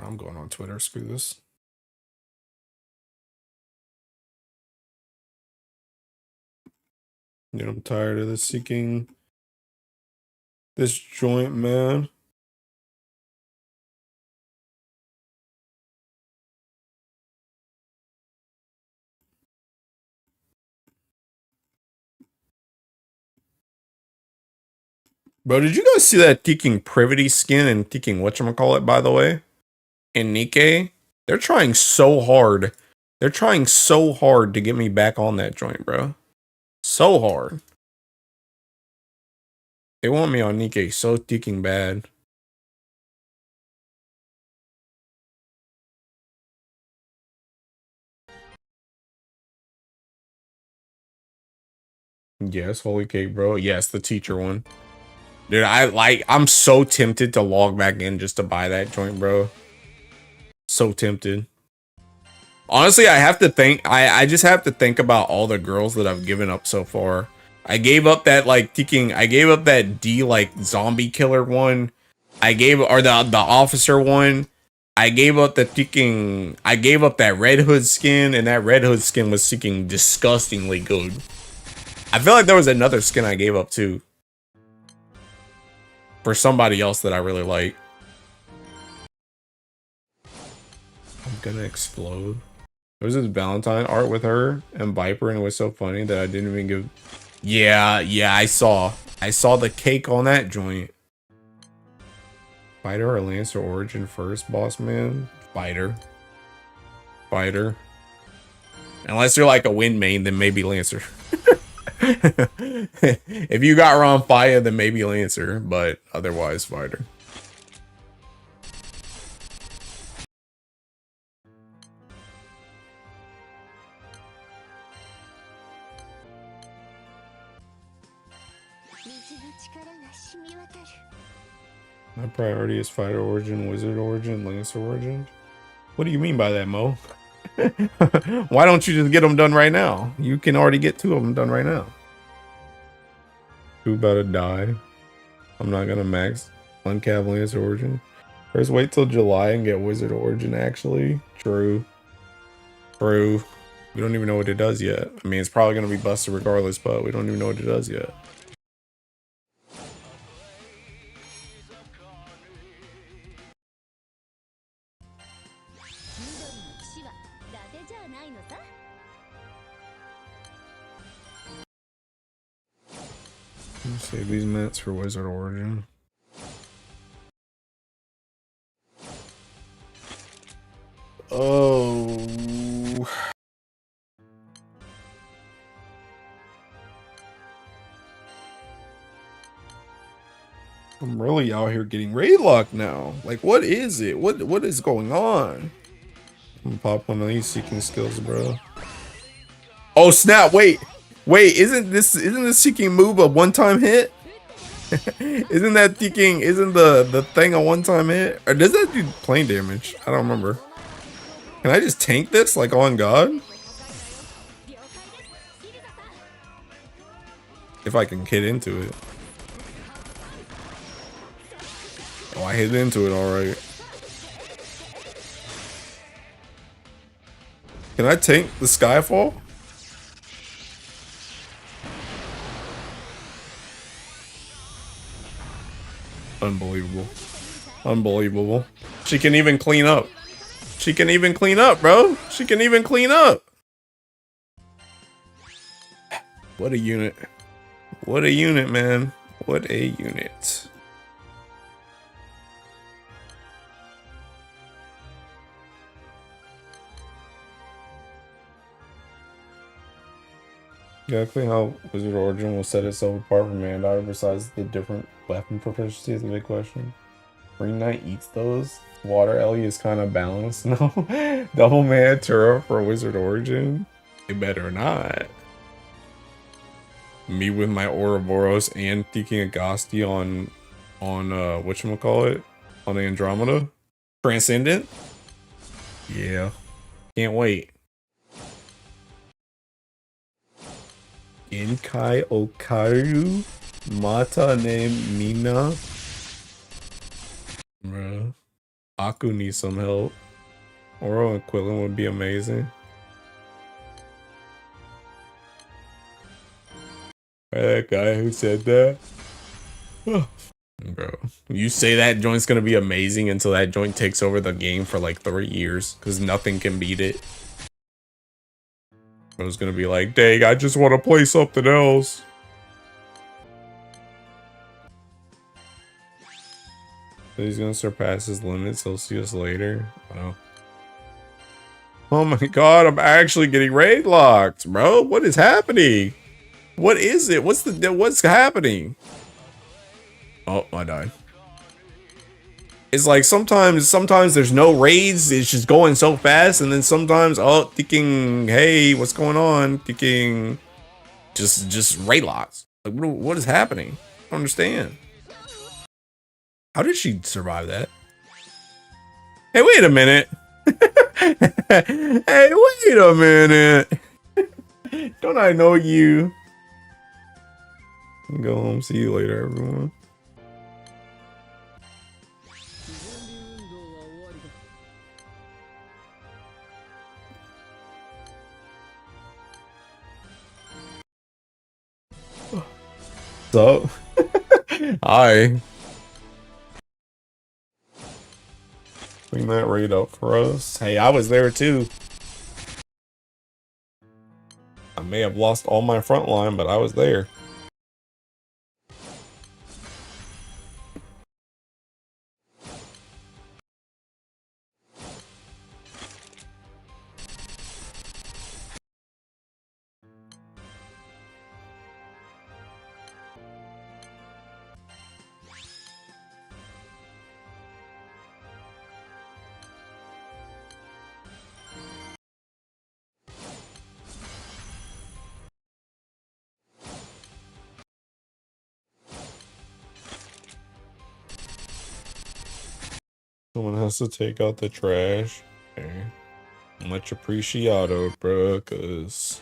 I'm going on Twitter. Screw this. Dude, I'm tired of this seeking this joint, man. Bro, did you guys see that Teaking Privity skin and Teaking whatchamacallit, by the way? In Nikkei? They're trying so hard. They're trying so hard to get me back on that joint, bro. So hard. They want me on Nikkei so Teaking bad. Yes, holy cake, bro. Yes, the teacher one. Dude, I'm so tempted to log back in just to buy that joint, bro. So tempted. Honestly, I have to think. I just have to think about all the girls that I've given up so far. I gave up that I gave up that D zombie killer one. I gave or the officer one. I gave up I gave up that Red Hood skin, and that Red Hood skin was seeking disgustingly good. I feel like there was another skin I gave up too. For somebody else that I really like. I'm gonna explode. There was this Valentine art with her and Viper, and it was so funny that I didn't even give. Yeah, I saw the cake on that joint. Fighter or Lancer origin first, boss man? Fighter. Unless you're like a wind main, then maybe Lancer. If you got Ron Fire, then maybe Lancer, but otherwise Fighter. My priority is Fighter origin, Wizard origin, Lancer origin. What do you mean by that, Mo? Why don't you just get them done right now? You can already get 2 of them done right now. Who about to die? I'm not gonna max Uncav Lancer origin. First wait till July and get Wizard origin, actually. True. We don't even know what it does yet. I mean, it's probably gonna be busted regardless, but we don't even know what it does yet. Save these mats for Wizard origin. Oh. I'm really out here getting raid locked now. Like, what is it? What is going on? I'm gonna pop one of these seeking skills, bro. Oh snap! Wait, isn't this seeking move a one-time hit? Isn't the thing a one-time hit? Or does that do plane damage? I don't remember. Can I just tank this like on God? If I can hit into it. Oh, I hit into it alright. Can I tank the Skyfall? Unbelievable. She can even clean up. Bro. She can even clean up. What a unit. What a unit, man. What a unit. Exactly how Wizard Origin will set itself apart from Mandar besides the different weapon proficiency is the big question. Green Knight eats those. Water Ellie is kind of balanced. No. Double Man Tura for Wizard Origin? It better not. Me with my Ouroboros and Tiki Agasti on whatchamacallit? On Andromeda? Transcendent? Yeah. Can't wait. Inkai Okaru? Mata named Mina? Bruh. Aku needs some help. Oral and Quillen would be amazing. That guy who said that? Bro, you say that joint's gonna be amazing until that joint takes over the game for like 3 years, because nothing can beat it. I was gonna be like, dang, I just want to play something else. He's gonna surpass his limits. He'll see us later. Wow. Oh my god, I'm actually getting raid locked, bro. What is happening? What is it? What's happening? Oh, I died. It's like sometimes there's no raids, it's just going so fast, and then sometimes, oh, thinking, hey, what's going on? Thinking just raid locks. Like, what is happening? I don't understand. How did she survive that? Hey, wait a minute. Hey, wait a minute. Don't I know you? Go home. See you later, everyone. So, hi. Clean that raid up for us. Hey, I was there too. I may have lost all my front line, but I was there. Someone has to take out the trash. Okay. Much appreciado, bro, cause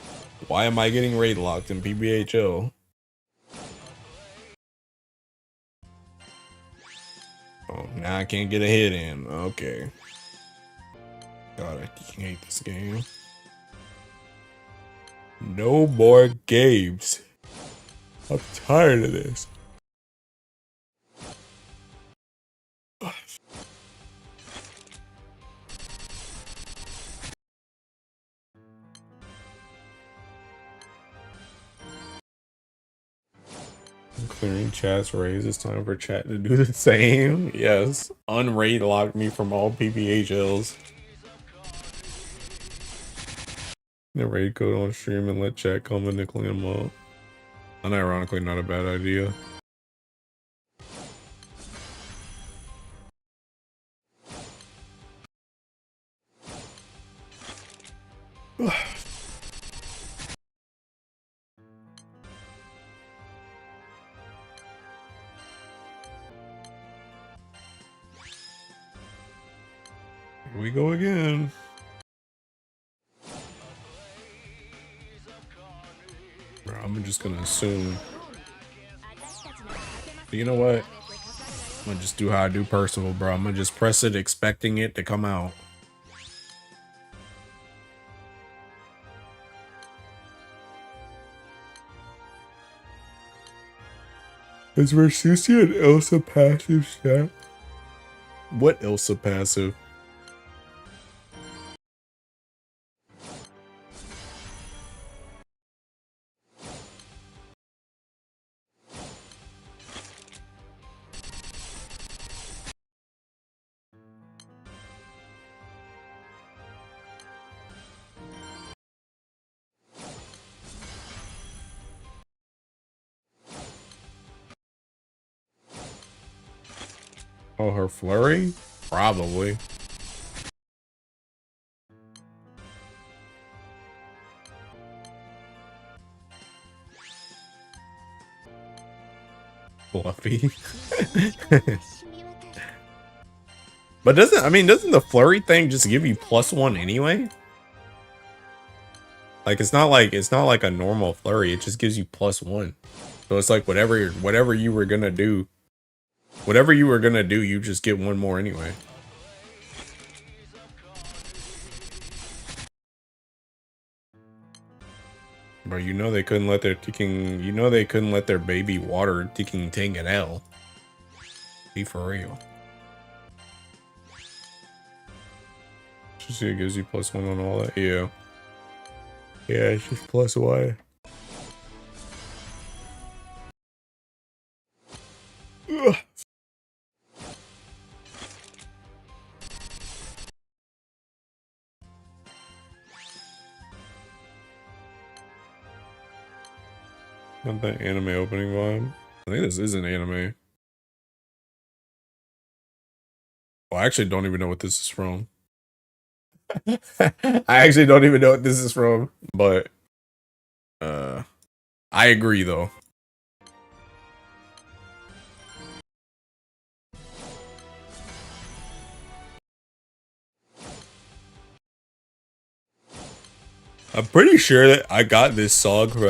why am I getting raid locked in PBHL? Oh, now I can't get a hit in. Okay. God, I hate this game. No more games. I'm tired of this. Clearing chat's raids. It's time for chat to do the same. Yes. Unraid locked me from all PPHLs. The raid code on stream and let chat comment and clean them up. Unironically, not a bad idea. Here we go again. Bro, I'm just gonna assume. You know what? I'm gonna just do how I do Percival, bro. I'm gonna just press it, expecting it to come out. Is Mersusia an Elsa passive stat? What Elsa passive? Oh, her flurry? Probably. Fluffy. But doesn't the flurry thing just give you +1 anyway? Like it's not like a normal flurry, it just gives you +1. So it's like whatever you were gonna do, you just get one more anyway. Bro, you know they couldn't let their baby water ticking ting an L. Be for real. See, it gives you +1 on all that. Yeah. Yeah, it's just +1. Ugh. Not that anime opening vibe. I think this is an anime. Well, I actually don't even know what this is from. I actually don't even know what this is from, but I agree though. I'm pretty sure that I got this song from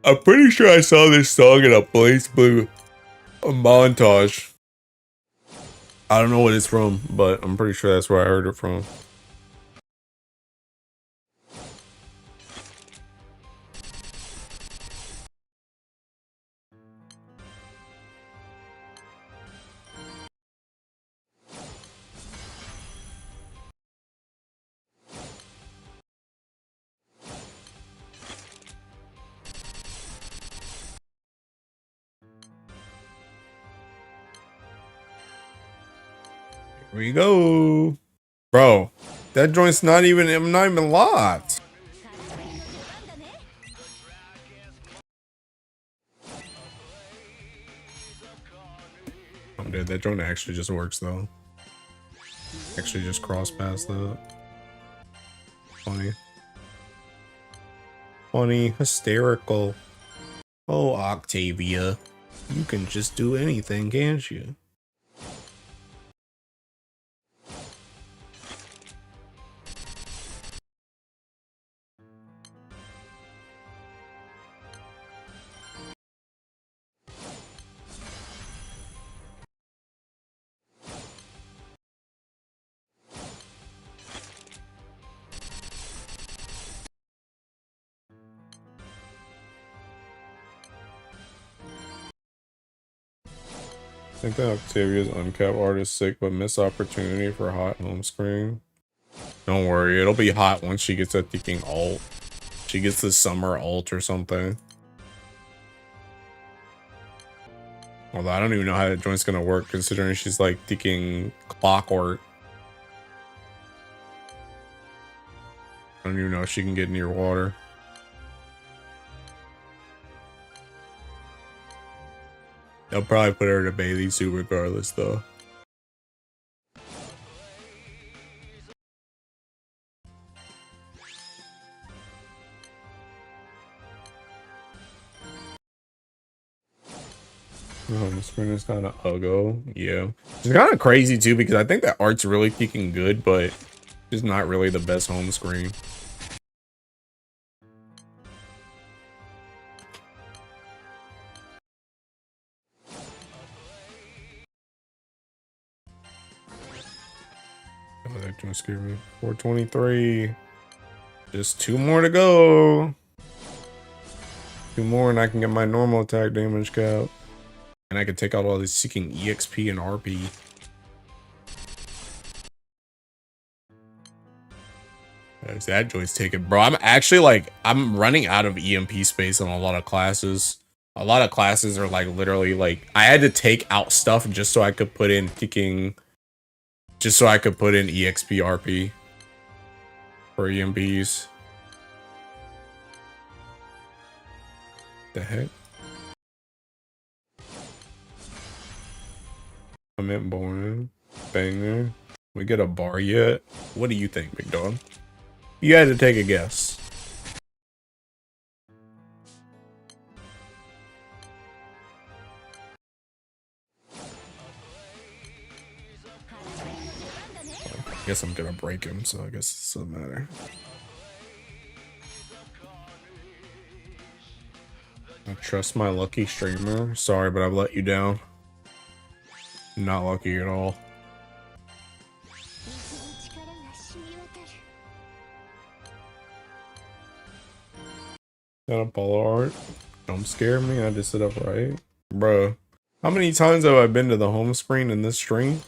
I'm pretty sure I saw this song in a Blaze Blue montage. I don't know what it's from, but I'm pretty sure that's where I heard it from. Here we go. Bro, that joint's not even locked. I'm dead. That joint actually just works though. Actually just cross past that. Funny. Funny, hysterical. Oh, Octavia. You can just do anything, can't you? I think that Octavia's uncapped art is sick, but missed opportunity for hot home screen. Don't worry, it'll be hot once she gets a thinking ult. She gets the summer ult or something. Although I don't even know how that joint's gonna work considering she's like thinking clockwork. I don't even know if she can get near water. They'll probably put her in a bathing suit regardless though. Oh, the screen is kind of uggo. Yeah. It's kind of crazy too because I think that art's really freaking good, but it's not really the best home screen. Oh, that joint scared me. 423. Just 2 more to go. 2 more and I can get my normal attack damage cap. And I can take out all this seeking EXP and RP. As that joint's taken. Bro, I'm actually like, I'm running out of EMP space on a lot of classes. A lot of classes are like literally like, I had to take out stuff just so I could put in kicking, just so I could put in EXP RP for EMPs. The heck? I meant born banger. We get a bar yet? What do you think, big dog? You had to take a guess. Guess I'm gonna break him, so I guess it doesn't matter. I trust my lucky streamer. Sorry, but I've let you down. Not lucky at all. Got a polo art. Don't scare me. I just sit upright. Bro, how many times have I been to the home screen in this stream?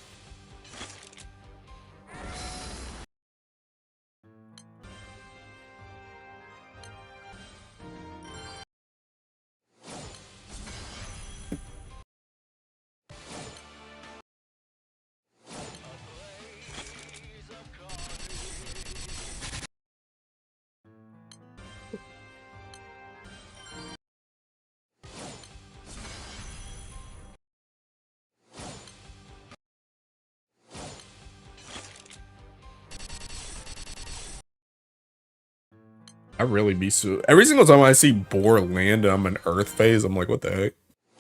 I really be so. Every single time I see Boar land and I'm in Earth phase, I'm like, what the heck?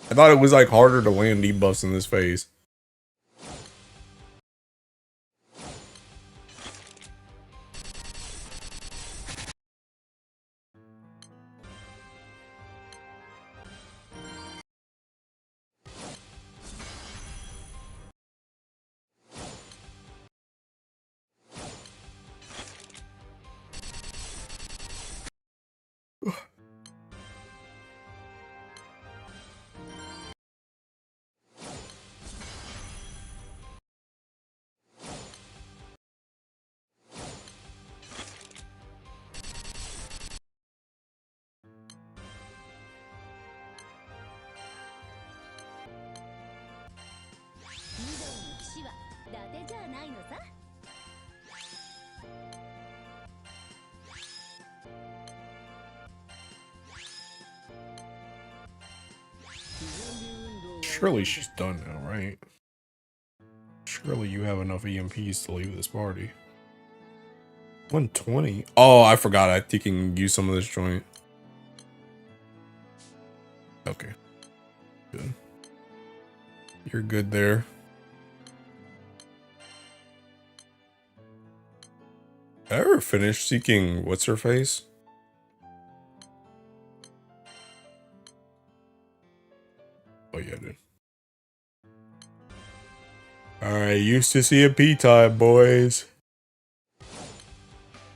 I thought it was like harder to land debuffs in this phase. Surely she's done now, right? Surely you have enough EMPs to leave this party. 120? Oh, I forgot. I think you can use some of this joint. Okay. Good. You're good there. Did I ever finish seeking what's her face? Oh yeah, dude. Alright, used to CMP time, boys.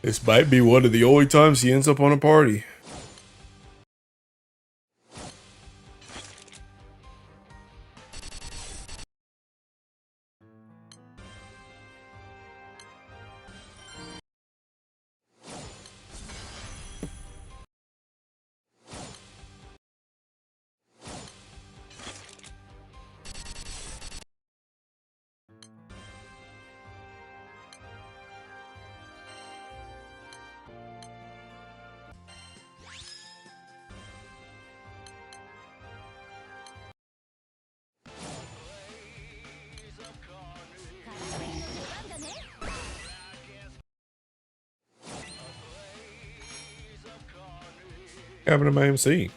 This might be one of the only times he ends up on a party. What happened to my MC?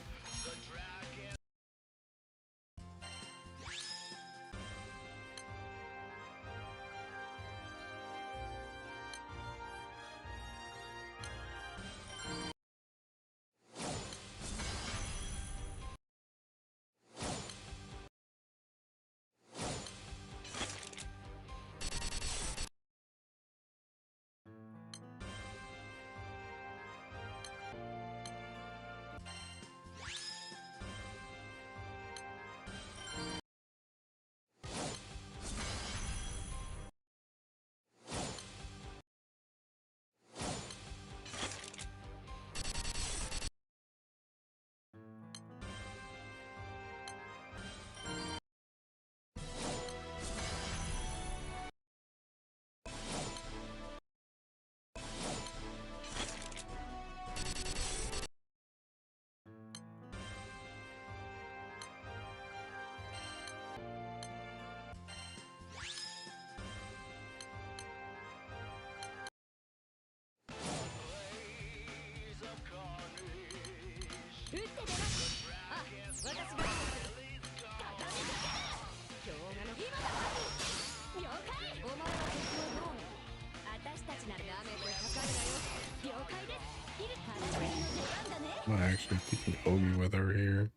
I'm actually thinking Ogi with her here.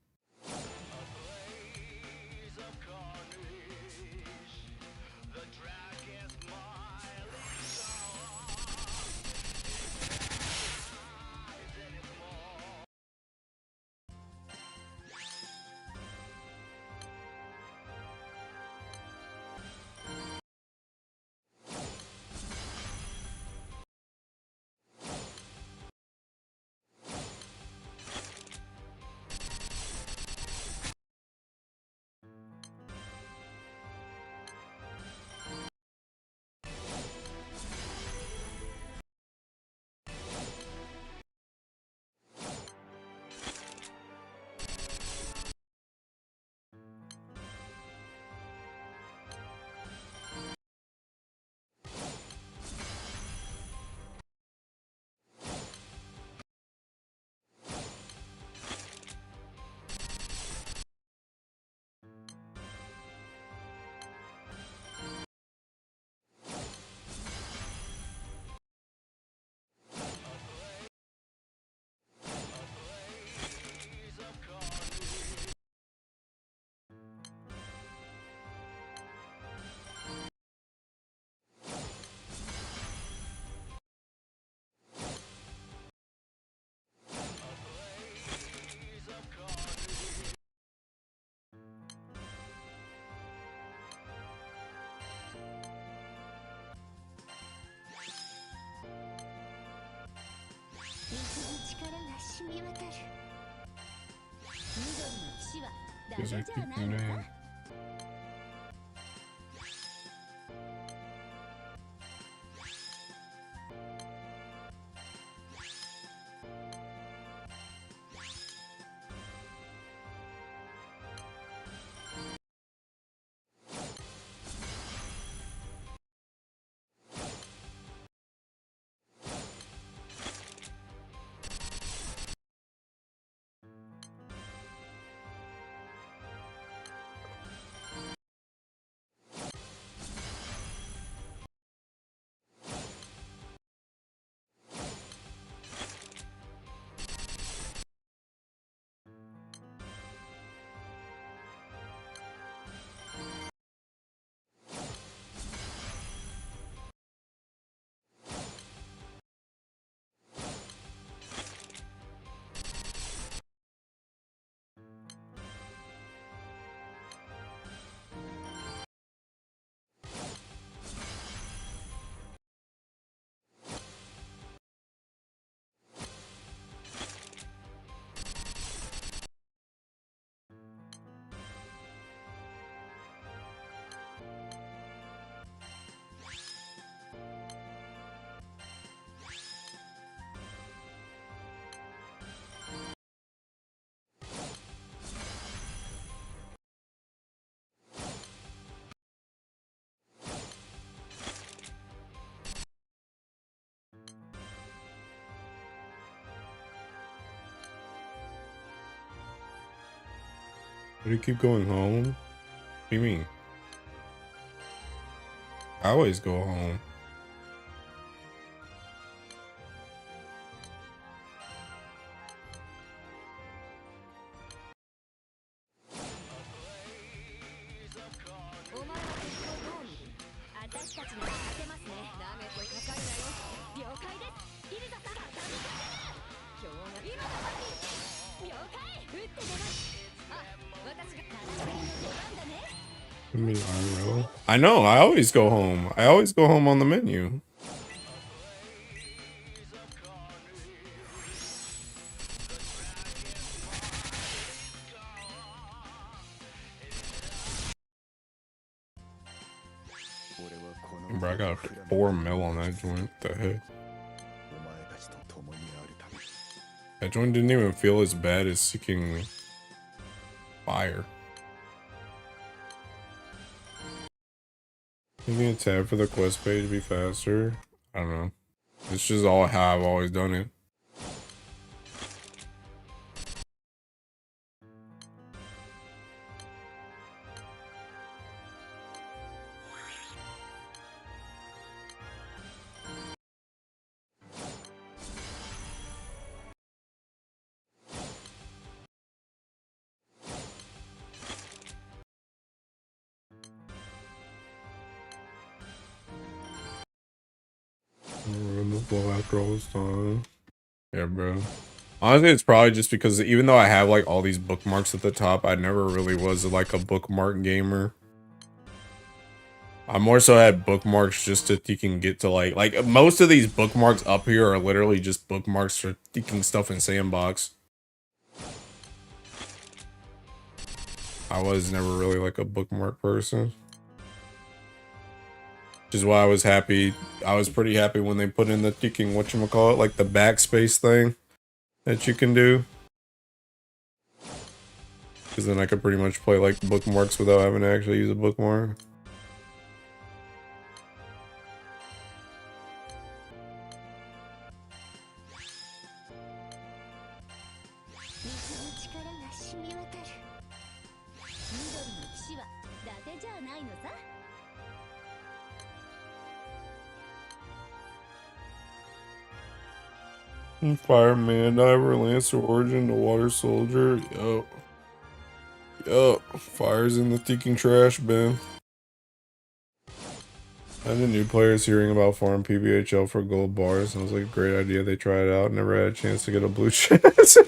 Because I keep the name. Do you keep going home? What do you mean? I always go home. I mean, I know, I always go home. I always go home on the menu. Bro, I got 4 mil on that joint. What the heck? That joint didn't even feel as bad as Seeking Fire. You can tab for the quest page to be faster. I don't know. It's just all how I've always done it. flow after all this time. Yeah, bro. Honestly, it's probably just because even though I have like all these bookmarks at the top, I never really was like a bookmark gamer. I more so had bookmarks just so you can get to like most of these bookmarks up here are literally just bookmarks for thinking stuff in Sandbox. I was never really like a bookmark person. Which is why I was happy. I was pretty happy when they put in the thinking whatchamacallit, like the backspace thing that you can do. Because then I could pretty much play like bookmarks without having to actually use a bookmark. Fireman, Diver, Lancer, Origin, the Water Soldier. Yo, fire's in the thinking trash bin. I had the new players hearing about farm PBHL for gold bars. Sounds like a great idea. They tried it out. Never had a chance to get a blue chest.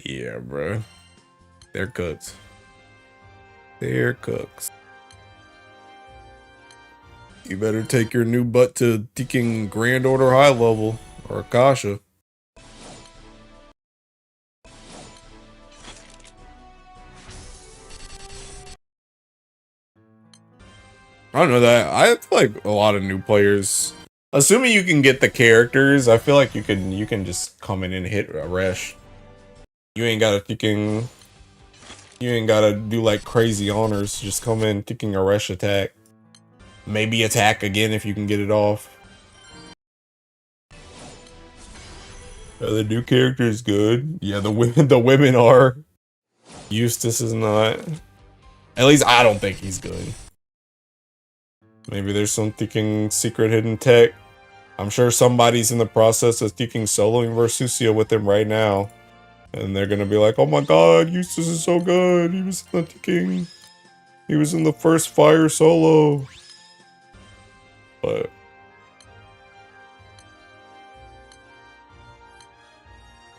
Yeah, bro. They're cooked. They're cooks. You better take your new butt to thinking Grand Order High Level or Akasha. I don't know that. I feel like a lot of new players, assuming you can get the characters, I feel like you can just come in and hit a rush. You ain't gotta do like crazy honors. Just come in thinking a rush attack. Maybe attack again if you can get it off. The new character is good. Yeah, the women are. Eustace is not. At least I don't think he's good. Maybe there's some thinking secret hidden tech. I'm sure somebody's in the process of thinking soloing Versusia with him right now. And they're gonna be like, oh my god, Eustace is so good. He was in the thinking. He was in the first fire solo. But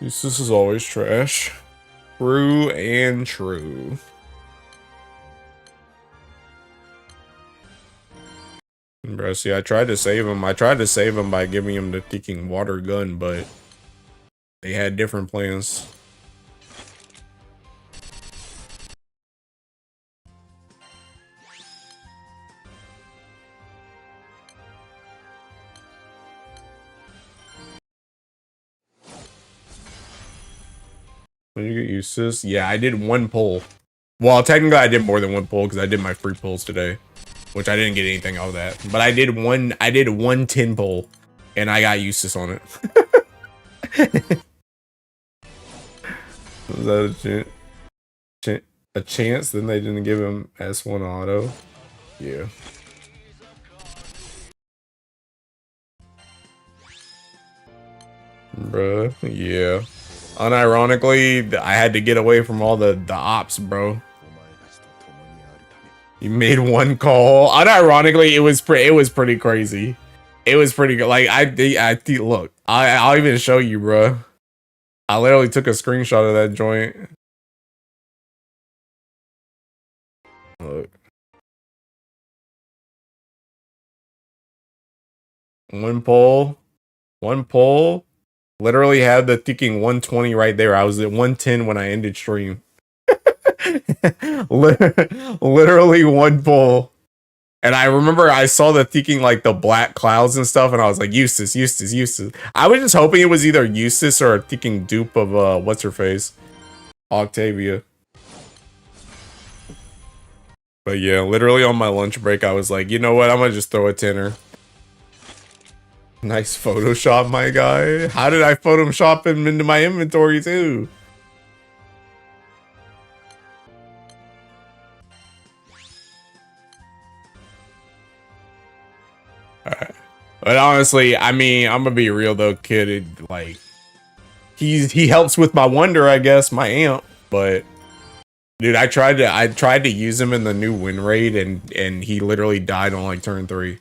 Eustace is always trash. True and true. Bro, see, I tried to save him. I tried to save him by giving him the thinking water gun, but they had different plans. When you get Eustace, yeah, I did one pull. Well, technically, I did more than one pull because I did my free pulls today, which I didn't get anything out of that. But I did one 10 pull, and I got Eustace on it. Was that a chance? Then they didn't give him S1 auto. Yeah. Bruh, yeah. Unironically, I had to get away from all the ops, bro. You made one call. Unironically, it was pretty crazy. It was pretty good. Like look, I'll even show you, bro. I literally took a screenshot of that joint. Look. One pull. Literally had the ticking 120 right there. I was at 110 when I ended stream. Literally one pull. And I remember I saw the thinking like the black clouds and stuff, and I was like, Eustace. I was just hoping it was either Eustace or a thinking dupe of what's her face? Octavia. But yeah, literally on my lunch break, I was like, you know what? I'm gonna just throw a tenner. Nice Photoshop, my guy. How did I Photoshop him into my inventory too? But honestly, I mean, I'm gonna be real though, kid. Like, he helps with my wonder, I guess, my amp. But dude, I tried to use him in the new win rate, and he literally died on like turn 3.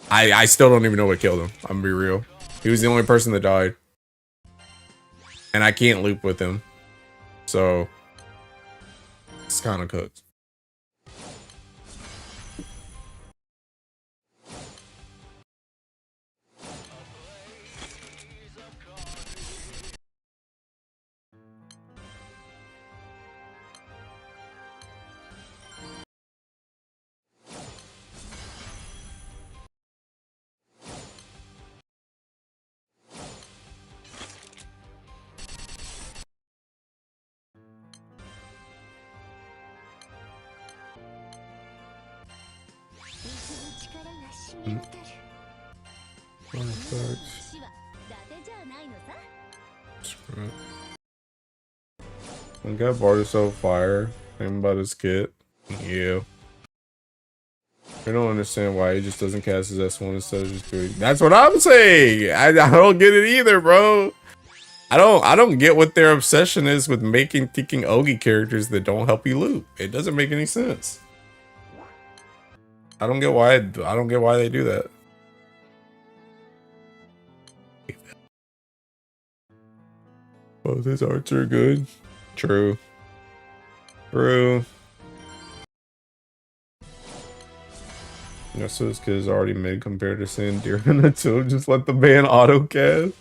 I still don't even know what killed him. I'm gonna be real. He was the only person that died. And I can't loop with him. So it's kind of cooked. One guy bought himself fire. Think about his kit. Yeah. I don't understand why he just doesn't cast his S1 instead of just doing. That's what I'm saying. I don't get it either, bro. I don't get what their obsession is with making thinking Ogi characters that don't help you loop. It doesn't make any sense. I don't get why they do that. Both his arts are good. True. True. Yeah, so this kid is already mid compared to Sandiran until just let the man auto cast.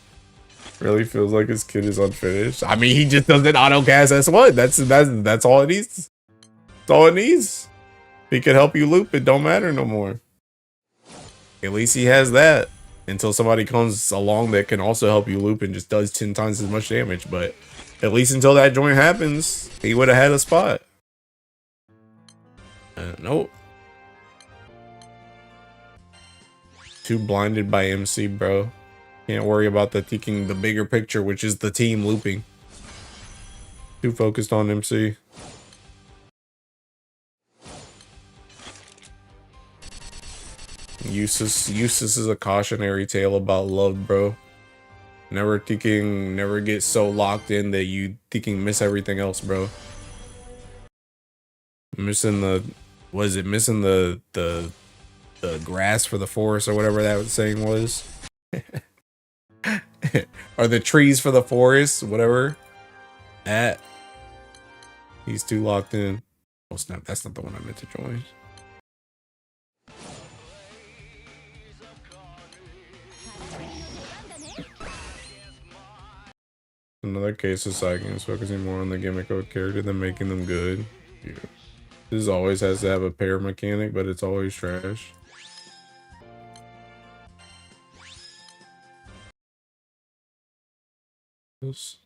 Really feels like his kid is unfinished. I mean, he just doesn't auto cast S1. That's all it needs. That's all it needs. If he can help you loop, it don't matter no more. At least he has that. Until somebody comes along that can also help you loop and just does 10 times as much damage. But at least until that joint happens, he would have had a spot. Nope. Too blinded by MC, bro. Can't worry about taking the bigger picture, which is the team looping. Too focused on MC. Eustace is a cautionary tale about love, bro. Never get so locked in that you miss everything else, bro. Missing the, missing the grass for the forest or whatever that saying was. Or the trees for the forest, whatever. That. He's too locked in. Oh snap, that's not the one I meant to join. Another case of side games focusing more on the gimmick of a character than making them good. Yeah. This always has to have a pair mechanic, but it's always trash. This.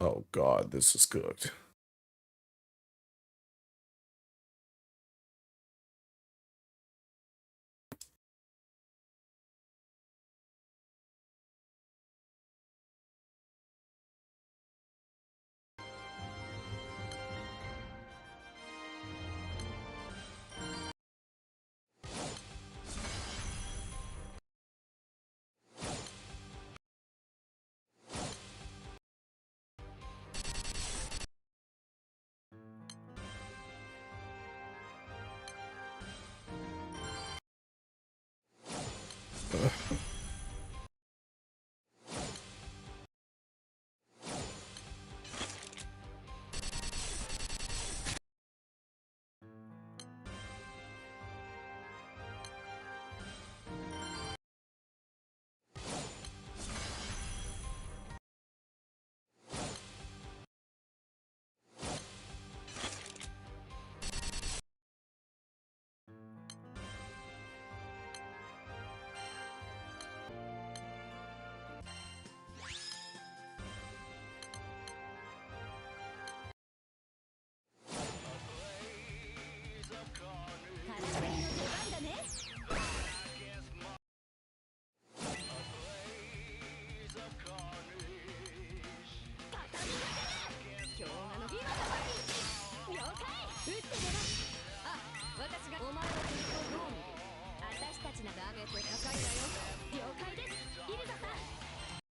Oh god, this is good.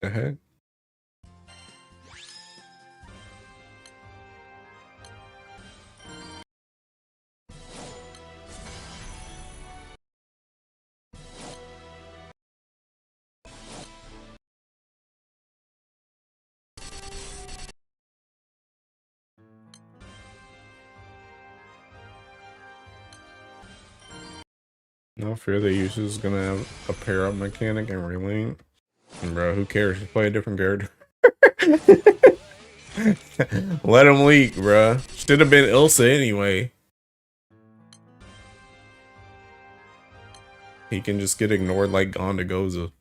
The heck? No fear the user is gonna have a pair up mechanic and relink. And bro, who cares? Just play a different character. Let him leak, bro. Should have been Ilsa anyway. He can just get ignored like Gonda Goza.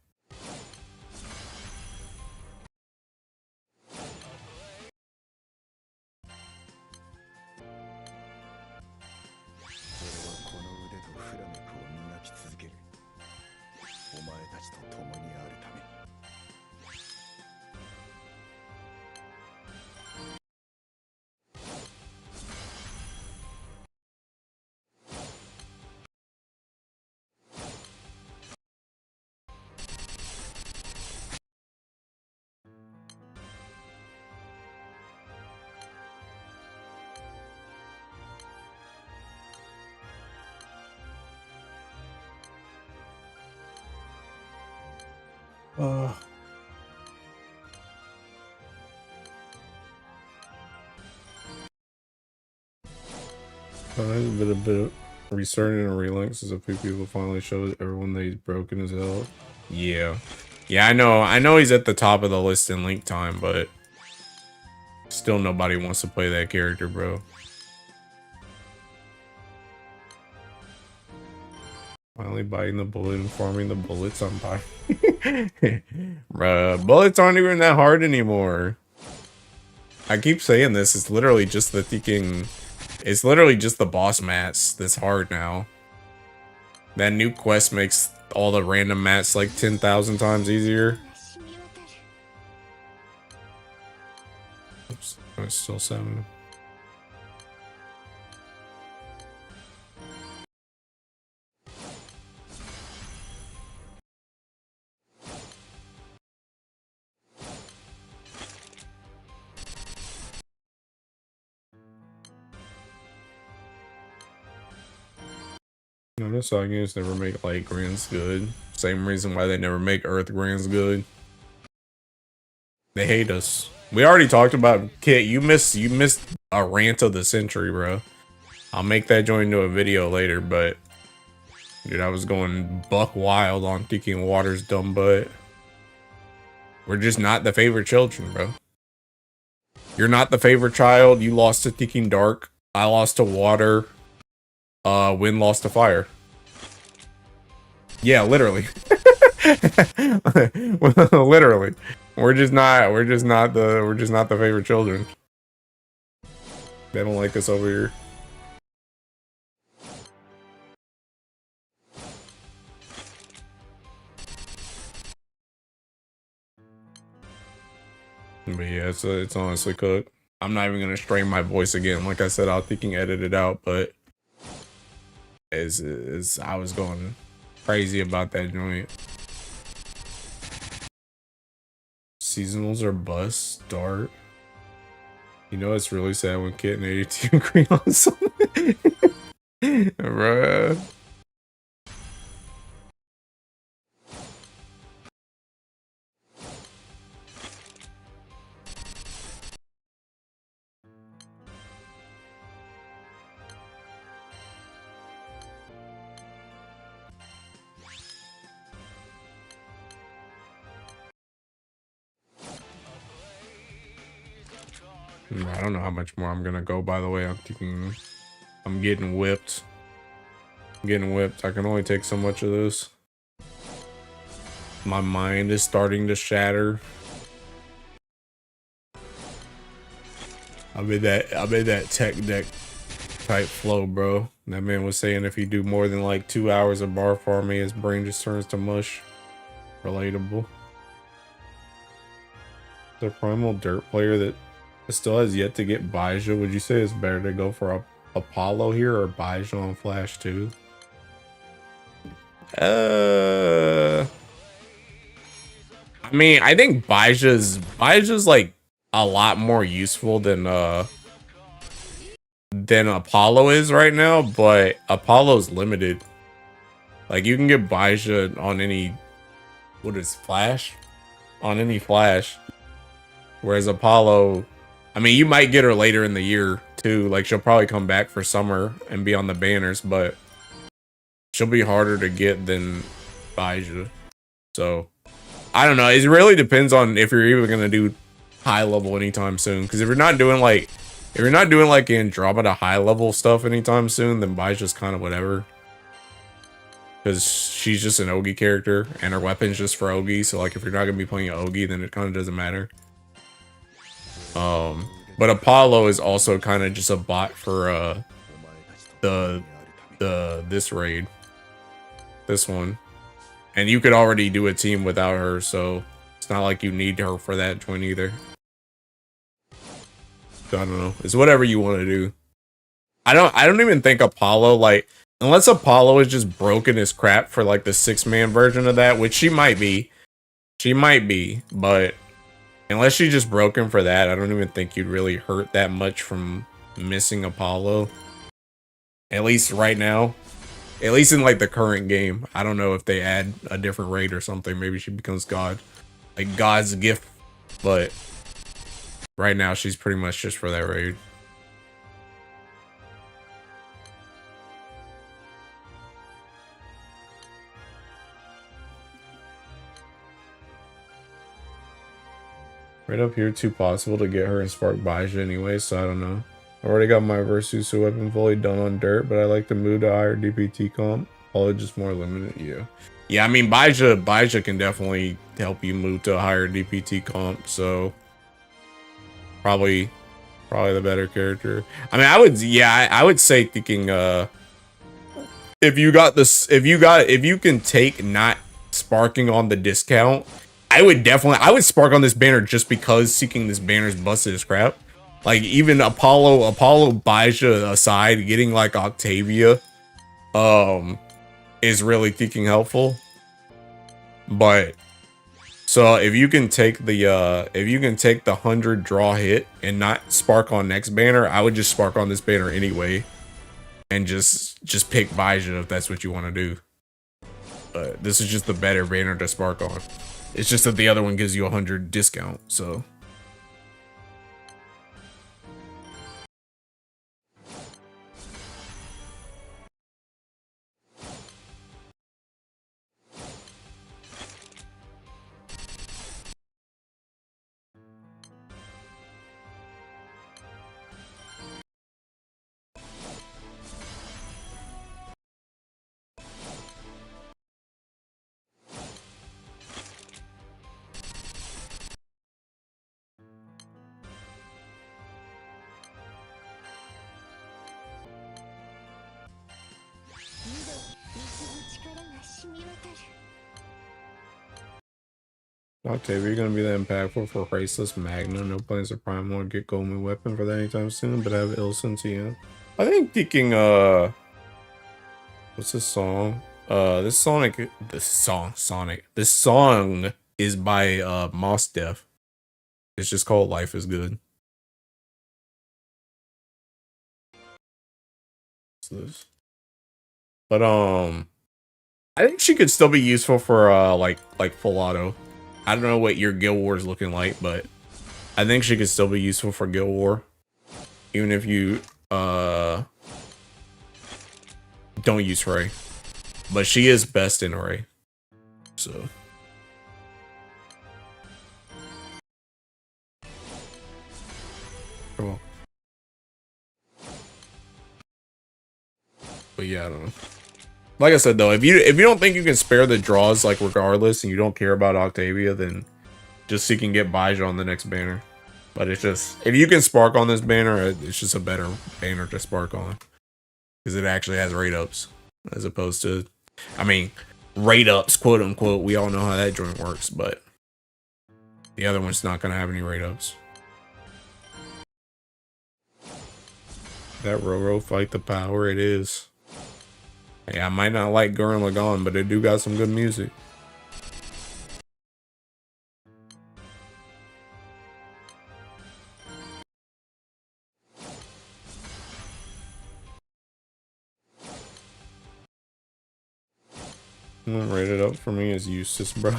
A bit of resurging and relinks as a few people finally showed everyone that he's broken as hell. Yeah. Yeah, I know he's at the top of the list in link time, but still nobody wants to play that character, bro. Finally biting the bullet and farming the bullets I'm buying. Bruh, bullets aren't even that hard anymore. I keep saying this, it's literally just the thinking. It's literally just the boss mats that's hard now. That new quest makes all the random mats like 10,000 times easier. Oops, it's still 7. No, this games never make light grands good. Same reason why they never make earth grands good. They hate us. We already talked about Kit. You missed a rant of the century, bro. I'll make that join into a video later, but dude, I was going buck wild on Thinking Water's dumb butt. We're just not the favorite children, bro. You're not the favorite child. You lost to Thinking Dark. I lost to Water. Wind lost to Fire. Yeah, literally. Literally. We're just not the favorite children. They don't like us over here. But yeah, it's honestly cooked. I'm not even gonna strain my voice again. Like I said, I'll thinking edit it out, but as I was going crazy about that joint. Seasonals are bust, start. You know it's really sad when Kit and 82 agree on something. Bruh. I don't know how much more I'm gonna go, by the way. I'm getting whipped. I'm getting whipped. I can only take so much of this. My mind is starting to shatter. I'm in that tech deck type flow, bro. That man was saying if he do more than like 2 hours of bar farming, his brain just turns to mush. Relatable. The primal dirt player that still has yet to get Baija. Would you say it's better to go for Apollo here or Baija on Flash 2? I mean, I think Baija's like a lot more useful than Apollo is right now, but Apollo's limited. Like you can get Baija on any Flash? On any Flash. Whereas Apollo, I mean, you might get her later in the year too. Like she'll probably come back for summer and be on the banners, but she'll be harder to get than Baija. So I don't know. It really depends on if you're even gonna do high level anytime soon. Because if you're not doing like Andromeda high level stuff anytime soon, then Baija's kind of whatever. Because she's just an Ogi character, and her weapon's just for Ogi. So like, if you're not gonna be playing Ogi, then it kind of doesn't matter. But Apollo is also kind of just a bot for this raid, this one, and you could already do a team without her, so it's not like you need her for that joint either. So I don't know. It's whatever you want to do. I don't even think Apollo, like, unless Apollo is just broken as crap for like the 6-man version of that, which she might be, but unless she's just broken for that, I don't even think you'd really hurt that much from missing Apollo. At least right now. At least in like the current game. I don't know if they add a different raid or something. Maybe she becomes God. Like God's gift. But right now she's pretty much just for that raid. Right up here, too possible to get her and Spark Baija anyway, so I don't know. I already got my Versusa weapon fully done on dirt, but I like to move to higher DPT comp. Probably just more limited, yeah. Yeah, I mean, Baija can definitely help you move to a higher DPT comp, so probably the better character. I mean, I would say thinking, if you can take not sparking on the discount, I would spark on this banner just because seeking this banner is busted as crap. Like even Apollo Baija aside, getting like Octavia is really thinking helpful. But so if you can take the 100 draw hit and not spark on next banner, I would just spark on this banner anyway. And just pick Baija if that's what you want to do. But this is just the better banner to spark on. It's just that the other one gives you 100 discount, so. Octavia gonna be that impactful for Raceless Magna. No plans to prime or get Goldman weapon for that anytime soon, but I have ill sentient. I think thinking what's this song? This song is by Mos Def. It's just called Life is Good. What's this? But I think she could still be useful for like full auto. I don't know what your Guild War is looking like, but I think she could still be useful for Guild War. Even if you don't use Ray. But she is best in Ray. So cool. But yeah, I don't know. Like I said though, if you don't think you can spare the draws like regardless, and you don't care about Octavia, then just seek and get Baija on the next banner. But it's just, if you can spark on this banner, it's just a better banner to spark on, because it actually has rate ups as opposed to, I mean, rate ups, quote unquote. We all know how that joint works, but the other one's not gonna have any rate ups. That Roro fight the power, it is. Yeah, I might not like Gurren Lagann, but it do got some good music. Rated up for me as useless, bro.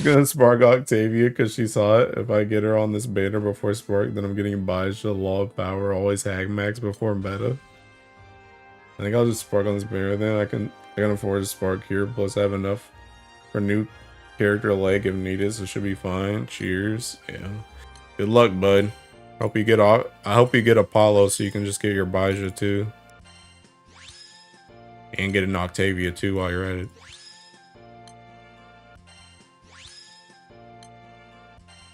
Gonna spark Octavia because she's hot. If I get her on this banner before spark, then I'm getting Baija, Law of Power, always hag max before meta. I think I'll just spark on this banner. Then I can afford to spark here. Plus I have enough for new character leg if needed, so it should be fine. Cheers. Yeah. Good luck, bud. Hope you get off. I hope you get Apollo so you can just get your Baja too. And get an Octavia too while you're at it.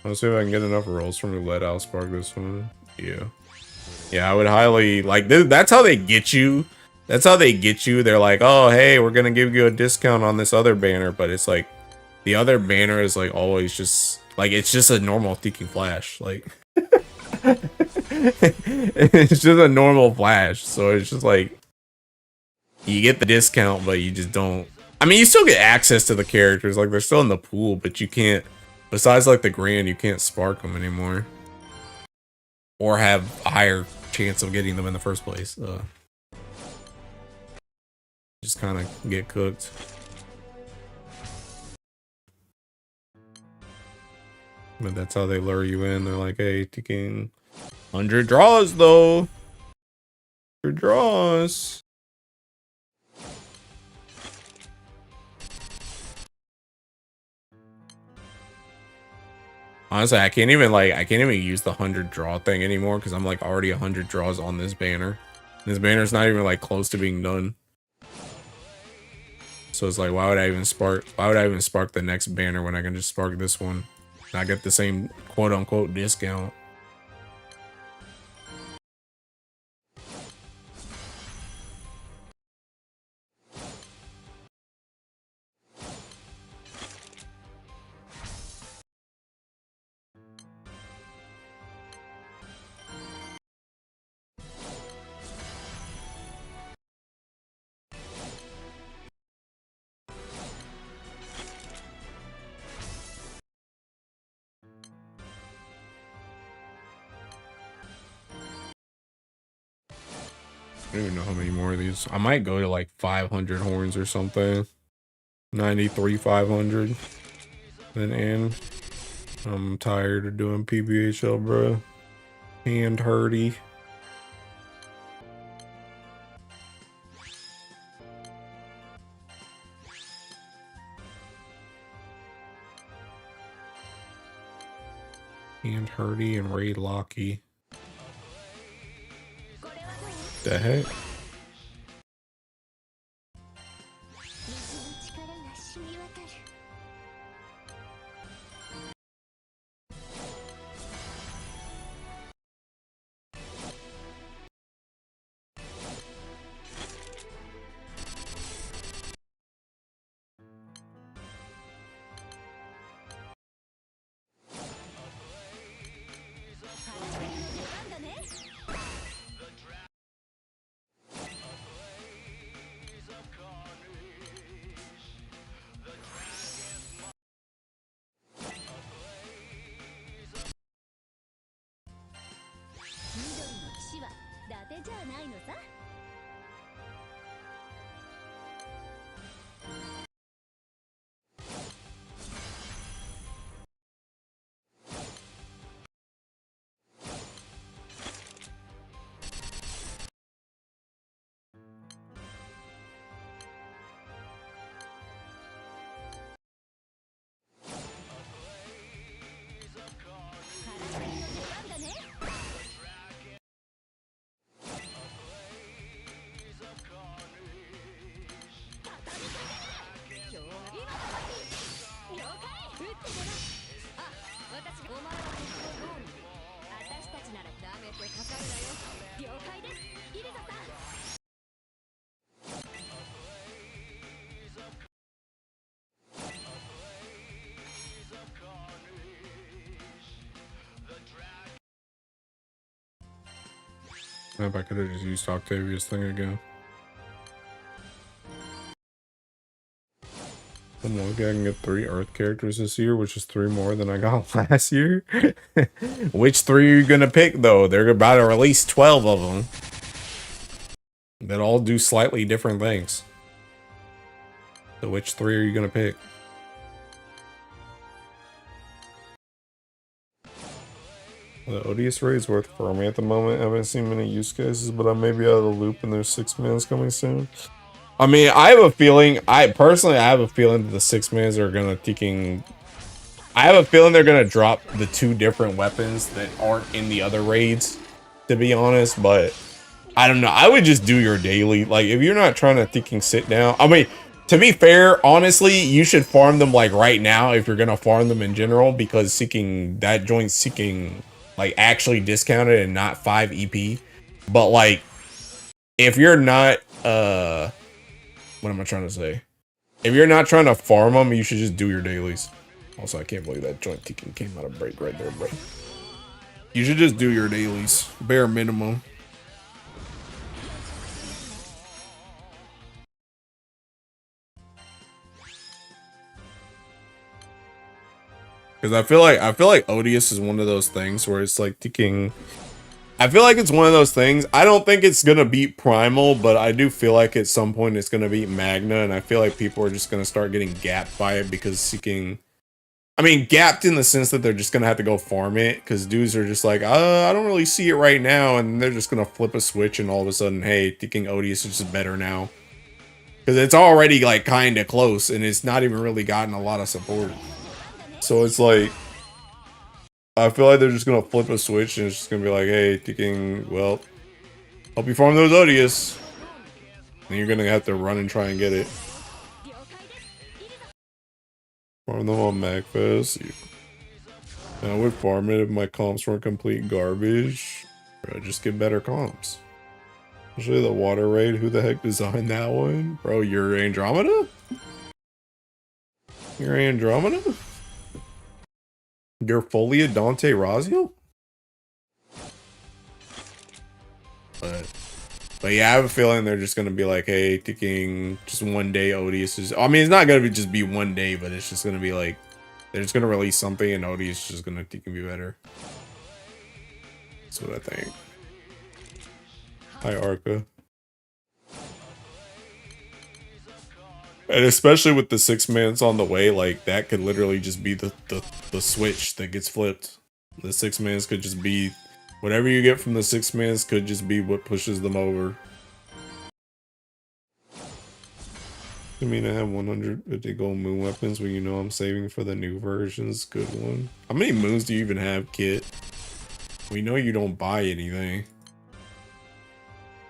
Let's see if I can get enough rolls from roulette. I'll spark this one. Yeah. Yeah, I would highly like this. That's how they get you. That's how they get you. They're like, oh, hey, we're gonna give you a discount on this other banner, but it's like the other banner is like always just like it's just a normal Thinking Flash. Like it's just a normal flash. So it's just like you get the discount, but you just don't. I mean, you still get access to the characters. Like they're still in the pool, but you can't. Besides like the grand, you can't spark them anymore, or have a higher chance of getting them in the first place. Just kind of get cooked. But that's how they lure you in. They're like, hey, taking 100 draws though. 100 draws. Honestly, I can't even use the 100 draw thing anymore because I'm like already 100 draws on this banner. This banner's not even like close to being done. So it's like, why would I even spark the next banner when I can just spark this one and I get the same quote unquote discount? I don't even know how many more of these. I might go to like 500 horns or something. 93, 500. Then end. I'm tired of doing PBHL, bro. Hand hurty. Hand hurty and Ray Locky. The heck? If I could have just used Octavia's thing again. I'm lucky I can get 3 Earth characters this year, which is 3 more than I got last year. Which 3 are you gonna pick though? They're about to release 12 of them that all do slightly different things. So which 3 are you gonna pick? The Odious raid's worth farming at the moment. I haven't seen many use cases, but I may be out of the loop and there's 6-mans coming soon. I mean, I have a feeling, I have a feeling that the 6-mans are gonna I have a feeling they're gonna drop the 2 different weapons that aren't in the other raids, to be honest, but I don't know. I would just do your daily. Like, if you're not trying to sit down, I mean, to be fair, honestly, you should farm them like right now if you're gonna farm them in general, because seeking like actually discounted and not 5 EP. But like, if you're not what am I trying to say? If you're not trying to farm them, you should just do your dailies. Also, I can't believe that joint ticking came out of break right there, bro. You should just do your dailies, bare minimum. Because I feel like Odious is one of those things where it's like ticking. I feel like it's one of those things. I don't think it's gonna beat Primal, but I do feel like at some point it's gonna beat Magna, and I feel like people are just gonna start getting gapped by it because seeking. I mean, gapped in the sense that they're just gonna have to go farm it because dudes are just like, I don't really see it right now, and they're just gonna flip a switch, and all of a sudden, hey, ticking Odious is just better now because it's already like kind of close, and it's not even really gotten a lot of support. So it's like, I feel like they're just gonna flip a switch and it's just gonna be like, hey, ticking, well, help you farm those Odious. And you're gonna have to run and try and get it. Farm them on MagFest. I would farm it if my comps weren't complete garbage. Bro, just get better comps. Especially the water raid. Who the heck designed that one? Bro, you're Andromeda? You're Andromeda? You're fully a Dante Razio? But yeah, I have a feeling they're just gonna be like, hey, ticking just one day Odious is. I mean, it's not gonna just be one day, but it's just gonna be like they're just gonna release something and Odious is just gonna ticking be better. That's what I think. Hi, Arca. And especially with the 6-mans on the way, like that could literally just be the switch that gets flipped. The 6-mans could just be whatever you get from the 6-mans could just be what pushes them over. I mean, I have 150 gold moon weapons when you know I'm saving for the new versions. Good one. How many moons do you even have, Kit? We know you don't buy anything.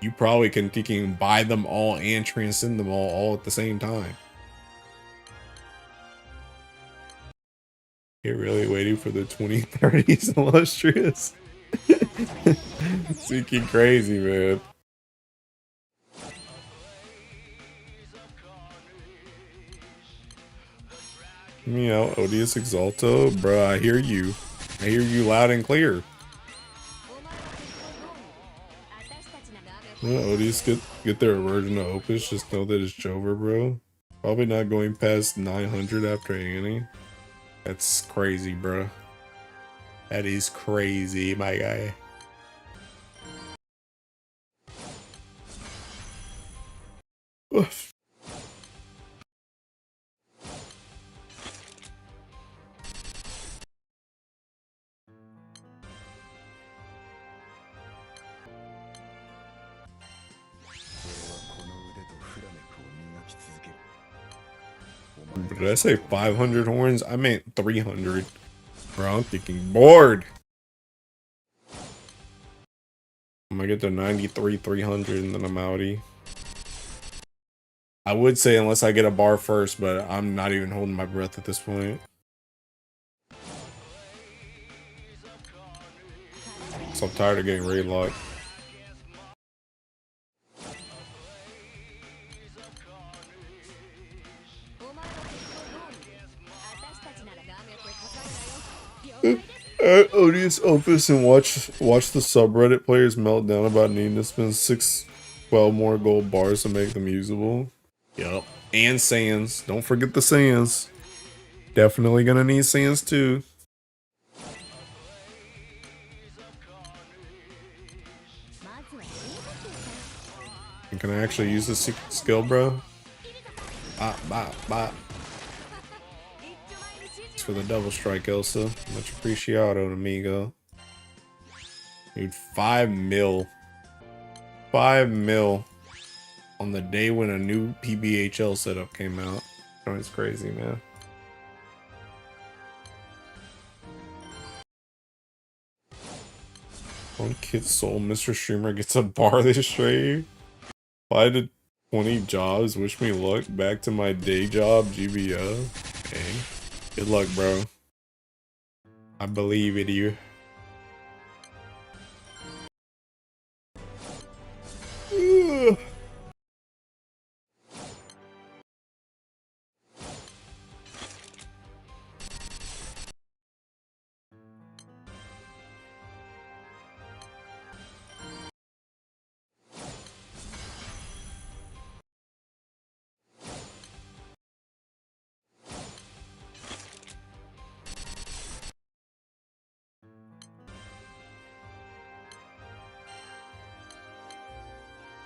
You probably can buy them all and transcend them all at the same time. You're really waiting for the 2030s illustrious. Seeking crazy, man. Meow, Odious Exalto. Bruh, I hear you. I hear you loud and clear. Well, Odious get their version of Opus, just know that it's Jover, bro. Probably not going past 900 after Annie. That's crazy, bro. That is crazy, my guy. Oof. Did I say 500 horns? I meant 300. Bro, I'm thinking bored. I'm gonna get to 93, 300, and then I'm outie. I would say unless I get a bar first, but I'm not even holding my breath at this point. So I'm tired of getting raid locked. Odious Opus and watch the subreddit players melt down about needing to spend 12 more gold bars to make them usable. Yup. And sands. Don't forget the sands. Definitely gonna need sands too. And can I actually use this secret skill, bro? Bop. It's for the double strike, Elsa. Much appreciado, amigo. Dude, 5 mil. 5 mil on the day when a new PBHL setup came out. Oh, it's crazy, man. One kid soul, Mr. Streamer gets a bar this stream. 5 to 20 jobs, wish me luck. Back to my day job, GBF. Hey, good luck, bro. I believe in you.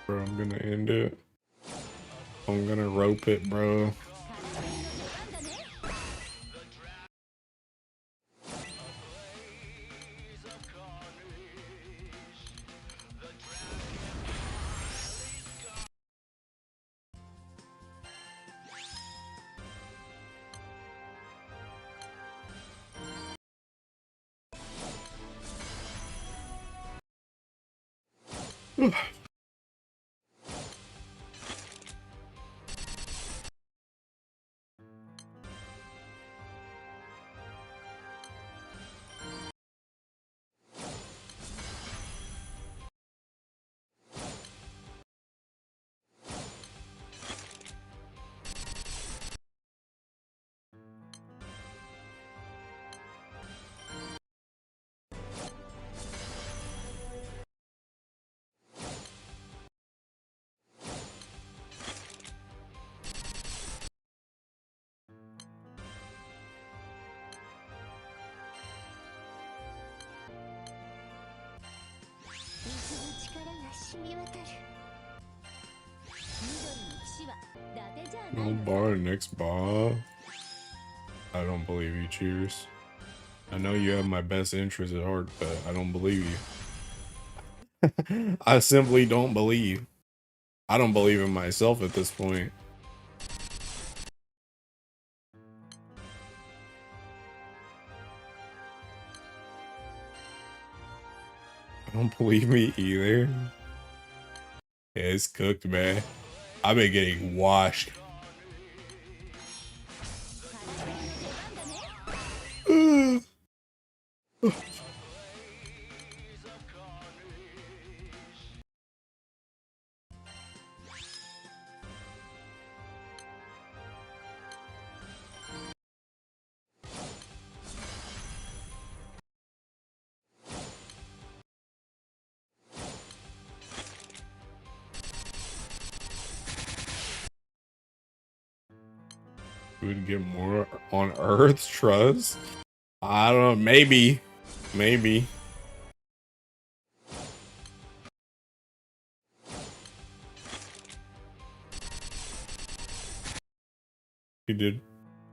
Bro, I'm gonna end it. I'm gonna rope it, bro. No bar, next bar. I don't believe you, cheers. I know you have my best interest at heart, but I don't believe you. I simply don't believe. I don't believe in myself at this point. I don't believe me either. Yeah, it's cooked, man. I've been getting washed. Would get more on Earth, trust. I don't know, maybe. Maybe. You did.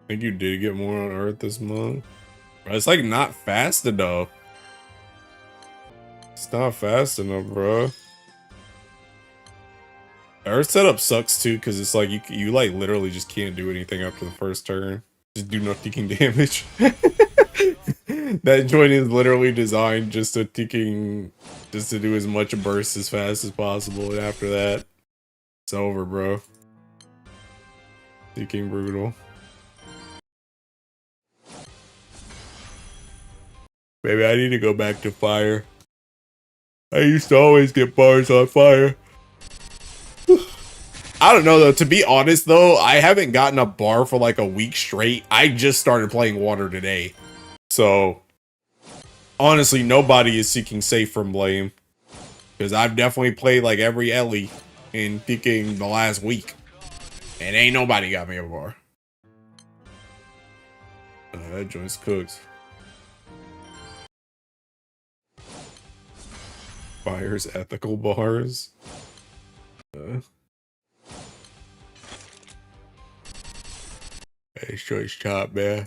I think you did get more on Earth this month. Bro, it's like not fast enough. It's not fast enough, bro. Earth setup sucks too, because it's like you like literally just can't do anything after the first turn. Just do no ticking damage. That joint is literally designed just to do as much burst as fast as possible, and after that, it's over, bro. Ticking brutal. Maybe I need to go back to fire. I used to always get bars on fire. I don't know though, to be honest though, I haven't gotten a bar for like a week straight. I just started playing water today. So, honestly, nobody is seeking safe from blame. Because I've definitely played like every Ellie in picking the last week. And ain't nobody got me a bar. That joint's cooked. Fire's ethical bars. Hey, choice chop, man.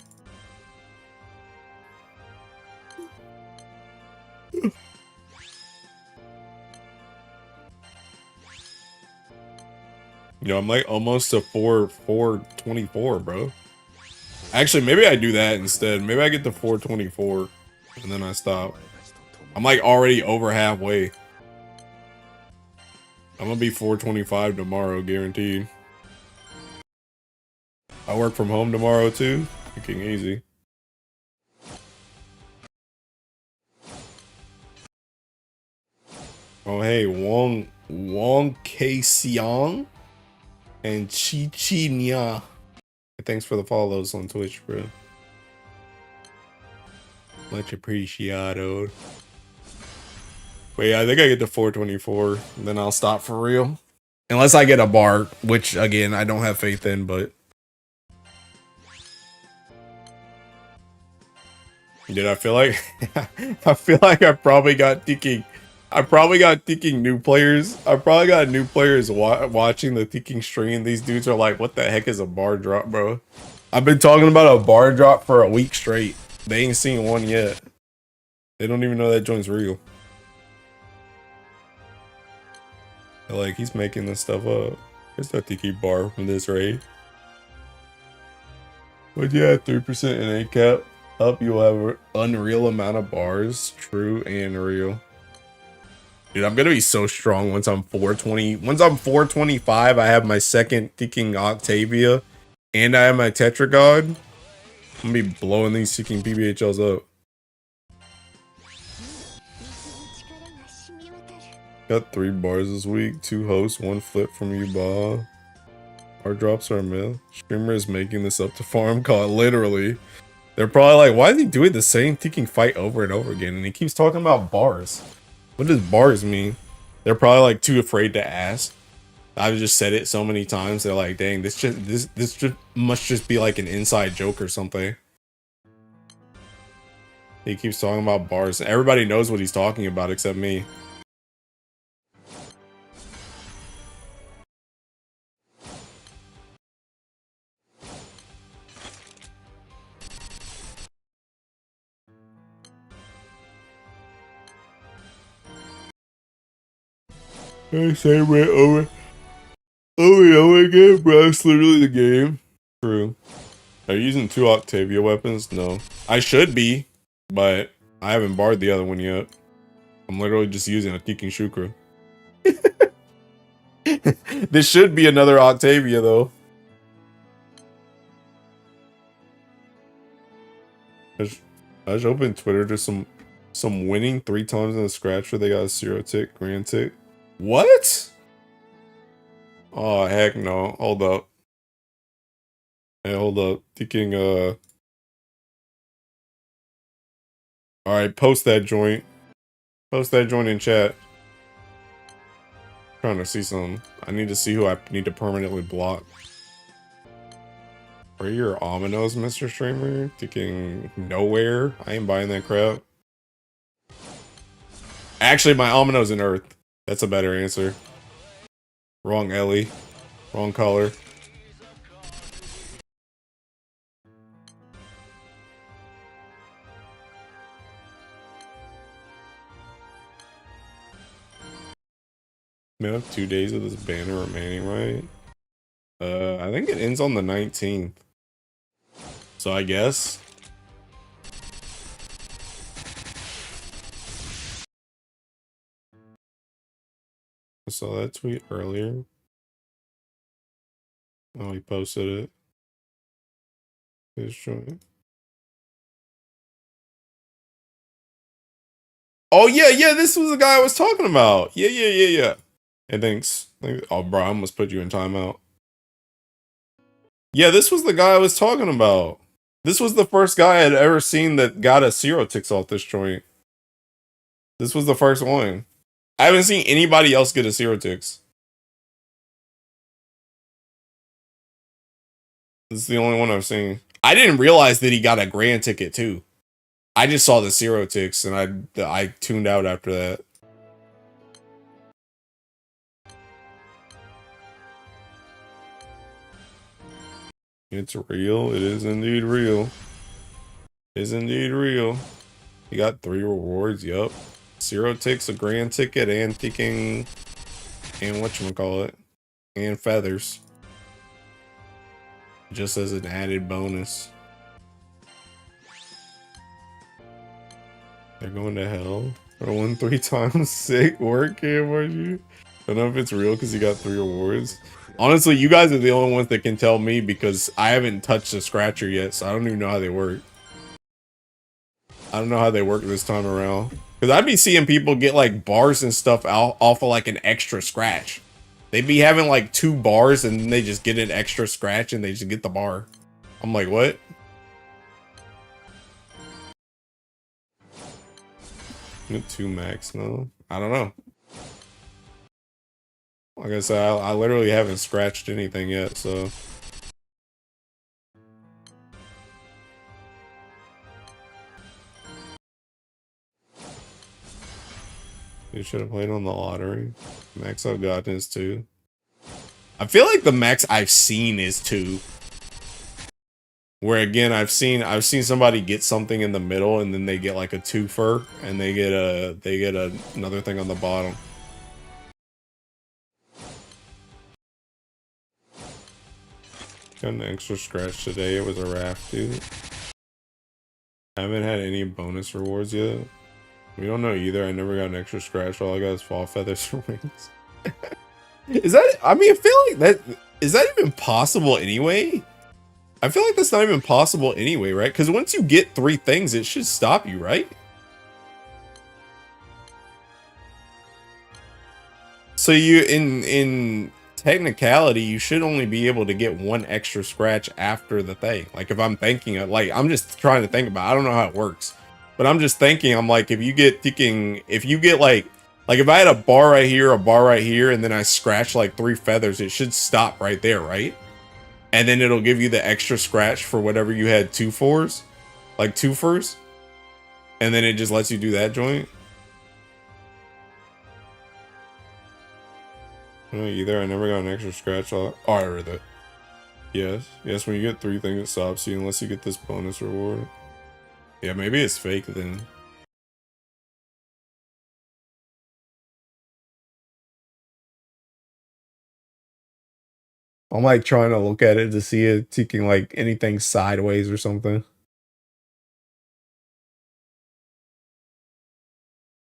You know, I'm like almost to 424, bro. Actually, maybe I do that instead. Maybe I get to 424 and then I stop. I'm like already over halfway. I'm gonna be 425 tomorrow, guaranteed. I work from home tomorrow too. Fucking easy. Oh hey, Wong K Siong and Chi Chi Nya. Thanks for the follows on Twitch, bro. Much appreciated. But yeah, I think I get to 424, and then I'll stop for real. Unless I get a bar, which again I don't have faith in, but dude, I feel like I probably got thinking. I probably got thinking new players. I probably got new players watching the thinking stream. These dudes are like, "What the heck is a bar drop, bro?" I've been talking about a bar drop for a week straight. They ain't seen one yet. They don't even know that joint's real. They're like, he's making this stuff up. There's no tiki bar from this raid. But yeah, 3% in A cap up, you'll have an unreal amount of bars. True and real. Dude, I'm gonna be so strong once I'm 420. Once I'm 425, I have my second Seeking Octavia, and I have my Tetragod. I'm gonna be blowing these Seeking PBHLs up. Got 3 bars this week, 2 hosts, 1 flip from you, Bob. Our drops are a myth. Streamer is making this up to farm caught, literally. They're probably like, why is he doing the same Seeking fight over and over again? And he keeps talking about bars. What does bars mean? They're probably like too afraid to ask. I've just said it so many times. They're like, dang, this just must just be like an inside joke or something. He keeps talking about bars. Everybody knows what he's talking about except me. I say right over again, bro. It's literally the game. True. Are you using 2 Octavia weapons? No. I should be, but I haven't barred the other one yet. I'm literally just using a Teking Shukra. This should be another Octavia, though. I just opened Twitter to some winning 3 times in a scratch where they got a 0 tick, grand tick. What? Oh, heck no. Hold up. Hey, hold up. Thinking, alright, post that joint. Post that joint in chat. Trying to see some. I need to see who I need to permanently block. Are your Omino's, Mr. Streamer? Thinking nowhere? I ain't buying that crap. Actually, my Omino's in Earth. That's a better answer. Wrong Ellie. Wrong color. We have 2 days of this banner remaining, right? I think it ends on the 19th. So I guess. I saw that tweet earlier. Oh, he posted it. His joint. Oh yeah, this was the guy I was talking about. Yeah. Hey, thanks. Oh, bro, I almost put you in timeout. Yeah, this was the guy I was talking about. This was the first guy I'd ever seen that got a 0 ticks off this joint. This was the first one. I haven't seen anybody else get a 0 ticks. This is the only one I've seen. I didn't realize that he got a grand ticket too. I just saw the 0 ticks and I tuned out after that. It's real. It is indeed real. It is indeed real. You got 3 rewards. Yup. 0 ticks, a grand ticket, and thinking, and whatchamacallit. and feathers. Just as an added bonus. They're going to hell. I won 3 times. Sick work, KMRG. I don't know if it's real because you got 3 awards. Honestly, you guys are the only ones that can tell me because I haven't touched a scratcher yet, so I don't even know how they work. I don't know how they work this time around. Because I'd be seeing people get like bars and stuff out off of like an extra scratch. They'd be having like 2 bars and then they just get an extra scratch and they just get the bar. I'm like, what? Get 2 max, no? I don't know. Like I said, I literally haven't scratched anything yet, so. You should have played on the lottery. Max I've gotten is 2. I feel like the max I've seen is 2. Where again, I've seen somebody get something in the middle and then they get like a 2-fer and they get another thing on the bottom. Got an extra scratch today. It was a raft, dude. I haven't had any bonus rewards yet. We don't know either. I never got an extra scratch. All I got is fall feathers for wings. Is that? I mean, I feel like that. Is that even possible anyway? I feel like that's not even possible anyway, right? Because once you get 3 things, it should stop you, right? So you, in technicality, you should only be able to get 1 extra scratch after the thing. Like if I'm thinking of, like, I'm just trying to think about it. I don't know how it works. But I'm just thinking, I'm like, if you get like if I had a bar right here, and then I scratch like 3 feathers, it should stop right there, right? And then it'll give you the extra scratch for whatever you had 2 fours, like 2 fers. And then it just lets you do that joint. No, either. I never got an extra scratch. Oh, I read that. Yes. Yes, when you get 3 things, it stops you unless you get this bonus reward. Yeah, maybe it's fake then. I'm like trying to look at it to see it taking like anything sideways or something.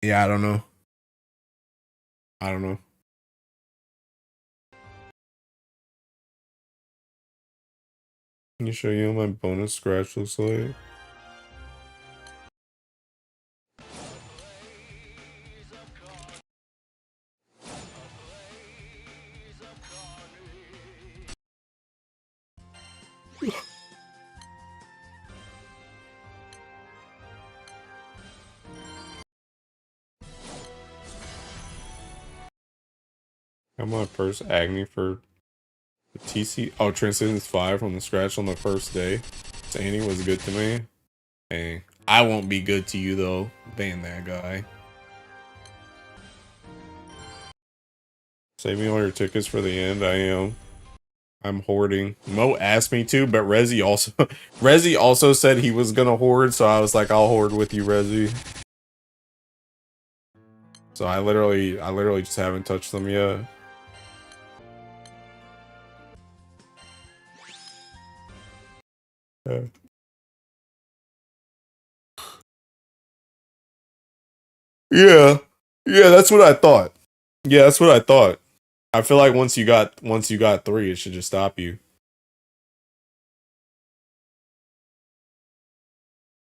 Yeah, I don't know. I don't know. Can you show you what my bonus scratch looks like? Got my first Agni for TC. Oh, Transcendence 5 from the scratch on the first day. Sandy was good to me. Hey, I won't be good to you though. Ban that guy. Save me all your tickets for the end. I am. I'm hoarding. Mo asked me to, but Rezi also said he was gonna hoard, so I was like, I'll hoard with you, Rezi. So I literally just haven't touched them yet. Yeah. Yeah, that's what I thought. Yeah, that's what I thought. I feel like once you got 3, it should just stop you.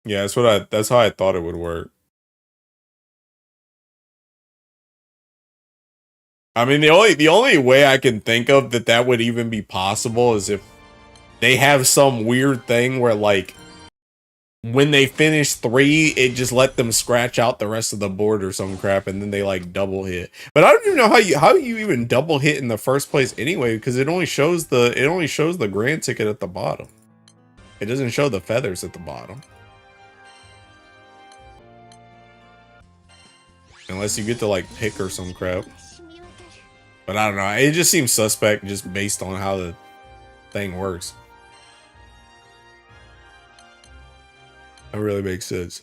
Yeah, that's how I thought it would work. I mean, the only way I can think of that would even be possible is if they have some weird thing where like when they finish 3, it just let them scratch out the rest of the board or some crap, and then they like double hit. But I don't even know how you even double hit in the first place anyway, because it only shows the grand ticket at the bottom. It doesn't show the feathers at the bottom. Unless you get to like pick or some crap. But I don't know. It just seems suspect just based on how the thing works. That really makes sense.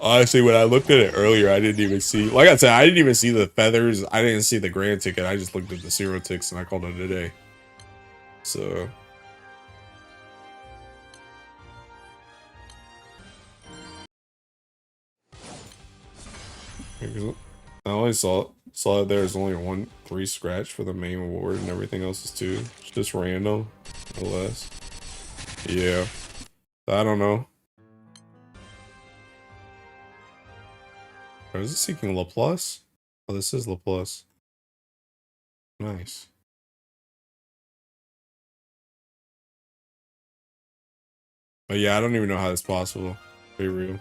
Honestly, when I looked at it earlier, I didn't even see. Like I said, I didn't even see the feathers. I didn't see the grand ticket. I just looked at the zero ticks and I called it a day. So. I only saw that there's only 3 scratch for the main award and everything else is 2. It's just random, no less. Yeah. I don't know. Or is it seeking Laplace? Oh, this is Laplace. Nice. But yeah, I don't even know how it's possible. Be real.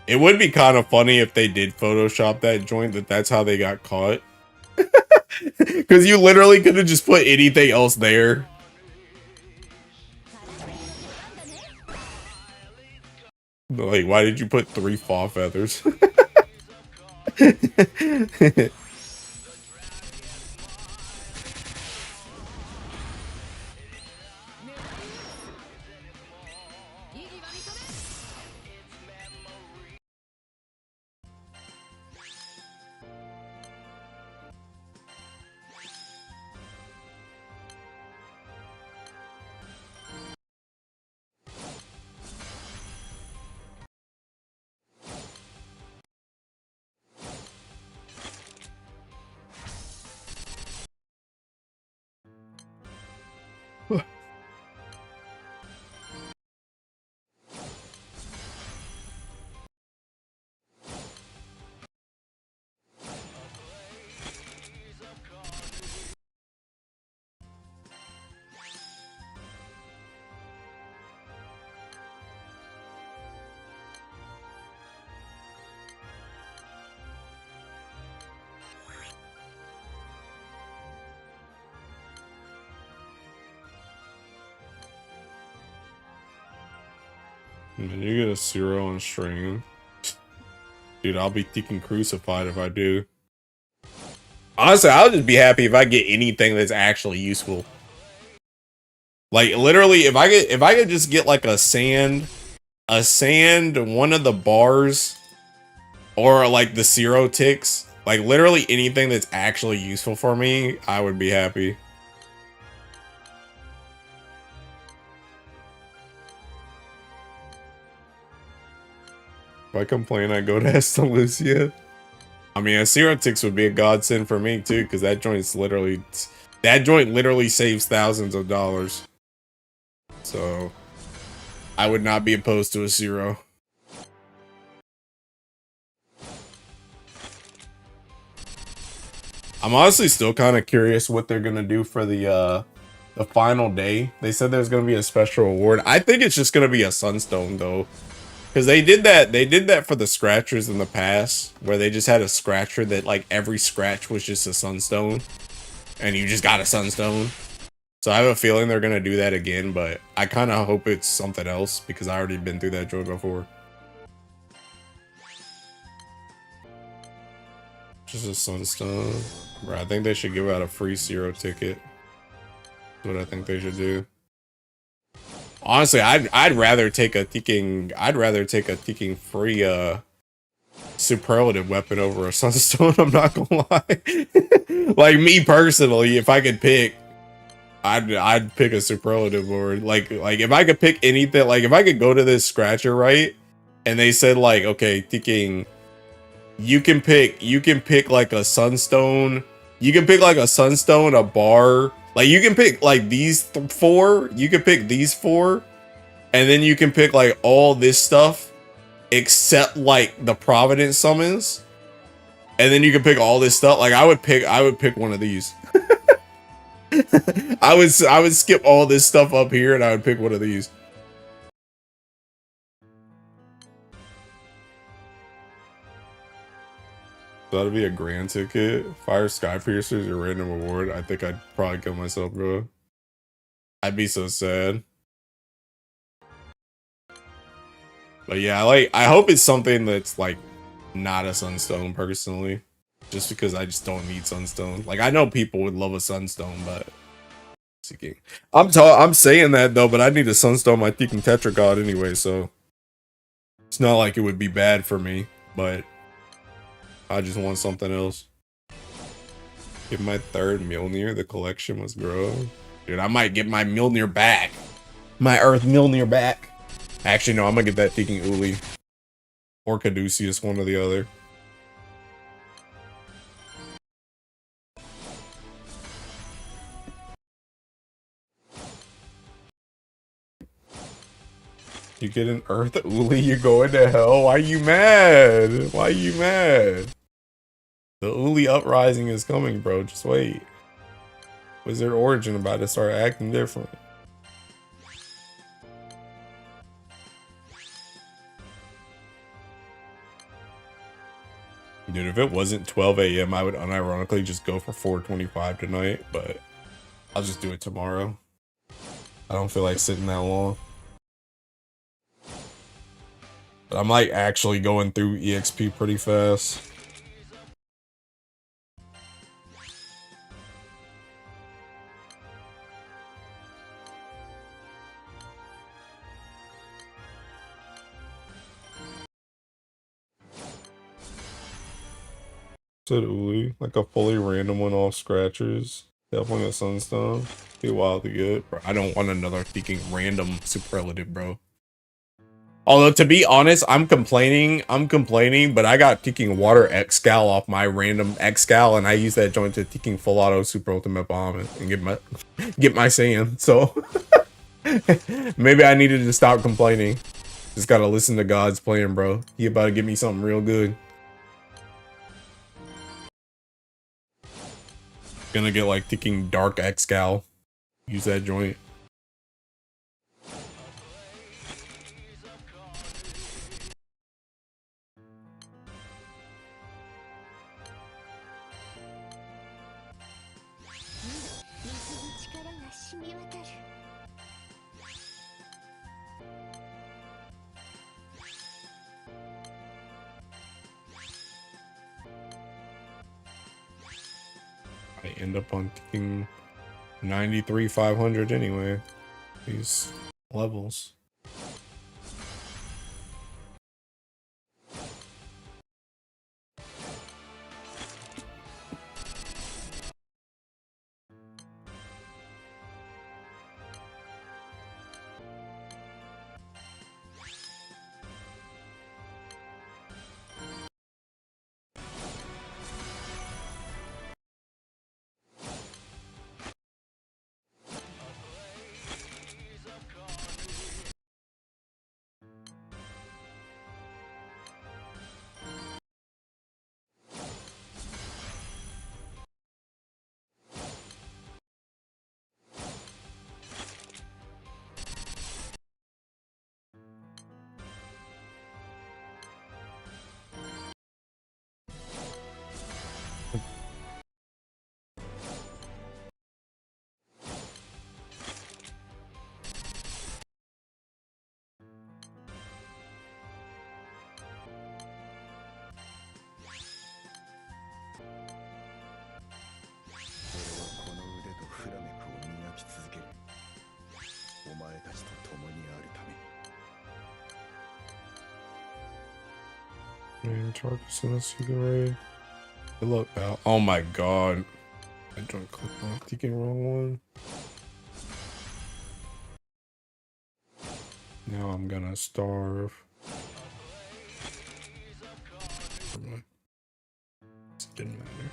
It would be kind of funny if they did Photoshop that joint, that's how they got caught. Because you literally could have just put anything else there. Like, why did you put 3 fall feathers? Man, you get a 0 on string. Dude, I'll be thinking crucified if I do. Honestly, I'll just be happy if I get anything that's actually useful. Like literally, if I could just get like a sand, one of the bars, or like the 0 ticks, like literally anything that's actually useful for me, I would be happy. If I complain, I go to Estalucia. I mean, a 0 ticks would be a godsend for me too, because that joint literally saves thousands of dollars. So I would not be opposed to a 0. I'm honestly still kind of curious what they're gonna do for the final day. They said there's gonna be a special award. I think it's just gonna be a sunstone though. Because they did that for the scratchers in the past, where they just had a scratcher that like every scratch was just a sunstone, and you just got a sunstone. So I have a feeling they're gonna do that again, but I kind of hope it's something else because I already been through that joint before. Just a sunstone, bro. I think they should give out a free 0 ticket. That's what I think they should do. Honestly, I'd rather take a ticking free superlative weapon over a sunstone. I'm not gonna lie. Like me personally, if I could pick, I'd pick a superlative, or like if I could pick anything, like if I could go to this scratcher, right, and they said like, okay, ticking, you can pick like a sunstone, a bar. Like, you can pick, like, these 4. You can pick these 4. And then you can pick, like, all this stuff. Except, like, the Providence summons. And then you can pick all this stuff. Like, I would pick one of these. I would skip all this stuff up here and I would pick one of these. That'd be a grand ticket. Fire Sky Piercers, your random award. I think I'd probably kill myself, bro. I'd be so sad. But yeah, I hope it's something that's like not a sunstone personally. Just because I just don't need sunstone. Like, I know people would love a sunstone, but I'm saying that though, but I need a sunstone my Tekken Tetra God anyway, so It's not like it would be bad for me, but I just want something else. Get my third Mjolnir. The collection must grow. Dude, I might get my Mjolnir back. My Earth Mjolnir back. Actually, no, I'm gonna get that Thinking Uli. Or Caduceus, one or the other. You get an Earth Uli, you're going to hell? Why are you mad? Why are you mad? The Uli uprising is coming, bro. Just wait. Wizard Origin about to start acting different. Dude, if it wasn't 12 a.m., I would unironically just go for 425 tonight, but I'll just do it tomorrow. I don't feel like sitting that long. But I'm like actually going through EXP pretty fast. Said Uli, like a fully random one off scratchers. Definitely a Sunstone. Be wildly good. Bro, I don't want another thinking random superlative, bro. Although to be honest, I'm complaining, but I got Thinking Water X-Scal off my random X-Scal, and I use that joint to Thinking Full Auto Super Ultimate Bomb and get my Saiyan. So maybe I needed to stop complaining. Just gotta listen to God's plan, bro. He about to give me something real good. Gonna get like Thinking Dark X-Scal. Use that joint. I end up on Thinking 93,500 anyway. These levels. Man, Chargers in the secret raid. Good luck, pal. Oh my god. I joined click on thinking wrong one. Now I'm gonna starve. It didn't matter.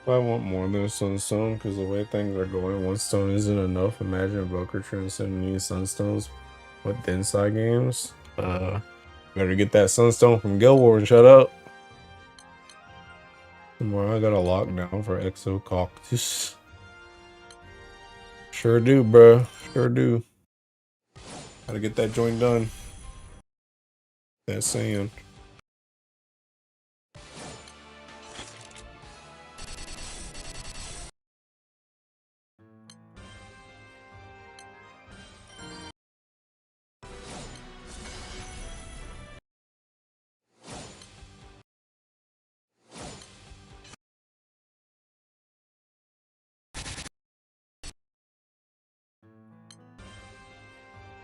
I want more than a Sunstone, because the way things are going, one stone isn't enough. Imagine Evoker transcending these Sunstones with the inside games. Better get that Sunstone from Guild War and shut up. Tomorrow I got a lockdown for Exococtus. Sure do, bro. Sure do. Gotta get that joint done. That's saying.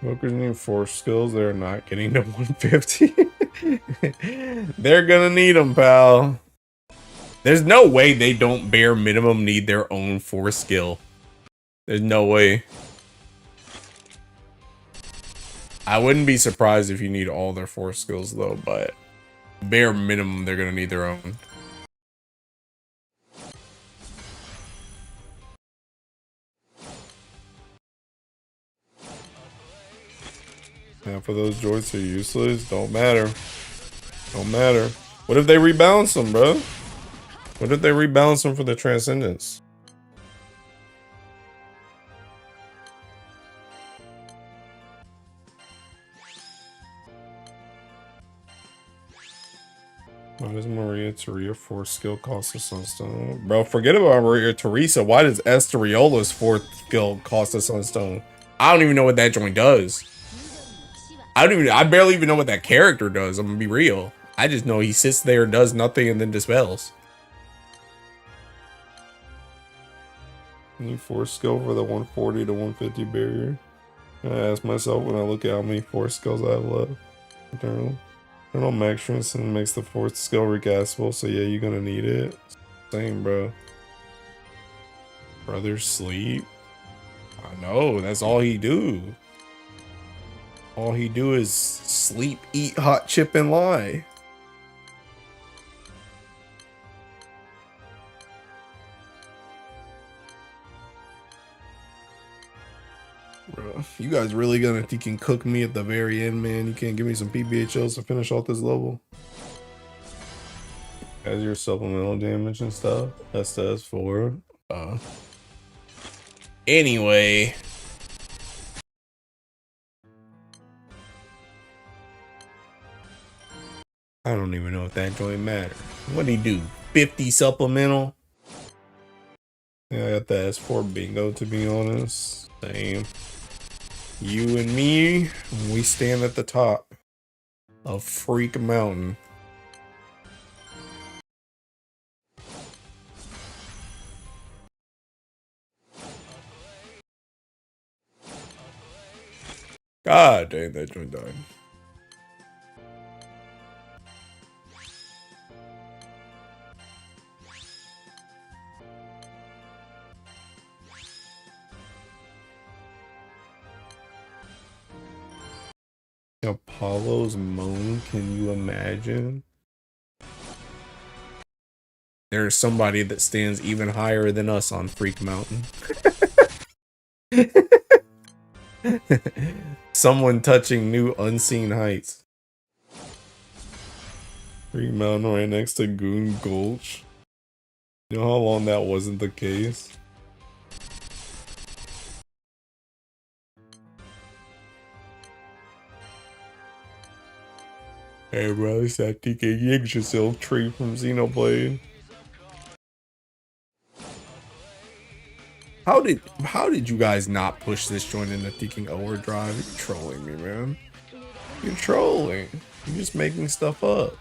Smokers need 4 skills. They're not getting to 150. They're gonna need them, pal. There's no way they don't bare minimum need their own 4 skill. There's no way. I wouldn't be surprised if you need all their 4 skills though, but bare minimum they're gonna need their own. Half of those joints are useless. Don't matter. Don't matter. What if they rebalance them, bro? What if they rebalance them for the Transcendence? Why does Maria Teresa 4 skill cost a Sunstone? Bro, forget about Maria Teresa. Why does Esteriola's 4th skill cost a Sunstone? I don't even know what that joint does. I barely even know what that character does. I'm gonna be real. I just know he sits there, does nothing, and then dispels. Need 4 skill for the 140 to 150 barrier. I ask myself when I look at how many 4 skills I have left. Eternal max Transcendence makes the 4th skill recastable, so yeah, you're gonna need it. Same, bro. Brother sleep. I know, that's all he do. All he do is sleep, eat, hot chip, and lie. Bro, you guys really gonna think you can cook me at the very end, man? You can't give me some PBHLs to finish off this level? As your supplemental damage and stuff. That's the S4. Anyway. I don't even know if that joint matters. What'd he do? 50 supplemental? Yeah, I got the S4 bingo, to be honest. Same. You and me, we stand at the top of Freak Mountain. God dang, that joint died. Apollo's moan, can you imagine? There's somebody that stands even higher than us on Freak Mountain. Someone touching new unseen heights. Freak Mountain right next to Goon Gulch. You know how long that wasn't the case? Hey bro, it's that TK Yggdrasil tree from Xenoblade. How did you guys not push this joint into thinking overdrive? You're trolling me, man. You're trolling. You're just making stuff up.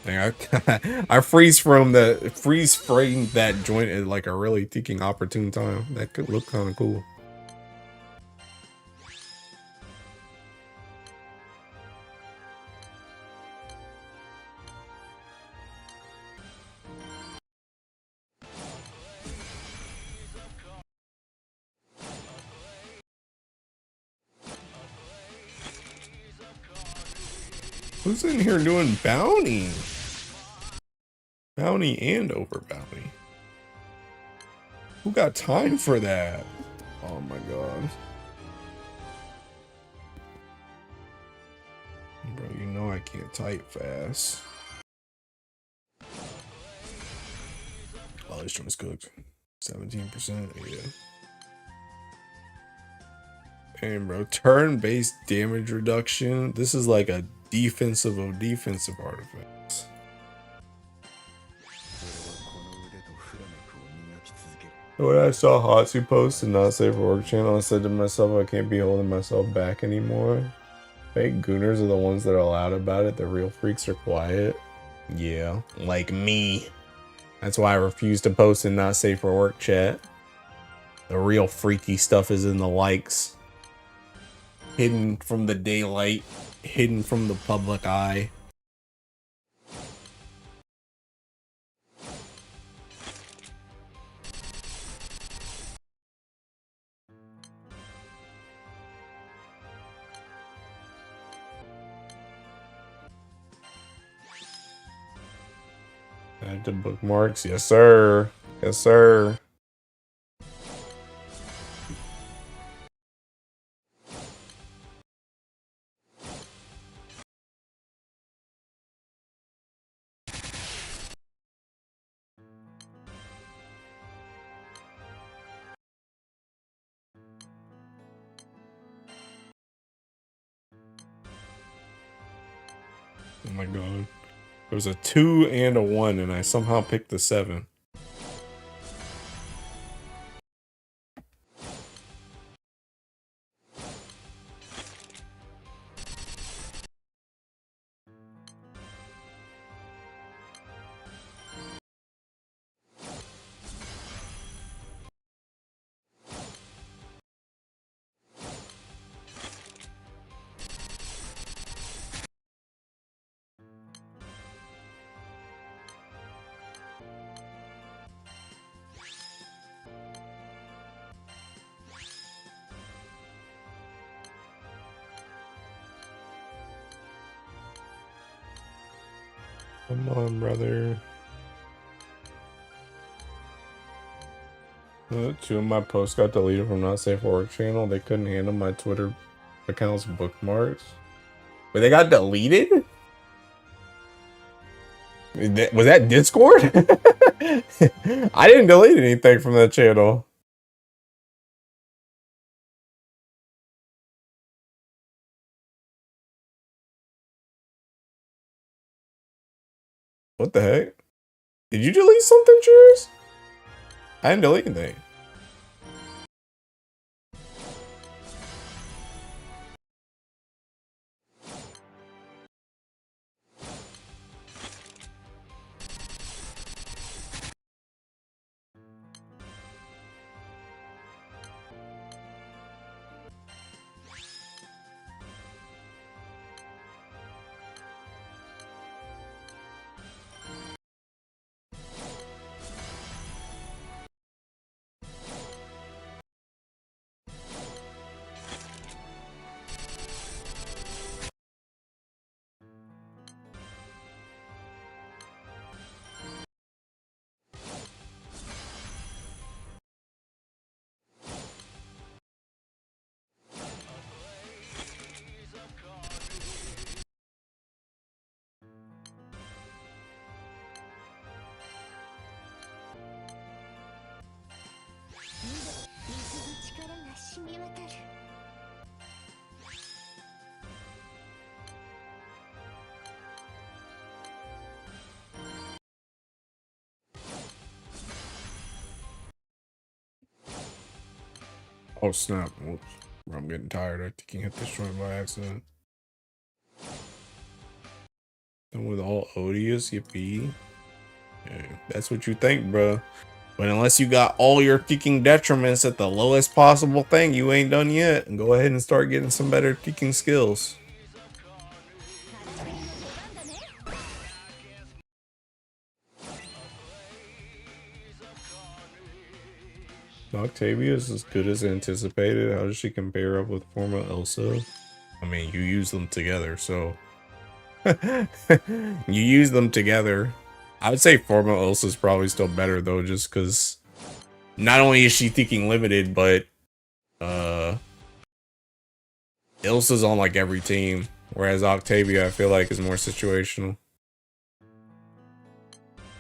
Dang, I freeze framed that joint at like a really thinking opportune time. That could look kind of cool. Who's in here doing bounty? Bounty and over bounty. Who got time for that? Oh my god. Bro, you know I can't type fast. Oh, this joint's cooked. 17%, yeah. And bro, turn-based damage reduction. This is like a defensive of defensive artifacts. When I saw Hatsu post and not safe for work channel, I said to myself, I can't be holding myself back anymore. Fake gooners are the ones that are loud about it. The real freaks are quiet. Yeah, like me. That's why I refuse to post in not safe for work chat. The real freaky stuff is in the likes. Hidden from the daylight. Hidden from the public eye. Add to bookmarks. Yes, sir. Yes, sir. Oh my god. There was a 2 and a 1, and I somehow picked the 7. Come on, brother. 2 of my posts got deleted from not safe for work channel. They couldn't handle my Twitter account's bookmarks. But they got deleted? Was that Discord? I didn't delete anything from that channel. What the heck? Did you delete something, Cheers? I didn't delete anything. Oh snap. Oops. I'm getting tired. I think you hit this joint by accident. And with all odious, yippee. Yeah, that's what you think, bro. But unless you got all your kicking detriments at the lowest possible thing, you ain't done yet. And go ahead and start getting some better kicking skills. Octavia is as good as anticipated. How does she compare up with Forma Elsa? I mean, you use them together, so... you use them together. I would say Forma Elsa is probably still better, though, just because... Not only is she thinking limited, but... Elsa's on, like, every team. Whereas Octavia, I feel like, is more situational.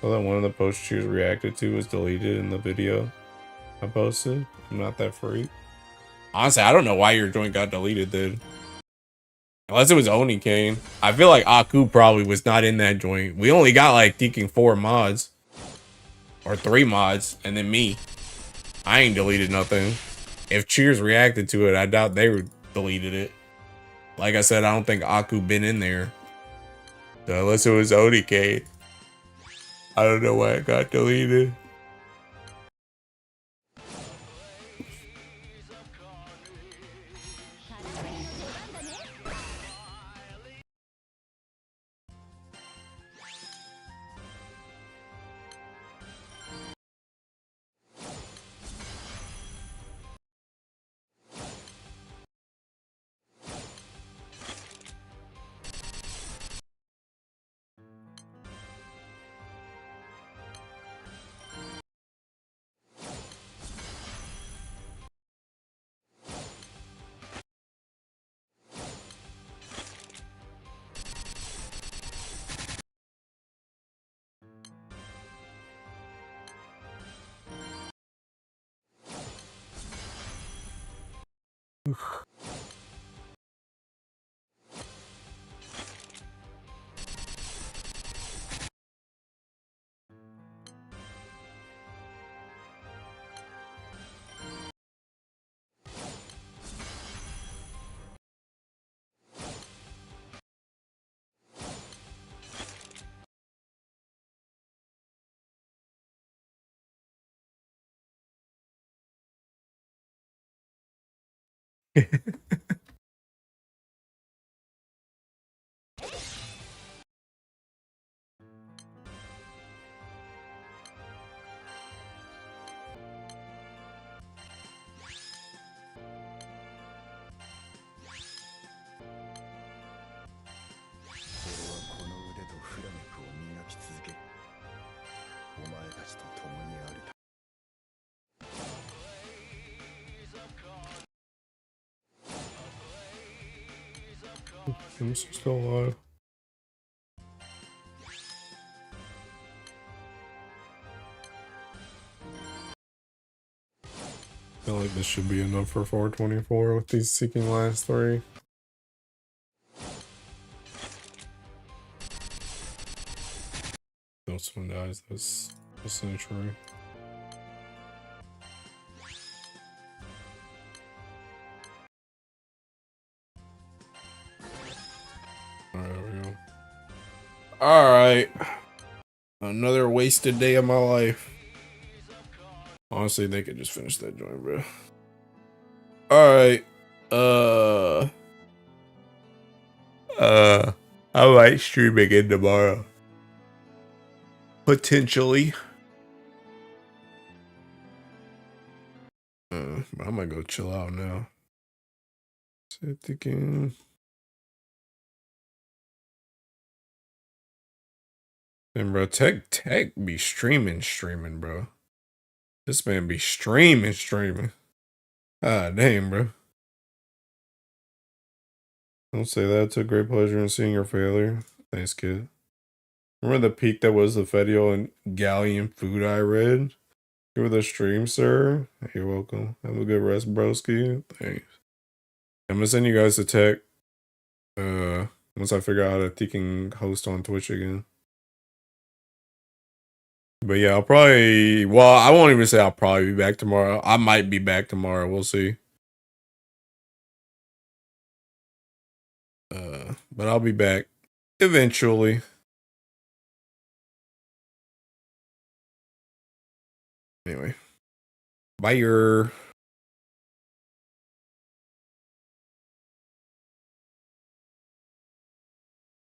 So that one of the posts she was reacted to was deleted in the video. I posted. I'm not that freak. Honestly, I don't know why your joint got deleted, dude. Unless it was Oni Kane. I feel like Aku probably was not in that joint. We only got like thinking 4 mods. Or 3 mods. And then me. I ain't deleted nothing. If Cheers reacted to it, I doubt they deleted it. Like I said, I don't think Aku been in there. So unless it was Oni Kane. I don't know why it got deleted. I'm still alive. I feel like this should be enough for 424 with these seeking last 3. No, someone dies this century. Alright, there we go. Alright. Another wasted day of my life. Honestly, they could just finish that joint, bro. Alright. I might stream again tomorrow. Potentially. But I might go chill out now. Set the game. And bro, Tech be streaming, bro. This man be streaming. Ah, damn, bro. Don't say that. Took great pleasure in seeing your failure. Thanks, kid. Remember the peak that was the Fedio and Galleon food I read? You were the stream, sir. You're welcome. Have a good rest, broski. Thanks. I'm gonna send you guys a tech. Once I figure out how to thinking host on Twitch again. But yeah, I'll probably. Well, I won't even say I'll probably be back tomorrow. I might be back tomorrow. We'll see. But I'll be back eventually. Anyway, bye.